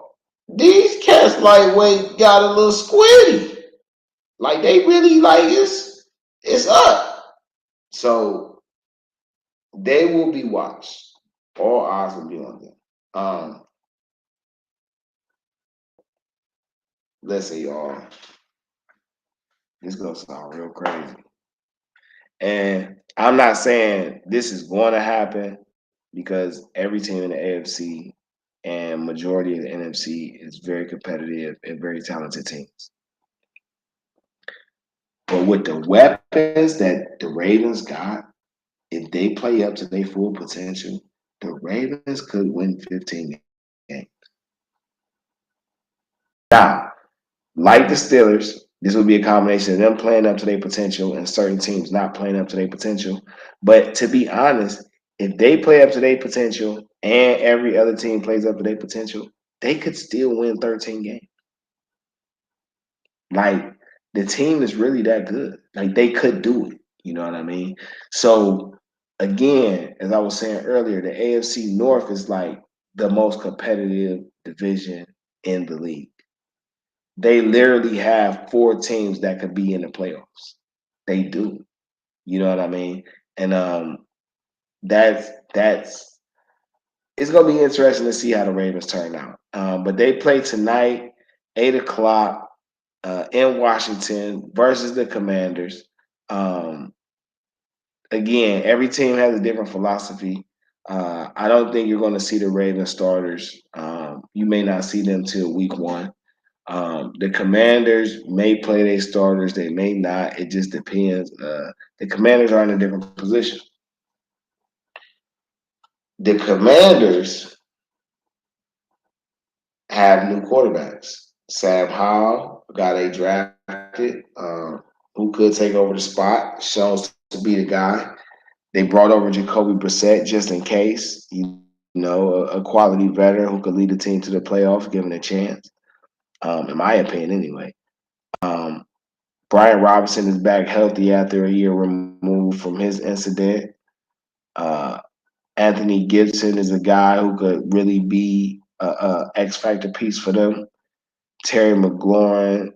these cats lightweight got a little squiddy. Like they really like it's up. So they will be watched. All eyes will be on them. Listen, y'all. This gonna sound real crazy. And I'm not saying this is going to happen because every team in the AFC and majority of the NFC is very competitive and very talented teams. But with the weapons that the Ravens got, if they play up to their full potential, the Ravens could win 15 games. Now, like the Steelers, this will be a combination of them playing up to their potential and certain teams not playing up to their potential. But to be honest, if they play up to their potential and every other team plays up to their potential, they could still win 13 games. Like the team is really that good. Like they could do it. You know what I mean? So again, as I was saying earlier, the AFC North is like the most competitive division in the league. They literally have 4 teams that could be in the playoffs. They do. You know what I mean? And that's it's gonna be interesting to see how the Ravens turn out. But they play tonight, 8 o'clock, in Washington versus the Commanders. Again, every team has a different philosophy. I don't think you're going to see the Ravens starters. You may not see them till week 1. The Commanders may play their starters, they may not. It just depends. The Commanders are in a different position. The Commanders have new quarterbacks. Sam Howell, a guy they drafted, who could take over the spot, shows to be the guy. They brought over Jacoby Brissett just in case, a quality veteran who could lead the team to the playoffs, given a chance. In my opinion, anyway. Brian Robinson is back healthy after a year removed from his incident. Anthony Gibson is a guy who could really be a X factor piece for them. Terry McLaurin,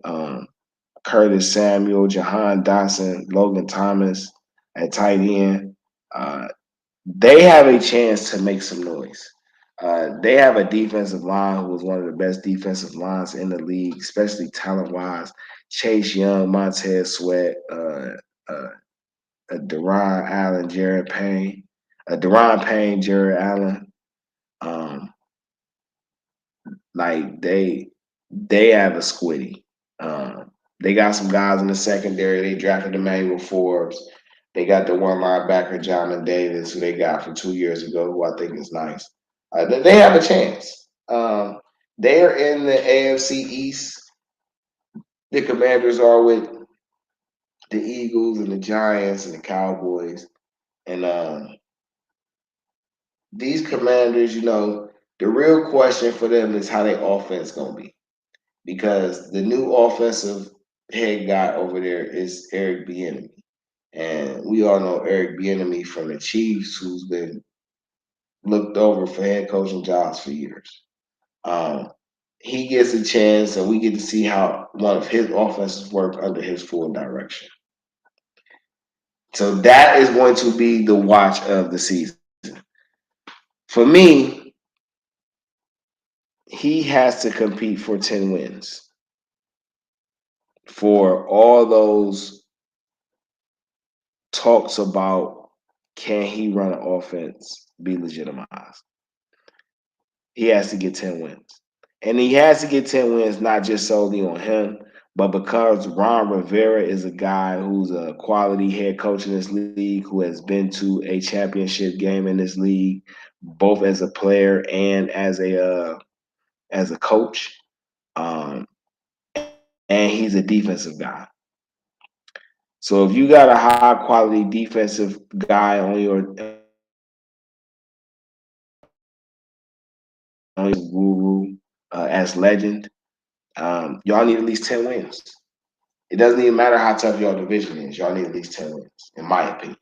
Curtis Samuel, Jahan Dotson, Logan Thomas at tight end. They have a chance to make some noise. They have a defensive line who was one of the best defensive lines in the league, especially talent-wise. Chase Young, Montez Sweat, Deron Allen, Jared Payne, Deron Payne, Jared Allen. Like they have a squiddy. They got some guys in the secondary. They drafted Emmanuel Forbes. They got the one linebacker, John Davis, who they got from 2 years ago, who I think is nice. They have a chance. They're in the AFC East. The Commanders are with the Eagles and the Giants and the Cowboys. And these Commanders, the real question for them is how their offense going to be. Because the new offensive head guy over there is Eric Bieniemy. And we all know Eric Bieniemy from the Chiefs, who's been looked over for head coaching jobs for years. He gets a chance, and we get to see how one of his offenses work under his full direction. So that is going to be the watch of the season. For me, he has to compete for 10 wins. For all those talks about can he run an offense be legitimized, he has to get 10 wins. And he has to get 10 wins not just solely on him, but because Ron Rivera is a guy who's a quality head coach in this league, who has been to a championship game in this league, both as a player and as a coach. and he's a defensive guy. So if you got a high quality defensive guy on your guru as legend, y'all need at least 10 wins. It doesn't even matter how tough your division is. Y'all need at least 10 wins, in my opinion.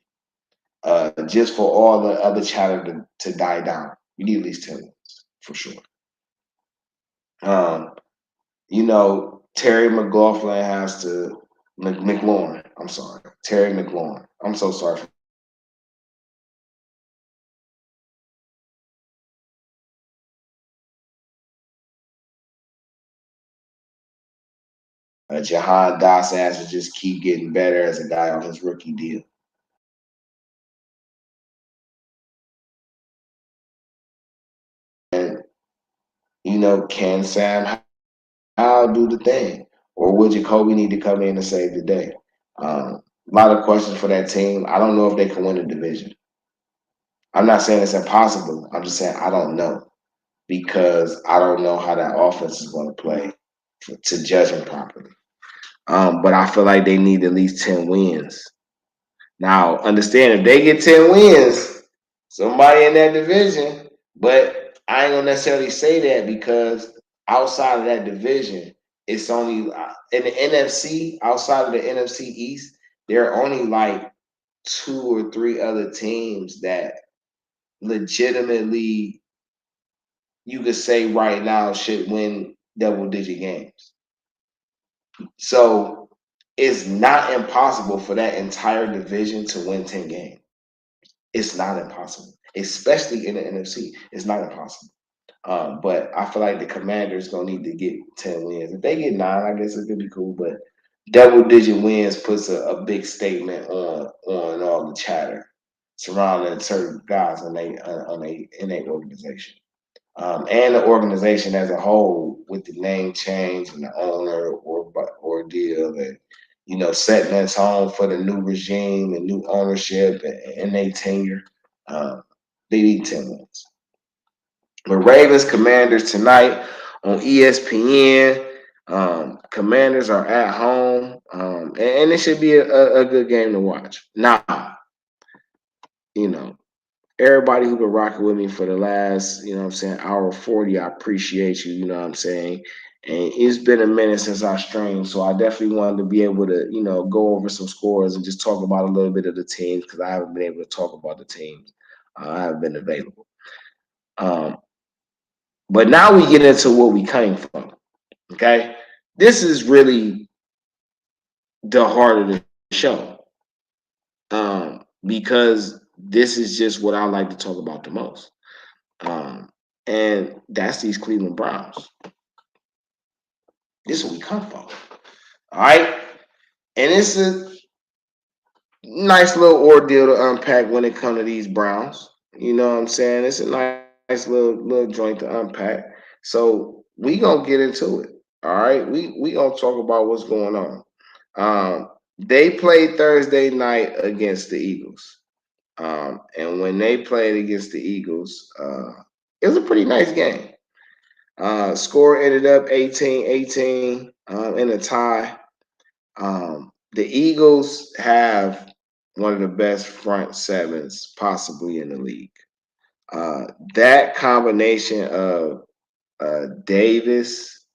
Just for all the other chatter to die down, you need at least 10 wins for sure. Terry McLaughlin has to McLaurin. I'm sorry, Terry McLaurin. I'm so sorry. Jahan Dotson has to just keep getting better as a guy on his rookie deal. And can Sam Howell do the thing, or would Jacoby need to come in and save the day? A lot of questions for that team. I don't know if they can win the division. I'm not saying it's impossible. I'm just saying I don't know because I don't know how that offense is going to play to judge them properly. But I feel like they need at least 10 wins. Now, understand if they get 10 wins, somebody in that division, but I ain't gonna necessarily say that because outside of that division, it's only in the NFC, outside of the NFC East, there are only like 2 or 3 other teams that legitimately you could say right now should win double-digit games. So it's not impossible for that entire division to win 10 games. It's not impossible, especially in the NFC. It's not impossible. But I feel like the Commanders gonna need to get 10 wins. If they get 9, I guess it could be cool. But double-digit wins puts a big statement on all the chatter surrounding certain guys in a organization. And the organization as a whole, with the name change and the owner ordeal, and setting that tone for the new regime and new ownership and their tenure, they need 10 wins. The Ravens Commanders tonight on ESPN. Commanders are at home, and it should be a good game to watch. Now, everybody who been rocking with me for the last, hour 40, I appreciate you, And it's been a minute since I streamed, so I definitely wanted to be able to, go over some scores and just talk about a little bit of the teams because I haven't been able to talk about the teams. I haven't been available. But now we get into what we came from, okay? This is really the heart of the show because this is just what I like to talk about the most. And that's these Cleveland Browns. This is where we come from. All right. And it's a nice little ordeal to unpack when it comes to these Browns. You know what I'm saying? It's a nice little joint to unpack. So we gonna get into it. All right. We gonna talk about what's going on. They played Thursday night against the Eagles. And when they played against the Eagles, it was a pretty nice game. Score ended up 18-18 in a tie. The Eagles have one of the best front sevens possibly in the league. That combination of Davis,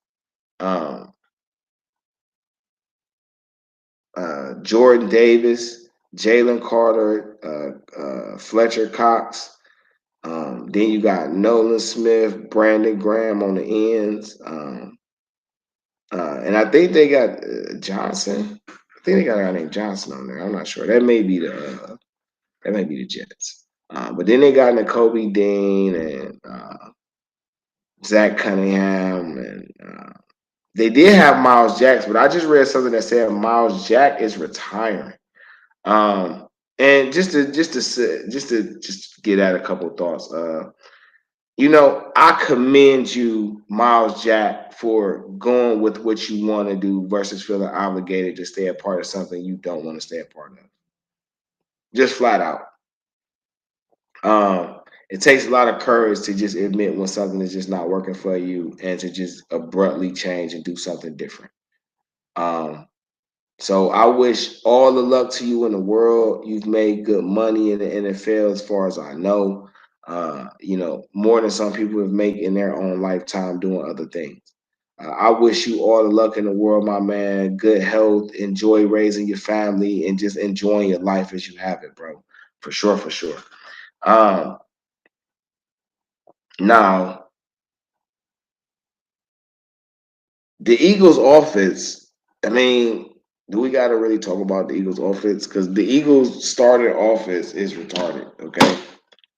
Jordan Davis, Jalen Carter, Fletcher Cox. Then you got Nolan Smith, Brandon Graham on the ends. And I think they got Johnson. I think they got a guy named Johnson on there. I'm not sure. That may be the Jets. But then they got Nakobe Dean and Zach Cunningham, and they did have Miles Jack, but I just read something that said Miles Jack is retiring. And just to get at a couple of thoughts. I commend you, Miles Jack, for going with what you want to do versus feeling obligated to stay a part of something you don't want to stay a part of. Just flat out. It takes a lot of courage to just admit when something is just not working for you and to just abruptly change and do something different. Um, so I wish all the luck to you in the world. You've made good money in the NFL, as far as I know. More than some people have made in their own lifetime doing other things. I wish you all the luck in the world, my man. Good health, enjoy raising your family, and just enjoying your life as you have it, bro. For sure, for sure. Um, Now, the Eagles' offense. I mean, do we got to really talk about the Eagles' offense? Because the Eagles' starting offense is retarded. Okay.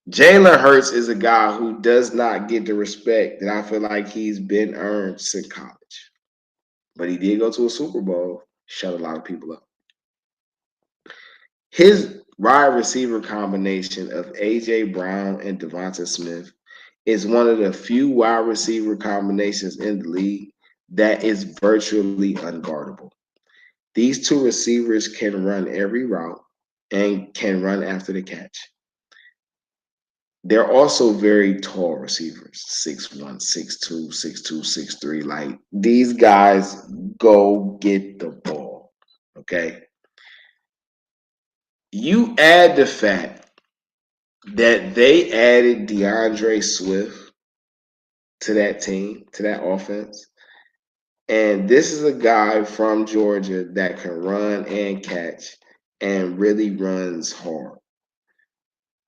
Jalen Hurts is a guy who does not get the respect that I feel like he's been earned since college. But he did go to a Super Bowl, shut a lot of people up. His wide receiver combination of A.J. Brown and Devonta Smith is one of the few wide receiver combinations in the league that is virtually unguardable. These two receivers can run every route and can run after the catch. They're also very tall receivers, 6'1", 6'2", 6'2", 6'3". Like, these guys go get the ball, okay? You add the fact that they added DeAndre Swift to that team, to that offense, and this is a guy from Georgia that can run and catch and really runs hard.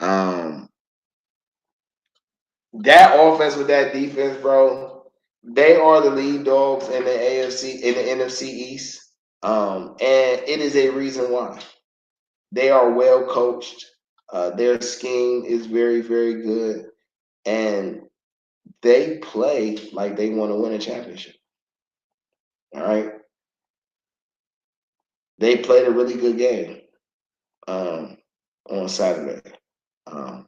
Um, That offense with that defense, bro, they are the lead dogs in the AFC, in the NFC East. And it is a reason why. They are well coached. Their scheme is very, very good. And they play like they want to win a championship. All right. They played a really good game on Saturday. Um,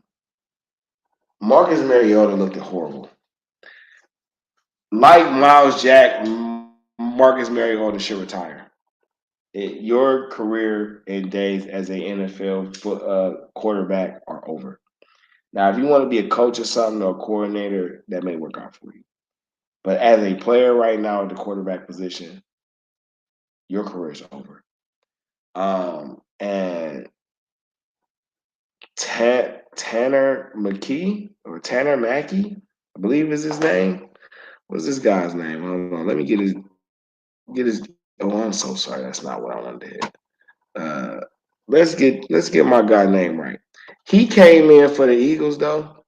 Marcus Mariota looked horrible. Like Miles Jack, Marcus Mariota should retire. Your career and days as an NFL quarterback are over. Now, if you want to be a coach or something or a coordinator, that may work out for you. But as a player right now at the quarterback position, your career is over. And Tanner McKee or Tanner Mackey, I believe is his name. What's this guy's name? Hold on, let me get his. Oh, I'm so sorry. That's not what I wanted to hit. Let's get my guy name right. He came in for the Eagles though,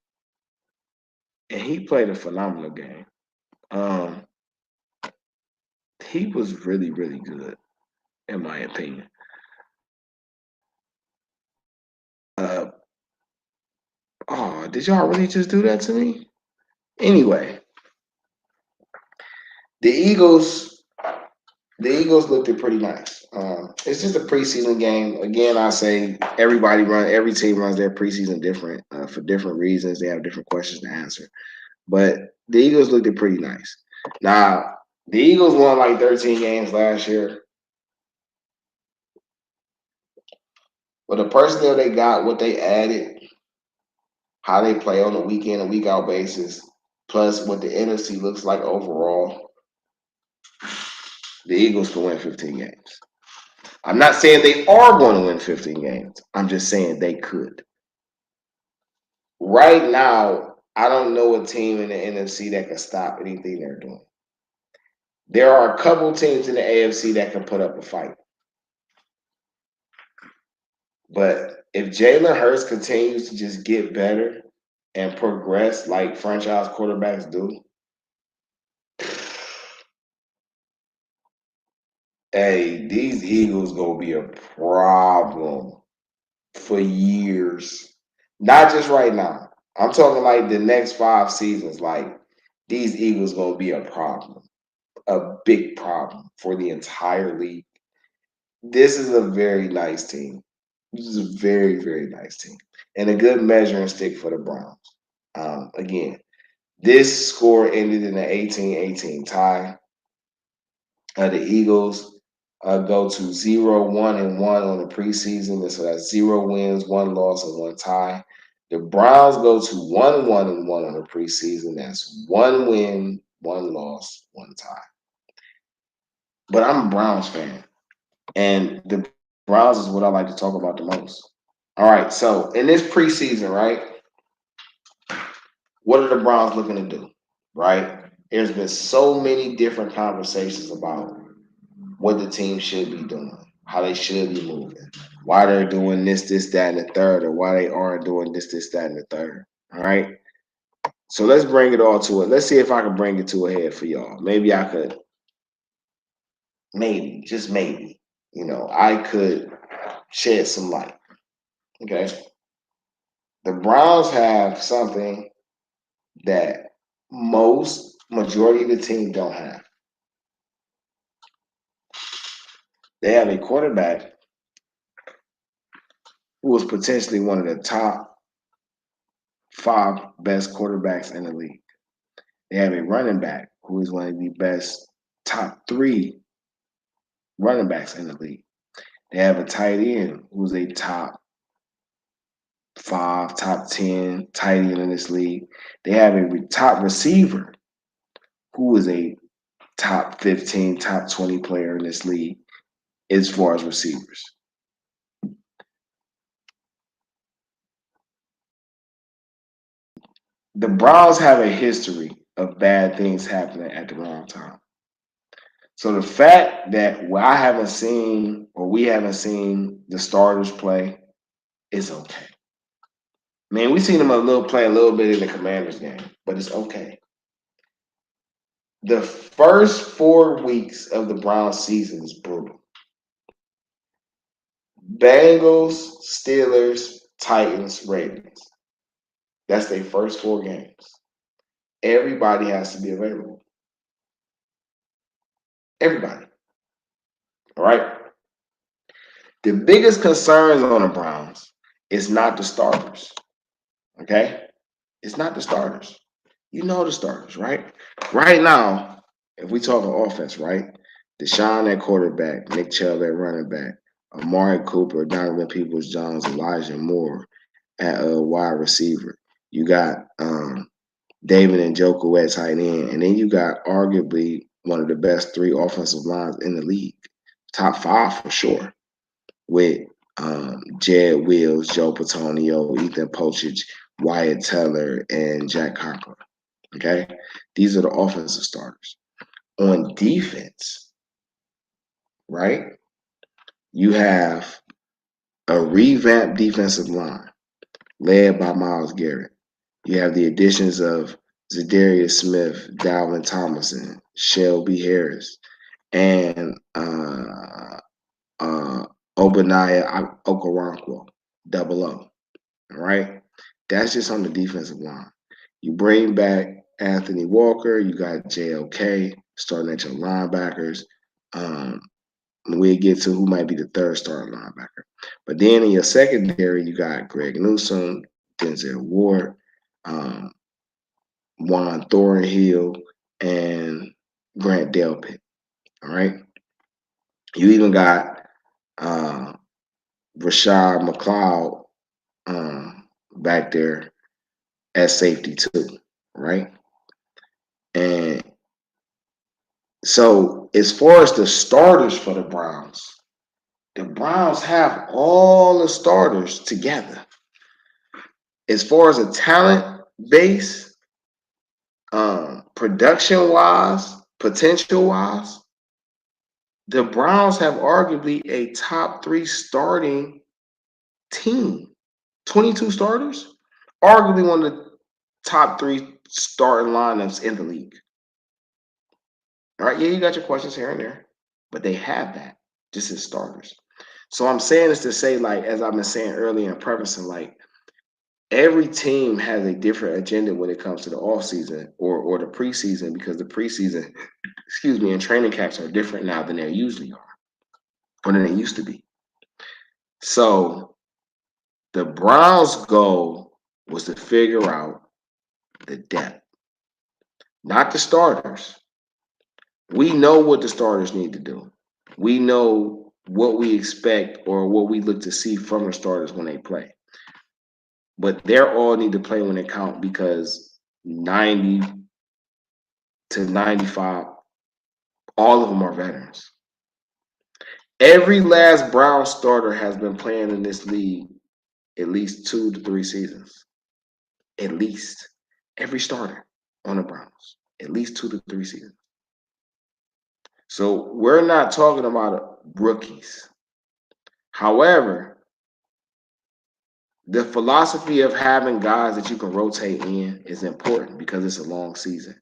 and he played a phenomenal game. Um, he was really, really good, in my opinion. Uh, oh, did y'all really just do that to me? Anyway, the Eagles, the Eagles looked pretty nice. It's just a preseason game. Again, I say every team runs their preseason different for different reasons. They have different questions to answer. But the Eagles looked pretty nice. Now, the Eagles won like 13 games last year. But the personnel they got, what they added, how they play on a week in and week out basis, plus what the NFC looks like overall, the Eagles can win 15 games. I'm not saying they are going to win 15 games. I'm just saying they could. Right now, I don't know a team in the NFC that can stop anything they're doing. There are a couple teams in the AFC that can put up a fight. But if Jalen Hurts continues to just get better and progress like franchise quarterbacks do, hey, these Eagles gonna be a problem for years. Not just right now. I'm talking like the next 5 seasons. Like, these Eagles gonna be a problem, a big problem for the entire league. This is a very nice team. This is a very, very nice team. And a good measuring stick for the Browns. Again, this score ended in an 18-18 tie. The Eagles go to 0-1-1 on the preseason, and so that's 0 wins, 1 loss, and 1 tie. The Browns go to 1-1-1 on the preseason. That's 1 win, 1 loss, 1 tie. But I'm a Browns fan, and the Browns is what I like to talk about the most. All right, so in this preseason, right, what are the Browns looking to do? Right? There's been so many different conversations about what the team should be doing, how they should be moving, why they're doing this, that, and the third, or why they aren't doing this, that, and the third. All right. So let's bring it all to it. Let's see if I can bring it to a head for y'all. Maybe I could, maybe, just maybe, I could shed some light. Okay. The Browns have something that majority of the team don't have. They have a quarterback who was potentially one of the top 5 best quarterbacks in the league. They have a running back who is one of the best top 3 running backs in the league. They have a tight end who's a top 5, top 10 tight end in this league. They have a top receiver who is a top 15, top 20 player in this league as far as receivers. The Browns have a history of bad things happening at the wrong time. So the fact that we haven't seen the starters play is okay. Man, we've seen them play a little bit in the Commanders game, but it's okay. The first 4 weeks of the Browns season is brutal. Bengals, Steelers, Titans, Ravens. That's their first 4 games. Everybody has to be available. Everybody. All right? The biggest concerns on the Browns is not the starters. Okay? It's not the starters. You know the starters, right? Right now, if we talk offense, right? Deshaun at quarterback, Nick Chubb at running back, Amari Cooper, Donovan Peoples-Jones, Elijah Moore at wide receiver. You got David Njoku at tight end, and then you got arguably one of the best 3 offensive lines in the league, top 5 for sure, with Jed Wills, Joe Patonio, Ethan Pochich, Wyatt Teller, and Jack Conklin. Okay, these are the offensive starters. On defense, right? You have a revamped defensive line led by Myles Garrett. You have the additions of Zadarius Smith, Dalvin Tomlinson, Shelby Harris, and Obadiah Okoronkwo, double O. All right? That's just on the defensive line. You bring back Anthony Walker. You got JOK starting at your linebackers. We'll get to who might be the 3rd starting linebacker. But then in your secondary, you got Greg Newsome, Denzel Ward, Juan Thornhill, and Grant Delpit. All right. You even got Rashad McLeod back there at safety too, right? And so as far as the starters for the Browns have all the starters together. As far as a talent base, production-wise, potential-wise, the Browns have arguably a top 3 starting team. 22 starters, arguably one of the top 3 starting lineups in the league. All right, yeah, you got your questions here and there, but they have that just as starters. So I'm saying this to say, like, as I've been saying earlier in prefacing, like, every team has a different agenda when it comes to the offseason or the preseason, because the preseason, and training camps are different now than they usually are, or than they used to be. So the Browns' goal was to figure out the depth, not the starters. We know what the starters need to do. We know what we expect or what we look to see from the starters when they play. But they all need to play when they count, because 90 to 95, all of them are veterans. Every last Brown starter has been playing in this league at least 2 to 3 seasons. At least. Every starter on the Browns. At least 2 to 3 seasons. So we're not talking about rookies. However, the philosophy of having guys that you can rotate in is important because it's a long season.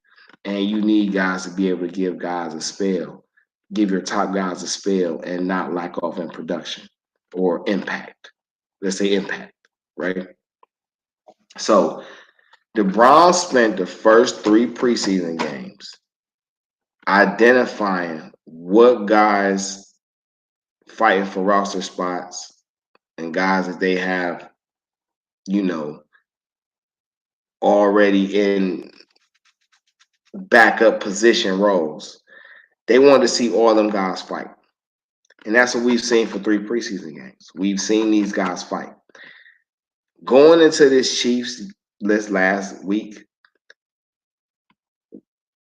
And you need guys to be able to give guys a spell, give your top guys a spell and not lack off in production or impact. Let's say impact, right? So the Browns spent the first 3 preseason games identifying what guys fighting for roster spots and guys that they have, already in backup position roles. They wanted to see all them guys fight. And that's what we've seen for 3 preseason games. We've seen these guys fight. Going into this Chiefs list last week,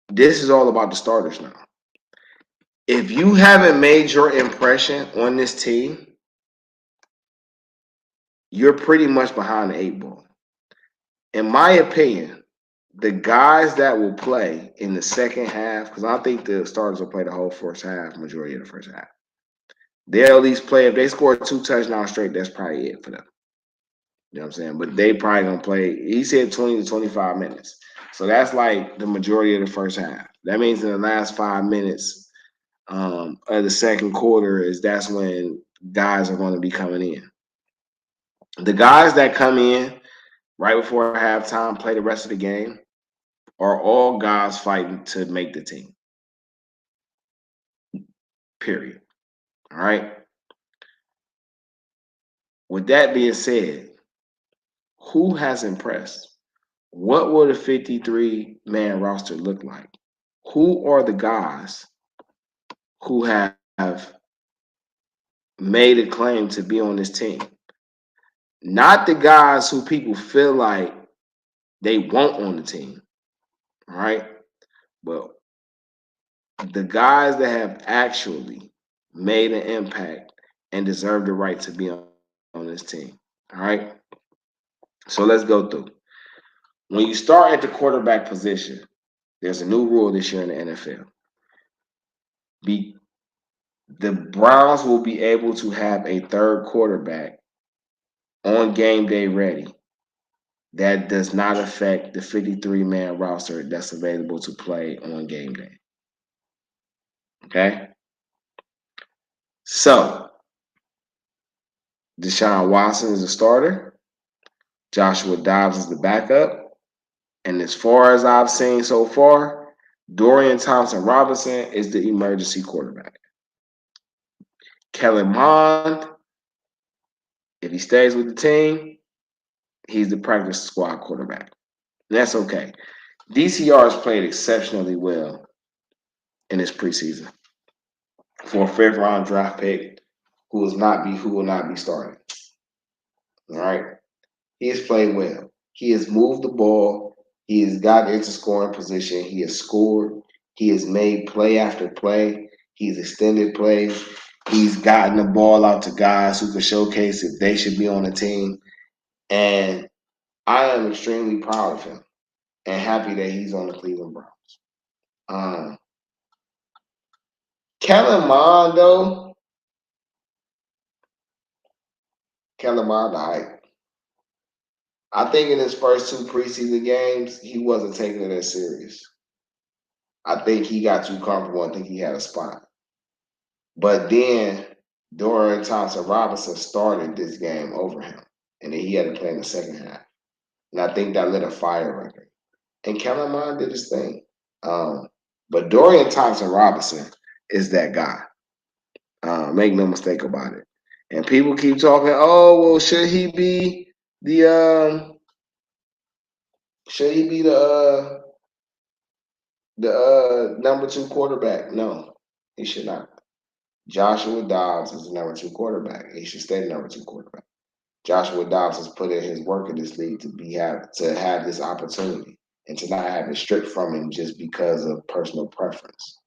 this is all about the starters now. If you haven't made your impression on this team, you're pretty much behind the 8 ball. In my opinion, the guys that will play in the second half, because I don't think the starters will play the whole first half, majority of the first half. They'll at least play, if they score 2 touchdowns straight, that's probably it for them. You know what I'm saying? But they probably going to play, he said 20 to 25 minutes. So that's like the majority of the first half. That means in the last 5 minutes of the second quarter that's when guys are going to be coming in. The guys that come in right before halftime, play the rest of the game, are all guys fighting to make the team. Period. All right? With that being said, who has impressed? What will the 53-man roster look like? Who are the guys who have made a claim to be on this team? Not the guys who people feel like they want on the team, all right? But the guys that have actually made an impact and deserve the right to be on this team, all right? So let's go through. When you start at the quarterback position, there's a new rule this year in the NFL. The Browns will be able to have a third quarterback on game day ready. That does not affect the 53-man roster that's available to play on game day. Okay? So, Deshaun Watson is a starter. Joshua Dobbs is the backup. And as far as I've seen so far, Dorian Thompson-Robinson is the emergency quarterback. Kellen Mond, if he stays with the team, he's the practice squad quarterback. That's okay. DCR has played exceptionally well in this preseason for a fifth-round draft pick who will not be starting. All right, he has played well. He has moved the ball. He has gotten into scoring position. He has scored. He has made play after play. He's extended plays. He's gotten the ball out to guys who can showcase if they should be on the team. And I am extremely proud of him and happy that he's on the Cleveland Browns. Kellen Mond, though, Kellen Mond, the hype. I think in his first 2 preseason games, he wasn't taking it as serious. I think he got too comfortable and think he had a spot. But then Dorian Thompson-Robinson started this game over him, and then he had to play in the second half. And I think that lit a fire under him. And Kellen Mond did his thing. But Dorian Thompson-Robinson is that guy. Make no mistake about it. And people keep talking, oh, well, should he be the number 2 quarterback? No, he should not. Joshua Dobbs is the number 2 quarterback. He should stay the number 2 quarterback. Joshua Dobbs has put in his work in this league to have this opportunity and to not have it stripped from him just because of personal preference.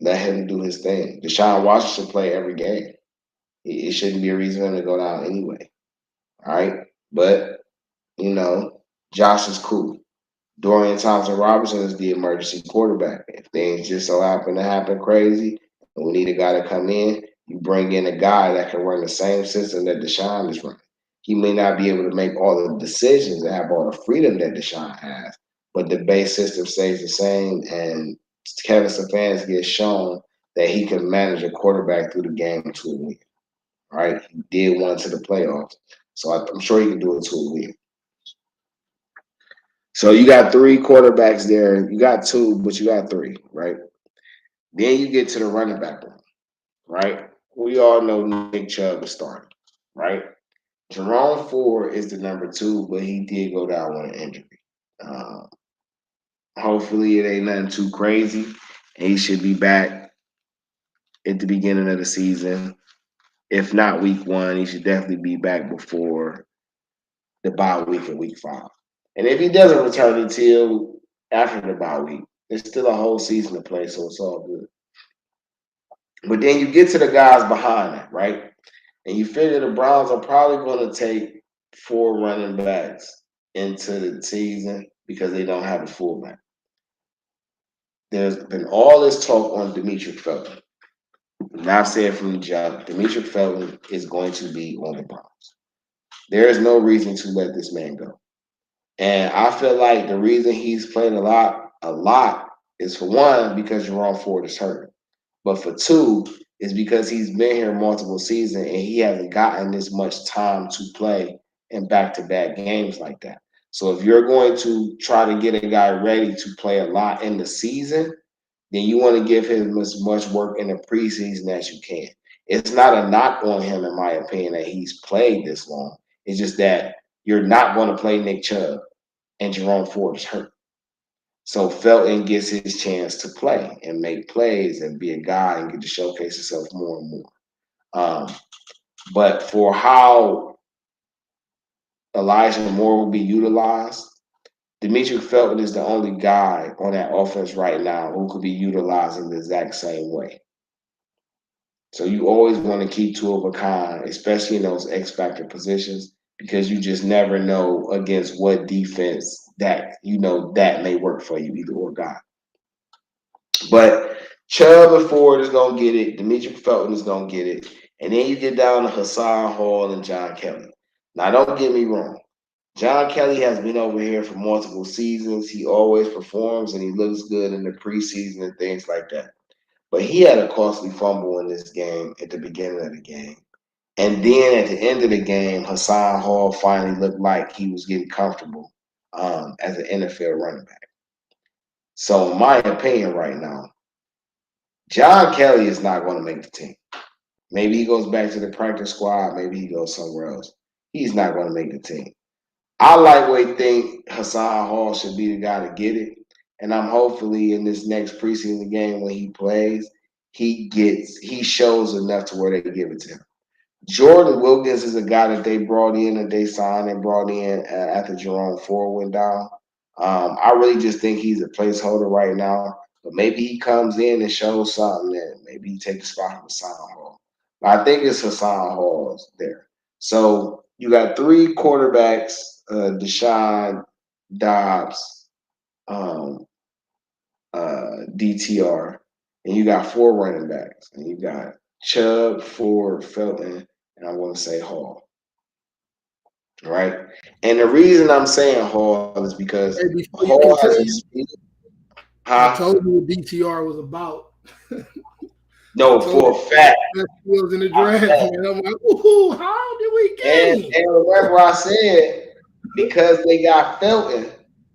Let him do his thing. Deshaun Watson should play every game. It shouldn't be a reason for him to go down anyway. All right. But, Josh is cool. Dorian Thompson Robinson is the emergency quarterback. If things just so happen crazy, and we need a guy to come in, you bring in a guy that can run the same system that Deshaun is running. He may not be able to make all the decisions and have all the freedom that Deshaun has, but the base system stays the same, and Kevin Stefanski gets shown that he can manage a quarterback through the game to a win. Right? He did one to the playoffs, so I'm sure he can do it to a win. So you got three quarterbacks there. You got two, but you got three, right? Then you get to the running back room, right? We all know Nick Chubb is starting, right? Jerome Ford is the number two, but he did go down with an injury. Uh, Hopefully it ain't nothing too crazy, and he should be back at the beginning of the season. If not week one, he should definitely be back before the bye week in week 5. And if he doesn't return until after the bye week, there's still a whole season to play, so it's all good. But then you get to the guys behind that, right? And you figure the Browns are probably going to take 4 running backs into the season because they don't have a fullback. There's been all this talk on DeeTrynt Felton. And I've said from the jump, DeeTrynt Felton is going to be on the Browns. There is no reason to let this man go. And I feel like the reason he's playing a lot is for one, because Jerome Ford is hurt. But for two, is because he's been here multiple seasons and he hasn't gotten this much time to play in back-to-back games like that. So if you're going to try to get a guy ready to play a lot in the season, then you want to give him as much work in the preseason as you can. It's not a knock on him, in my opinion, that he's played this long. It's just that you're not going to play Nick Chubb and Jerome Ford is hurt. So Felton gets his chance to play and make plays and be a guy and get to showcase himself more and more. But for how Elijah Moore will be utilized, DeeTrynt Felton is the only guy on that offense right now who could be utilized in the exact same way. So you always want to keep two of a kind, especially in those X factor positions, because you just never know against what defense that that may work for you, either or guy. But Chubb and Ford is gonna get it. DeeTrynt Felton is gonna get it, and then you get down to Hassan Hall and John Kelly. Now, don't get me wrong. John Kelly has been over here for multiple seasons. He always performs and he looks good in the preseason and things like that. But he had a costly fumble in this game at the beginning of the game. And then at the end of the game, Hassan Hall finally looked like he was getting comfortable as an NFL running back. So in my opinion right now, John Kelly is not going to make the team. Maybe he goes back to the practice squad. Maybe he goes somewhere else. He's not going to make the team. I lightweight think Hassan Hall should be the guy to get it. And I'm hopefully in this next preseason game when he plays, he shows enough to where they give it to him. Jordan Wilkins is a guy that they brought in, that they signed and brought in after Jerome Ford went down. I really just think he's a placeholder right now. But maybe he comes in and shows something, and maybe he takes a spot from Hassan Hall. But I think it's Hassan Hall there. So you got 3 quarterbacks, Deshaun, Dobbs, DTR, and you got 4 running backs, and you got Chubb, Ford, Felton, and I want to say Hall. Right? And the reason I'm saying Hall is because Hall has a speed. I told you what DTR was about. No, for a fact. Was in the draft, and I'm like, ooh, how did we get him? And remember I said, because they got Felton,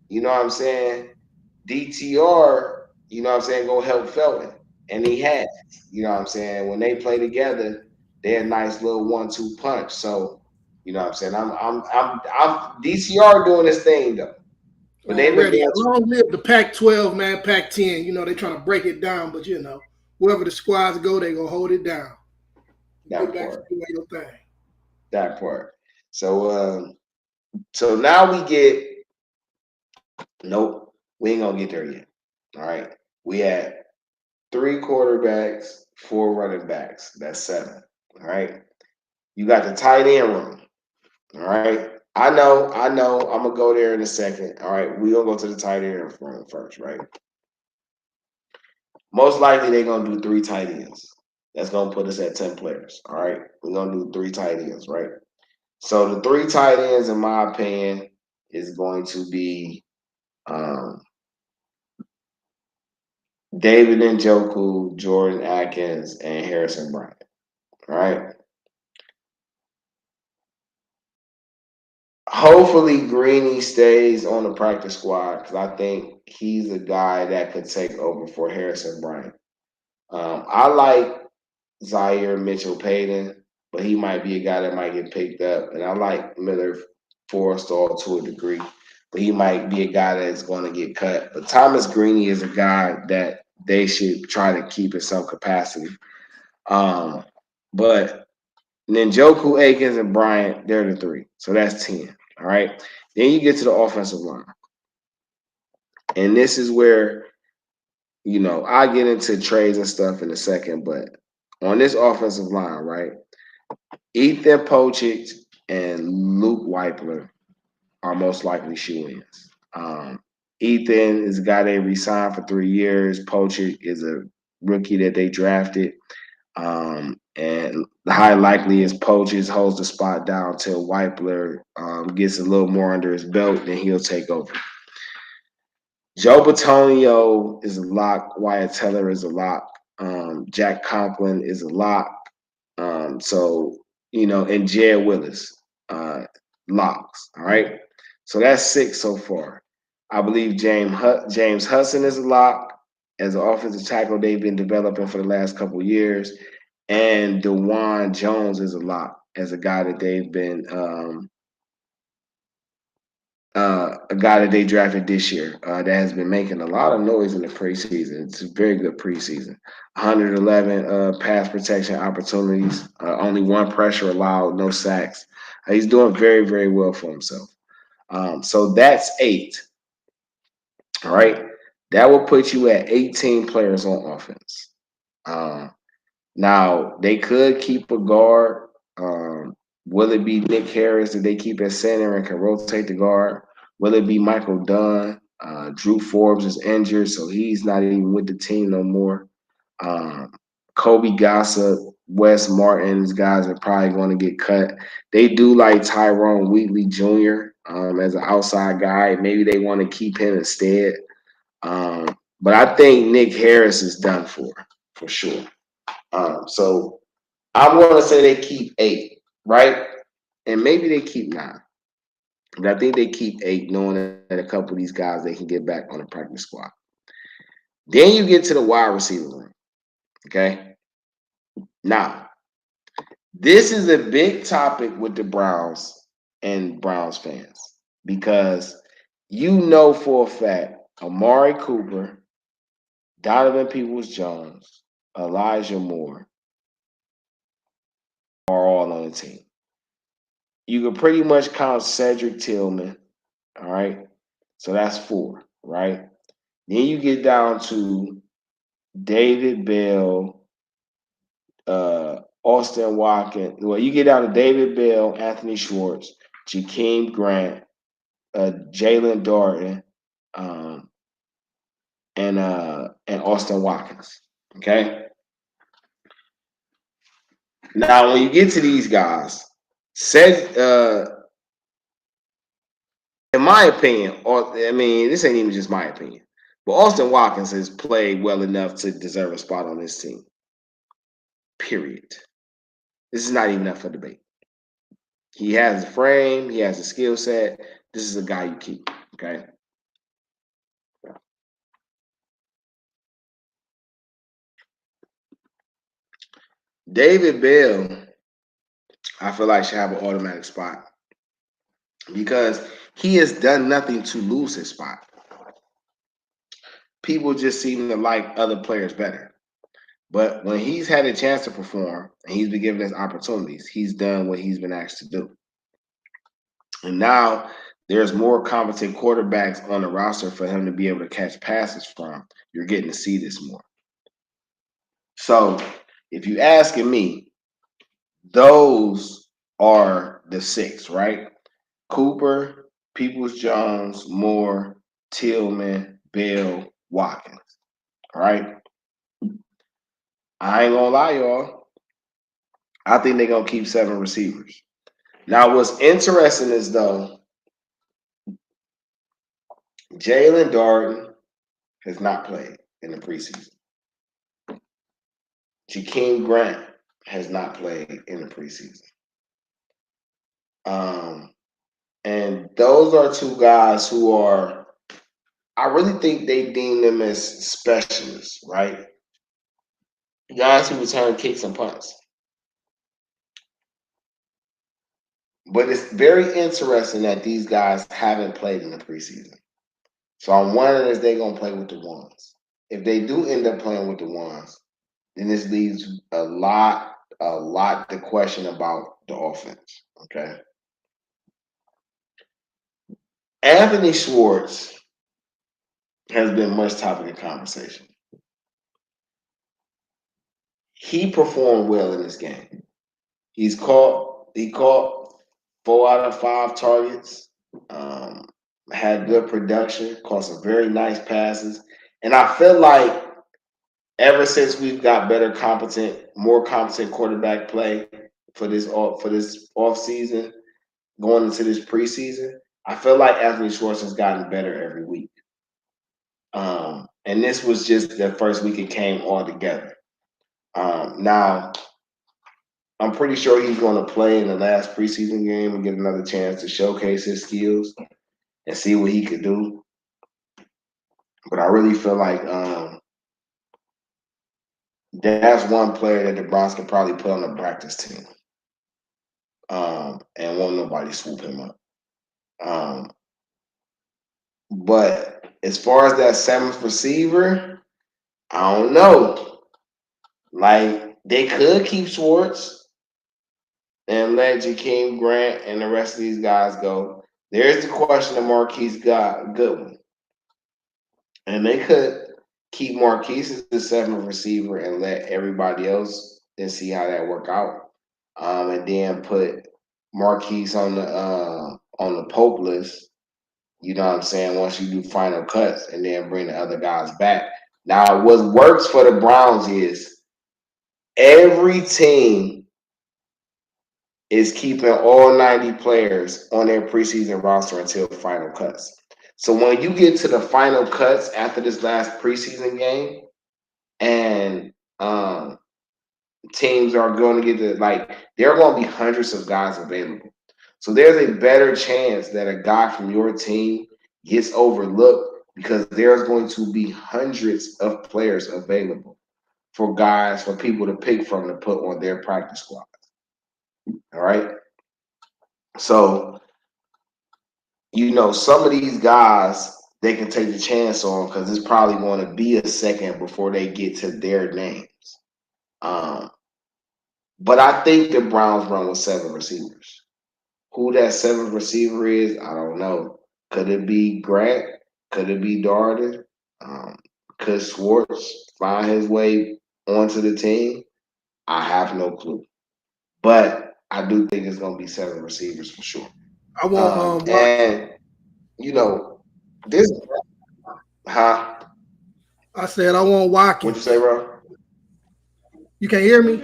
you know what I'm saying? DTR, you know what I'm saying, go help Felton. And he has, you know what I'm saying? When they play together, they're a nice little 1-2 punch. So, you know what I'm saying? I'm DTR doing this thing though. But they've been doing long live the Pac-12, man, Pac-10. You know, they're trying to break it down, but wherever the squads go, they're gonna hold it down. That part. That part. So now we get nope, we ain't gonna get there yet. All right. We at 3 quarterbacks, 4 running backs. That's 7. All right. You got the tight end room. All right. I know. I'm gonna go there in a second. All right. We're gonna go to the tight end room first, right? Most likely they're gonna do 3 tight ends. That's gonna put us at 10 players. All right. We're gonna do 3 tight ends, right? So the 3 tight ends, in my opinion, is going to be David Njoku, Jordan Atkins, and Harrison Bryant. All right. Hopefully Greeny stays on the practice squad because I think he's a guy that could take over for Harrison Bryant. I like Zaire Mitchell Payton, but he might be a guy that might get picked up. And I like Miller Forrestall to a degree, but he might be a guy that's going to get cut. But Thomas Greeny is a guy that they should try to keep in some capacity. But Njoku, Akins, and Bryant, they're the 3. So that's 10. All right. Then you get to the offensive line. And this is where, I get into trades and stuff in a second, but on this offensive line, right? Ethan Pochich and Luke Weipler are most likely shoe-ins. Ethan is a guy they re-signed for 3 years. Pochich is a rookie that they drafted. And the high likely is Pochich holds the spot down till Weipler gets a little more under his belt, then he'll take over. Joe Batonio is a lock. Wyatt Teller is a lock. Jack Conklin is a lock. And Jed Willis, locks. All right. So that's 6 so far. I believe James Hudson is a lock as an offensive tackle they've been developing for the last couple of years. And DeJuan Jones is a lock as a guy that they've been a guy that they drafted this year that has been making a lot of noise in the preseason. It's a very good preseason. 111 pass protection opportunities, only 1 pressure allowed, no sacks. He's doing very, very well for himself. So that's 8. All right. That will put you at 18 players on offense. Now, they could keep a guard. Will it be Nick Harris that they keep at center and can rotate the guard? Will it be Michael Dunn? Drew Forbes is injured, so he's not even with the team no more. Kobe Gossett, Wes Martin, these guys are probably going to get cut. They do like Tyrone Wheatley Jr. As an outside guy. Maybe they want to keep him instead. But I think Nick Harris is done for sure. So I'm going to say they keep 8, right? And maybe they keep 9. But I think they keep 8, knowing that a couple of these guys they can get back on the practice squad. Then you get to the wide receiver room. Okay. Now, this is a big topic with the Browns and Browns fans because for a fact Amari Cooper, Donovan Peoples-Jones, Elijah Moore are all on the team. You can pretty much count Cedric Tillman. All right. So that's 4, right? Then you get down to David Bell, Austin Watkins. Well, you get down to David Bell, Anthony Schwartz, Jakeem Grant, Jalen Darden, and Austin Watkins. Okay. Now, when you get to these guys, in my opinion, this ain't even just my opinion, but Austin Watkins has played well enough to deserve a spot on this team. Period. This is not even up for debate. He has a frame. He has a skill set. This is a guy you keep. Okay. David Bell, I feel like should have an automatic spot because he has done nothing to lose his spot. People just seem to like other players better. But when he's had a chance to perform and he's been given his opportunities, he's done what he's been asked to do. And now there's more competent quarterbacks on the roster for him to be able to catch passes from. You're getting to see this more. So if you asking me, those are the six, right? Cooper, Peoples-Jones, Moore, Tillman, Bell, Watkins. All right. I ain't gonna lie, y'all. I think they're gonna keep 7 receivers. Now, what's interesting is though, Jalen Darden has not played in the preseason. Jakeem Grant has not played in the preseason. And those are two guys who are, I really think they deem them as specialists, right? Guys who return kicks and punts. But it's very interesting that these guys haven't played in the preseason. So I'm wondering if they're going to play with the ones. If they do end up playing with the ones, then this leaves a lot to question about the offense. Okay. Anthony Schwartz has been much topic of conversation. He performed well in this game. He caught 4 out of 5 targets, had good production, caught some very nice passes. And I feel like ever since we've got more competent quarterback play for this off season, going into this preseason, I feel like Anthony Schwartz has gotten better every week. And this was just the first week it came all together. Now, I'm pretty sure he's going to play in the last preseason game and get another chance to showcase his skills and see what he could do. But I really feel like that's one player that the Browns could probably put on the practice team, and won't nobody swoop him up. But as far as that 7th receiver, I don't know. Like, they could keep Schwartz and let Jakeem Grant and the rest of these guys go. There's the question of Marquise Goodwin. And they could keep Marquise as the 7th receiver and let everybody else and see how that work out. And then put Marquise on the Pope list. You know what I'm saying? Once you do final cuts, and then bring the other guys back. Now, what works for the Browns is every team is keeping all 90 players on their preseason roster until final cuts. So when you get to the final cuts after this last preseason game, and teams are going to get there are going to be hundreds of guys available. So there's a better chance that a guy from your team gets overlooked because there's going to be hundreds of players available for people to pick from to put on their practice squad. All right. So, some of these guys they can take the chance on because it's probably going to be a second before they get to their names. But I think the Browns run with 7 receivers. Who that 7th receiver is, I don't know. Could it be Grant? Could it be Darden? Could Schwartz find his way onto the team? I have no clue. But I do think it's going to be 7 receivers for sure. I want and this, huh? I said I want Watkins. What'd you say, bro? You can't hear me?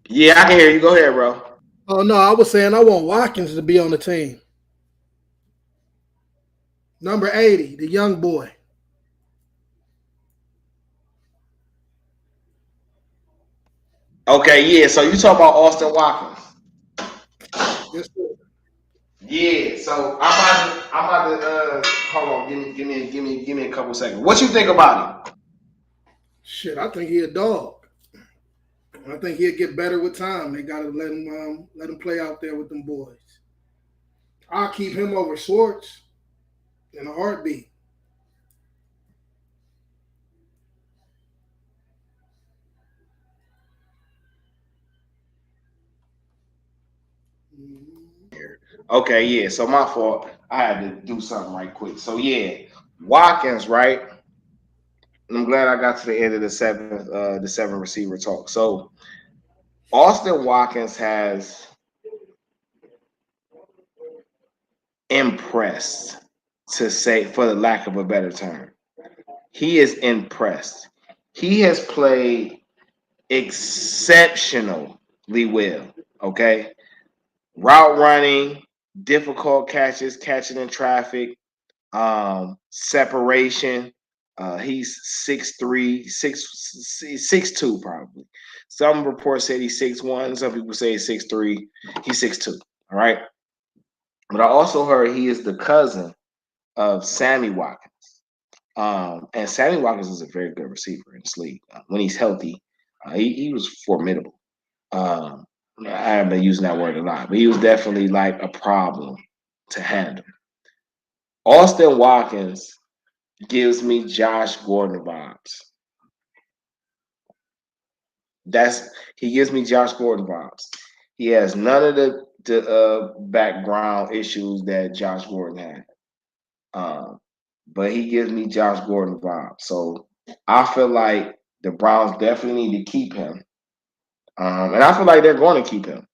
Yeah, I can hear you. Go ahead, bro. Oh no, I was saying I want Watkins to be on the team. Number 80, the young boy. Okay, yeah. So you talk about Austin Watkins? Yes, sir. Yeah. So I'm about to hold on. Give me a couple seconds. What you think about him? Shit, I think he a dog. I think he'll get better with time. They gotta let him play out there with them boys. I'll keep him over Schwartz in a heartbeat. Okay, yeah. So my fault. I had to do something right quick. So yeah, Watkins, right? I'm glad I got to the end of the seven receiver talk. So Austin Watkins has impressed, to say, for the lack of a better term. He is impressed. He has played exceptionally well. Okay. Route running, difficult catches, catching in traffic, separation. He's 6'3", 6'2", probably. Some reports said he's 6'1". Some people say he's 6'3". He's 6'2". All right. But I also heard he is the cousin of Sammy Watkins. And Sammy Watkins is a very good receiver in this league. When he's healthy, he was formidable. Um, I haven't been using that word a lot, but he was definitely like a problem to handle. Austin Watkins gives me Josh Gordon vibes. He gives me Josh Gordon vibes. He has none of the background issues that Josh Gordon had. But he gives me Josh Gordon vibes. So I feel like the Browns definitely need to keep him. And I feel like they're going to keep him.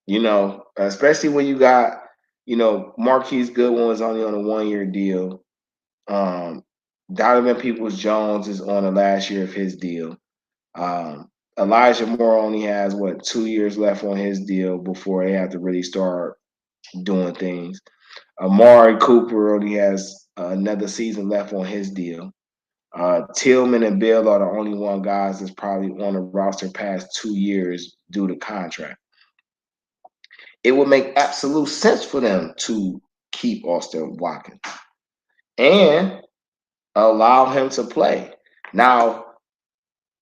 You know, especially when you got, Marquise Goodwin was only on a 1-year deal. Donovan Peoples-Jones is on the last year of his deal. Elijah Moore only has 2 years left on his deal before they have to really start doing things. Amari Cooper only has another season left on his deal. Tillman and Bill are the only one guys that's probably on the roster past 2 years due to contract. It would make absolute sense for them to keep Austin Watkins and allow him to play. Now,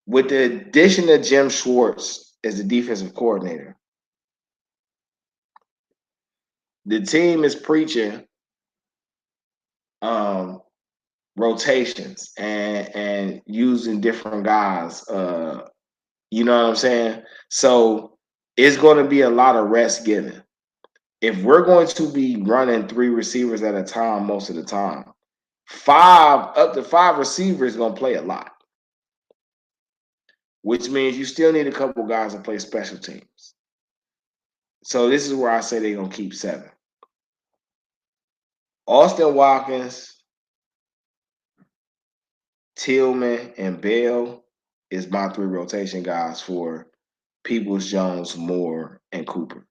with the addition of Jim Schwartz as the defensive coordinator, the team is preaching rotations and using different guys. You know what I'm saying? So it's going to be a lot of rest given. If we're going to be running 3 receivers at a time most of the time, up to 5 receivers going to play a lot, which means you still need a couple guys to play special teams. So this is where I say they're going to keep 7. Austin Watkins, Tillman, and Bell is my 3 rotation guys for Peoples-Jones, Moore, and Cooper.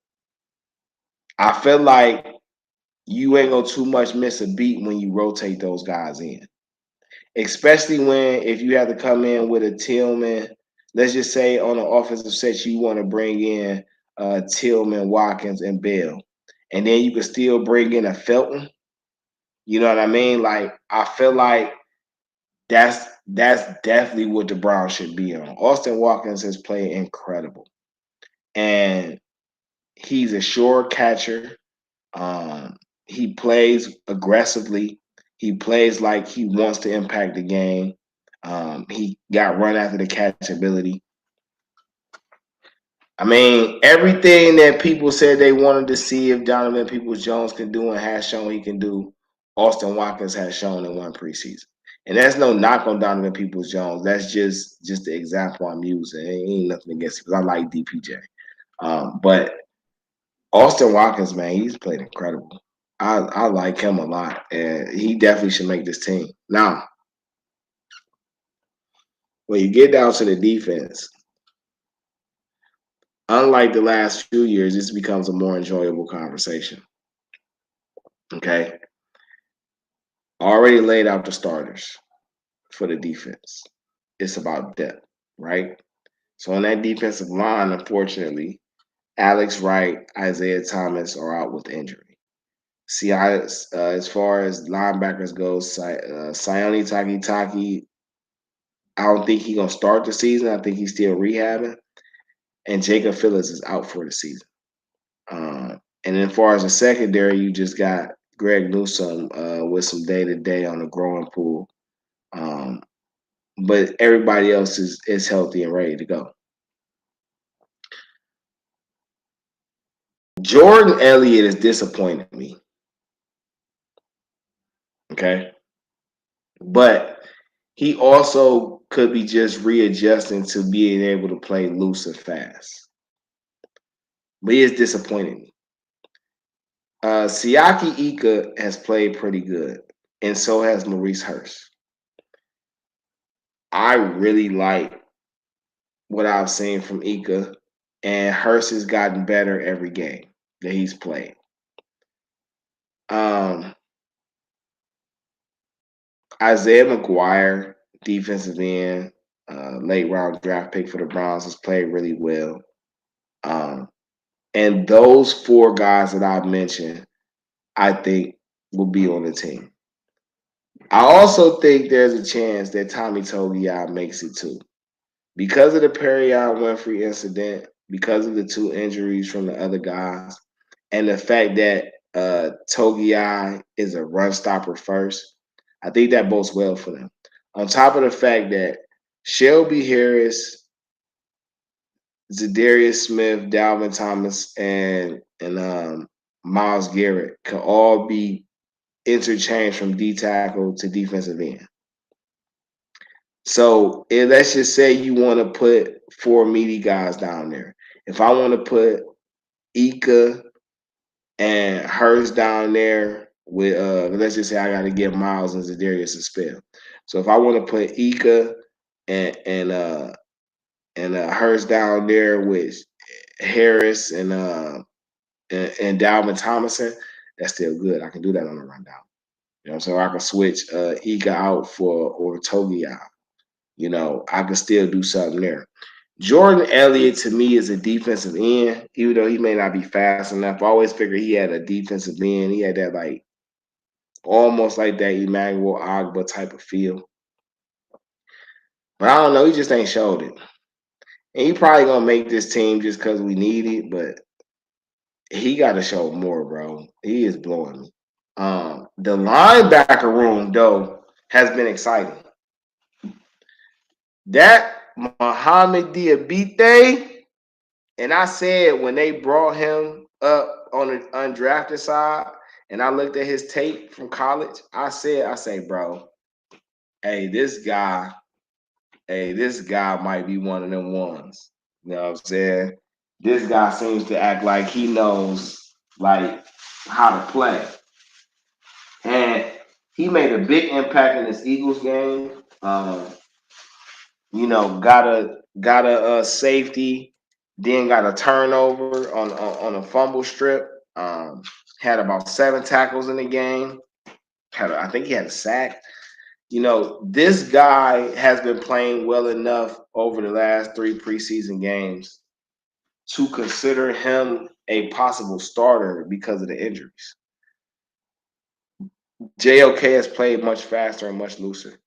I feel like you ain't going to too much miss a beat when you rotate those guys in. Especially if you have to come in with a Tillman, let's just say on an offensive set, you want to bring in Tillman, Watkins, and Bell. And then you can still bring in a Felton. You know what I mean? Like, I feel like that's definitely what the Browns should be on. Austin Watkins has played incredible. And he's a sure catcher. He plays aggressively. He plays like he wants to impact the game. He got run after the catch ability. I mean, everything that people said they wanted to see if Donovan Peoples-Jones can do and has shown he can do, Austin Watkins has shown in one preseason. And that's no knock on Donovan Peoples-Jones. That's just the example I'm using. It ain't nothing against it because I like DPJ. But Austin Watkins, man, he's played incredible. I like him a lot, and he definitely should make this team. Now, when you get down to the defense, unlike the last few years, this becomes a more enjoyable conversation. Okay? Already laid out the starters for the defense. It's about depth, right? So on that defensive line, unfortunately, Alex Wright, Isaiah Thomas are out with injury. See, as far as linebackers go, Sione Takitaki, I don't think he's going to start the season. I think he's still rehabbing. And Jacob Phillips is out for the season. And then as far as the secondary, you just got Greg Newsome with some day-to-day on the growing pool. But everybody else is healthy and ready to go. Jordan Elliott has disappointed me. Okay? But He also could be just readjusting to being able to play loose and fast. But he is disappointing me. Siaki Ika has played pretty good, and so has Maurice Hurst. I really like what I've seen from Ika, and Hurst has gotten better every game that he's played. Um, Isaiah McGuire, defensive end, late round draft pick for the Browns, has played really well. Um, and those four guys that I've mentioned, I think will be on the team. I also think there's a chance that Tommy Togiai makes it too. Because of the Perrion Winfrey incident, because of the two injuries from the other guys, and the fact that Togiai is a run stopper first, I think that bodes well for them. On top of the fact that Shelby Harris, Zadarius Smith, Dalvin Thomas, and Myles Garrett can all be interchanged from D tackle to defensive end. So let's just say you want to put four meaty guys down there. If I want to put Ika and Hurst down there with let's just say I got to give Miles and Zadarius a spell. So if I want to put Ika and Hurst down there with Harris and Dalvin Thomason, that's still good. I can do that on the rundown. You know, so I can switch Ika out for or Togi out. You know, I can still do something there. Jordan Elliott to me is a defensive end, even though he may not be fast enough. I always figured he had a defensive end. He had that like almost like that Emmanuel Agba type of feel. But I don't know, he just ain't showed it. And he probably gonna make this team just because we need it, but he gotta show more, bro. He is blowing me. The linebacker room, though, has been exciting. That Muhammad Diabite, and I said when they brought him up on the undrafted side, and I looked at his tape from college, I say, bro, hey, this guy might be one of them ones. You know what I'm saying? This guy seems to act like he knows like how to play. And he made a big impact in this Eagles game. You know, got a safety, then got a turnover on a fumble strip. Had about 7 tackles in the game. I think he had a sack. You know, this guy has been playing well enough over the last 3 preseason games to consider him a possible starter because of the injuries. JOK has played much faster and much looser.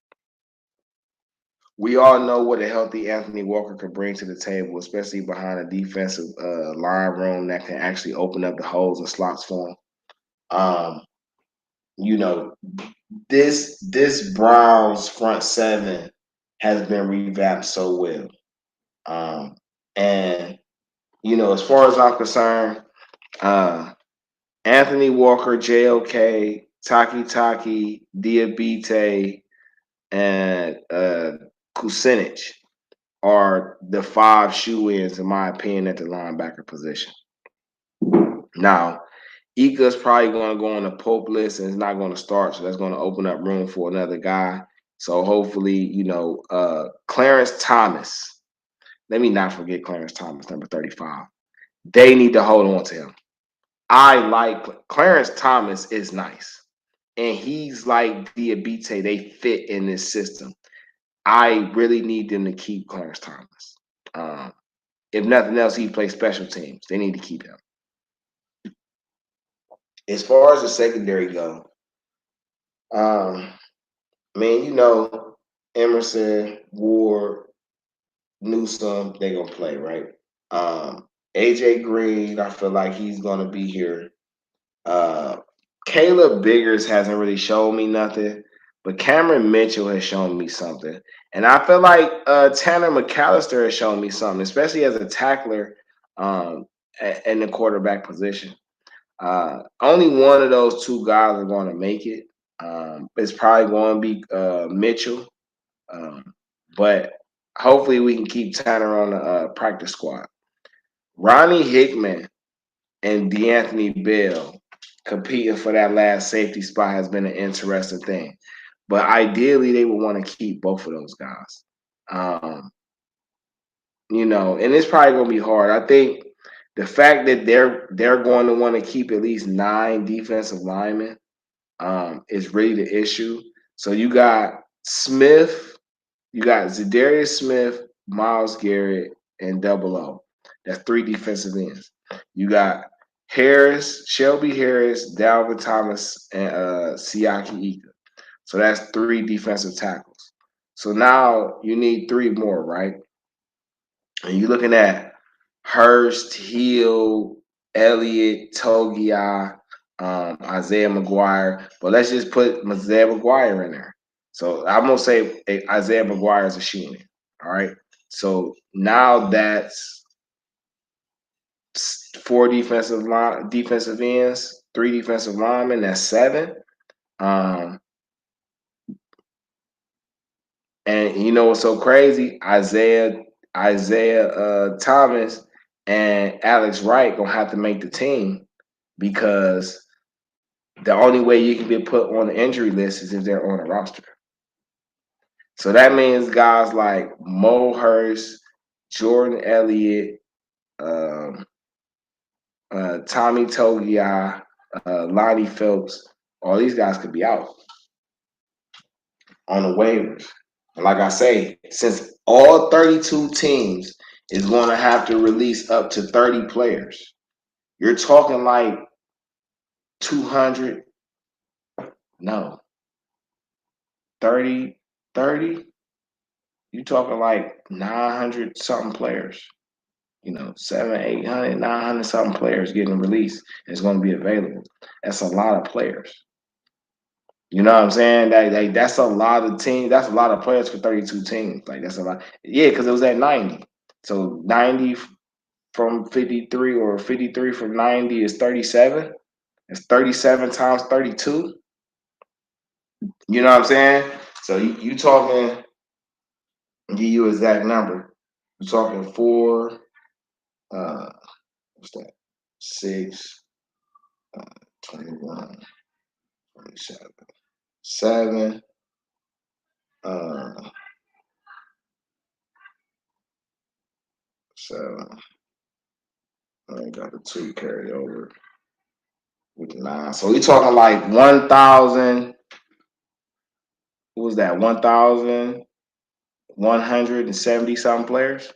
We all know what a healthy Anthony Walker could bring to the table, especially behind a defensive line room that can actually open up the holes and slots for him. You know, this Browns front seven has been revamped so well. And, you know, as far as I'm concerned, Anthony Walker, JOK, Taki, Diabite, and Kucinich are the 5 shoe-ins, in my opinion, at the linebacker position. Now, Ika's probably going to go on the Pope list and is not going to start, so that's going to open up room for another guy. So hopefully, you know, Clarence Thomas. Let me not forget Clarence Thomas, number 35. They need to hold on to him. I like Clarence Thomas is nice. And he's like Diabite. They fit in this system. I really need them to keep Clarence Thomas. If nothing else, he plays special teams. They need to keep him. As far as the secondary go, man, you know, Emerson, Ward, Newsome, they're gonna play, right? AJ Green, I feel like he's gonna be here. Caleb Biggers hasn't really shown me nothing, but Cameron Mitchell has shown me something. And I feel like Tanner McAllister has shown me something, especially as a tackler in the quarterback position. Only one of those 2 guys are going to make it. It's probably going to be Mitchell. But hopefully we can keep Tanner on the practice squad. Ronnie Hickman and D'Anthony Bell competing for that last safety spot has been an interesting thing. But ideally, they would want to keep both of those guys. And it's probably going to be hard. I think the fact that they're going to want to keep at least 9 defensive linemen is really the issue. So you got Smith, you got Zadarius Smith, Myles Garrett, and Double O. That's 3 defensive ends. You got Shelby Harris, Dalvin Thomas, and Siaki Ika. So that's 3 defensive tackles. So now you need 3 more, right? And you're looking at Hurst, Hill, Elliott, Togia, Isaiah McGuire. But let's just put Isaiah McGuire in there. So I'm going to say Isaiah McGuire is a Sheenan. All right. So now that's 4 defensive ends, 3 defensive linemen. That's 7. And you know what's so crazy? Isaiah Thomas and Alex Wright gonna have to make the team because the only way you can be put on the injury list is if they're on a roster. So that means guys like Mo Hurst, Jordan Elliott, Tommy Togia, Lonnie Phelps, all these guys could be out on the waivers. And like I say, since all 32 teams is going to have to release up to 30 players, you're talking like 200, no, 30, you're talking like 900 something players. 700, 800, 900 something players getting released. It's going to be available. That's a lot of players. You know what I'm saying? That's a lot of teams. That's a lot of players for 32 teams. Like that's a lot. Yeah, because it was at 90. So 90 from 53 or 53 from 90 is 37. It's 37 times 32. You know what I'm saying? So you talking, give you exact number. You're talking 4, what's that? 6, 21, 27, 7, 7. I got the 2 carry over with the 9. So we talking like 1,000. What was that? 1,170 something players.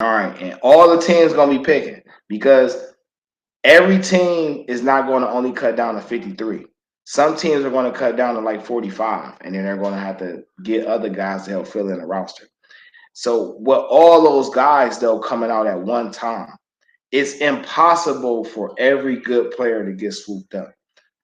All right, and all the teams gonna be picking because every team is not going to only cut down to 53. Some teams are going to cut down to like 45, and then they're going to have to get other guys to help fill in the roster. So with all those guys though coming out at one time, it's impossible for every good player to get swooped up.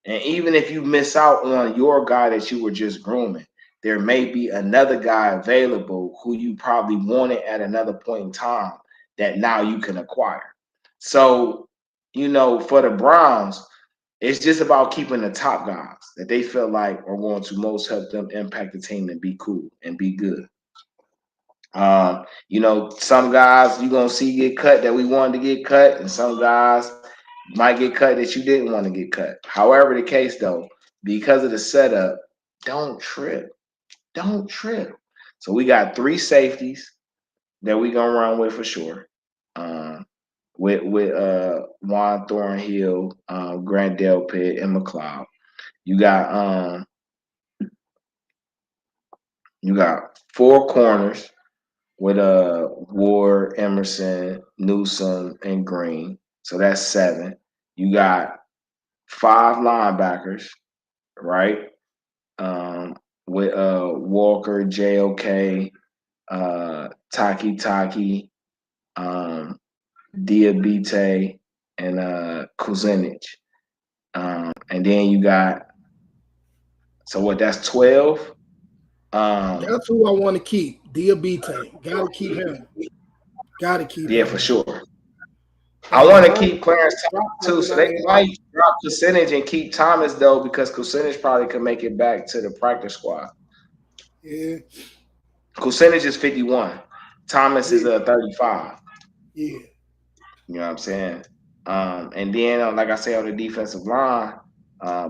And even if you miss out on your guy that you were just grooming, there may be another guy available who you probably wanted at another point in time that now you can acquire. So, for the Browns, it's just about keeping the top guys that they feel like are going to most help them impact the team and be cool and be good. Some guys you're going to see get cut that we wanted to get cut, and some guys might get cut that you didn't want to get cut. However the case, though, because of the setup, don't trip. Don't trip. So we got 3 safeties that we're going to run with for sure. With Juan Thornhill, Grant Delpit, and McLeod. You got 4 corners with Ward, Emerson, Newsome, and Green. So that's 7. You got 5 linebackers, right? With Walker, JOK, Taki, Diabite, and Kuzinich. And then you got, that's 12. That's who I want to keep. Diabite. Gotta keep him. Gotta keep him. Yeah, for sure. I want to keep Clarence Thomas too, so they might drop Kucinich and keep Thomas though, because Kucinich probably could make it back to the practice squad. Yeah. Kucinich is 51. Thomas is Yeah. 35. Yeah. You know what I'm saying? And then, like I said, on the defensive line,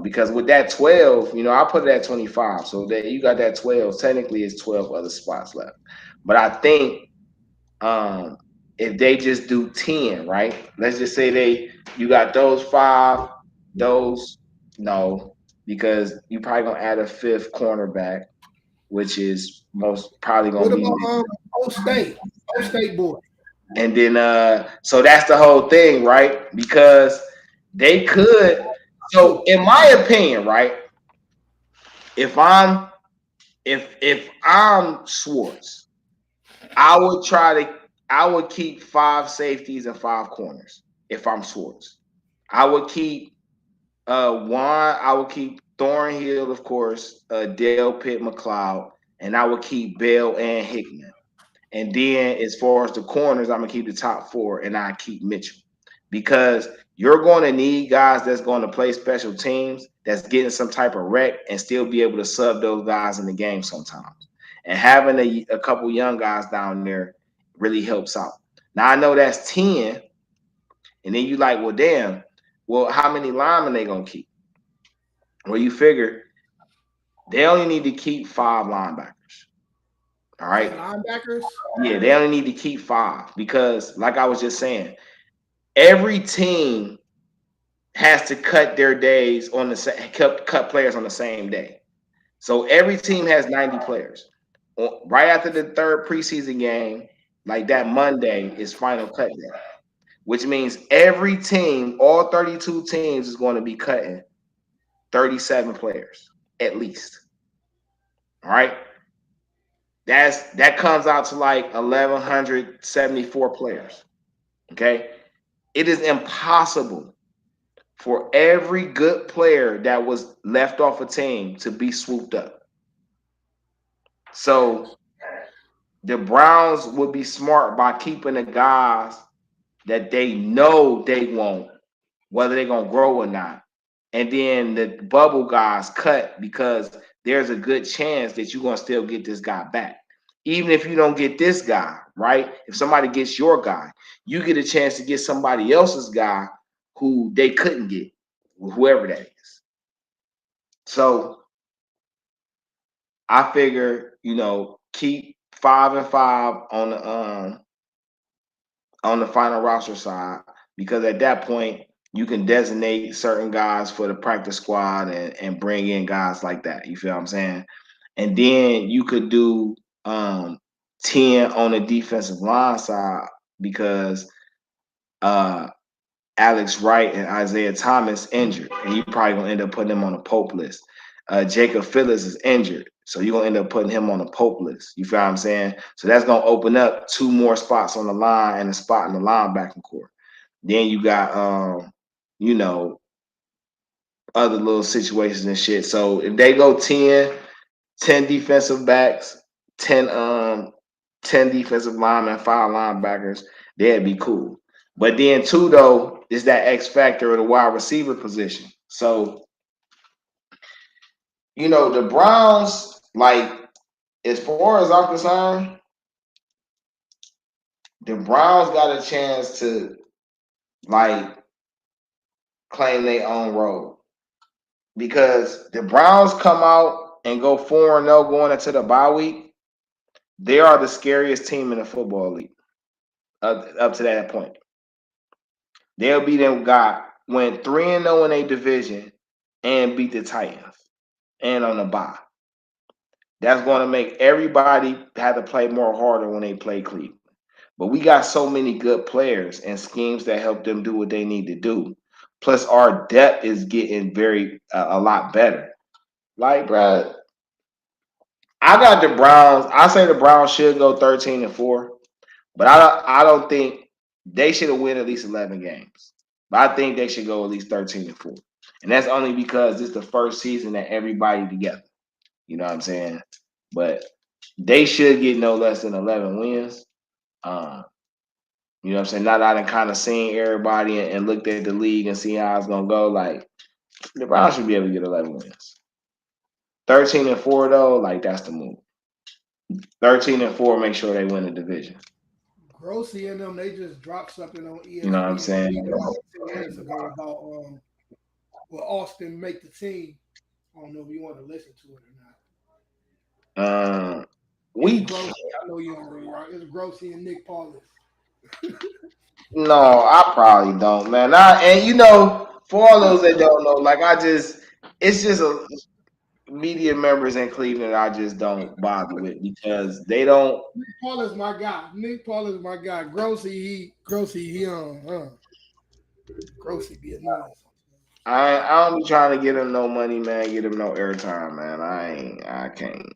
because with that 12, I put it at 25. So that you got that 12. Technically, it's 12 other spots left. But I think if they just do 10, right? Let's just say you got those five, those no, because you probably gonna add a fifth cornerback, which is most probably gonna What be. about Old State? Old State boy. And then so that's the whole thing, right? Because they could. So in my opinion, right? If I'm if I'm Schwartz, I would try to I would keep five safeties and five corners if I'm Schwartz. I would keep Juan, I would keep Thornhill, of course, Dale Pitt McLeod, and I would keep Bell and Hickman. And then as far as the corners, I'm gonna keep the top four and I keep Mitchell. Because you're going to need guys that's going to play special teams, that's getting some type of rec and still be able to sub those guys in the game sometimes. And having a couple young guys down there really helps out. Now I know that's 10, and then you like, well, damn, well, how many linemen they gonna keep? Well, you figure they only need to keep five linebackers. All right. 5 linebackers. Yeah, they only need to keep five because, like I was just saying, every team has to cut their days on the cut players on the same day. So every team has 90 players. Right after the third preseason game, like that Monday is final cut day, which means every team, all 32 teams, is going to be cutting 37 players at least. All right. That comes out to like 1,174 players. Okay. It is impossible for every good player that was left off a team to be swooped up. So the Browns would be smart by keeping the guys that they know they won't, whether they're going to grow or not. And then the bubble guys cut because there's a good chance that you're going to still get this guy back. Even if you don't get this guy, right? If somebody gets your guy, you get a chance to get somebody else's guy who they couldn't get, whoever that is. So I figure, keep 5 and 5 on the final roster side, because at that point you can designate certain guys for the practice squad and bring in guys like that. You feel what I'm saying? And then you could do 10 on the defensive line side because Alex Wright and Isaiah Thomas injured, and you probably gonna end up putting them on the Pope list. Jacob Phillips is injured, so you're gonna end up putting him on the Pope list. You feel what I'm saying? So that's gonna open up 2 more spots on the line and a spot in the linebacking core. Then you got you know, other little situations and shit. So if they go 10 defensive backs, 10 10 defensive linemen, 5 linebackers, that'd be cool. But then too though is that X factor of the wide receiver position. So the Browns, like, as far as I'm concerned, the Browns got a chance to like claim their own role because the Browns come out and go 4-0 going into the bye week. They are the scariest team in the football league up to that point. They'll be them guy went 3-0 in a division and beat the Titans and on the bye. That's going to make everybody have to play more harder when they play Cleveland. But we got so many good players and schemes that help them do what they need to do. Plus, our depth is getting a lot better. Like, bro, I got the Browns. I say the Browns should go 13-4, but I don't think they should have win at least 11 games. But I think they should go at least 13-4, and that's only because it's the first season that everybody together. You know what I'm saying? But they should get no less than 11 wins. You know what I'm saying? Now that I done kind of seen everybody and looked at the league and see how it's gonna go, like the Browns should be able to get 11 wins. 13-4 though, like that's the move. 13-4, make sure they win the division. Grossi and them, they just dropped something on You know what I'm ESPN saying? about 10 minutes ago about will Austin make the team? I don't know if you want to listen to it or not. Um, It's we Grossi. I know you don't really rock. It's Grossi and Nick Paulus. No, I probably don't, man. And for all those that don't know, like it's just a media members in Cleveland I just don't bother with because they don't. Nick Paulus my guy. Nick Paulus my guy. Grossi he Grossi be annoying. I don't be trying to get him no money, man. Get him no airtime, man. I can't.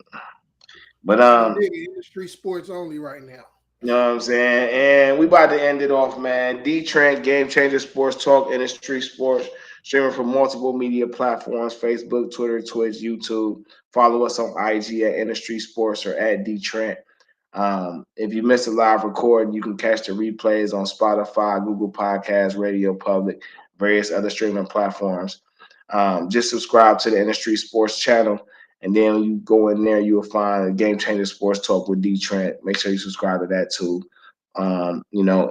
But That's my nigga. Industry sports only right now. you know what I'm saying? And we about to end it off, man. DeeTrynt, Game Changer Sports Talk, Industry Sports, streaming from multiple media platforms, Facebook, Twitter, Twitch, YouTube. Follow us on IG at Industry Sports or at DeeTrynt. If you missed a live recording, you can catch the replays on Spotify, Google Podcasts, Radio Public, various other streaming platforms. Just subscribe to the Industry Sports channel, and then you go in there, you will find Game Changer Sports Talk with DeeTrynt. Make sure you subscribe to that too.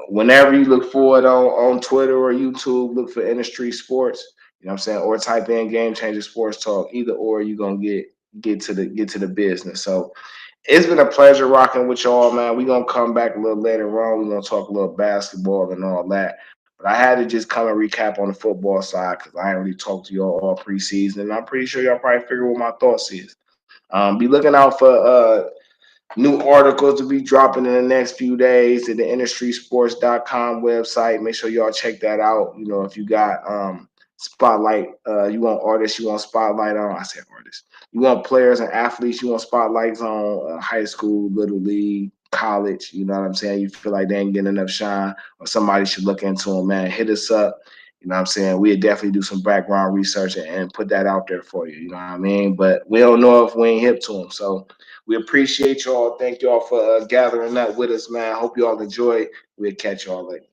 Whenever you look for it on Twitter or YouTube, look for Industry Sports. You know what I'm saying, or type in Game Changer Sports Talk. Either or, you're gonna get to the business. So it's been a pleasure rocking with y'all, man. We're gonna come back a little later on. We're gonna talk a little basketball and all that. But I had to just come and recap on the football side because I ain't really talked to y'all all preseason, and I'm pretty sure y'all probably figure what my thoughts is. Be looking out for new articles to be dropping in the next few days at the InDaStreetzSportz.com website. Make sure y'all check that out. If you got spotlight, you want artists, you want spotlight on. I said artists. You want players and athletes, you want spotlights on high school, little league, college. You know what I'm saying? You feel like they ain't getting enough shine, or somebody should look into them, man. Hit us up. You know what I'm saying? We'd definitely do some background research and put that out there for you. You know what I mean? But we don't know if we ain't hip to them. So we appreciate y'all. Thank y'all for gathering up with us, man. Hope y'all enjoy. We'll catch y'all later.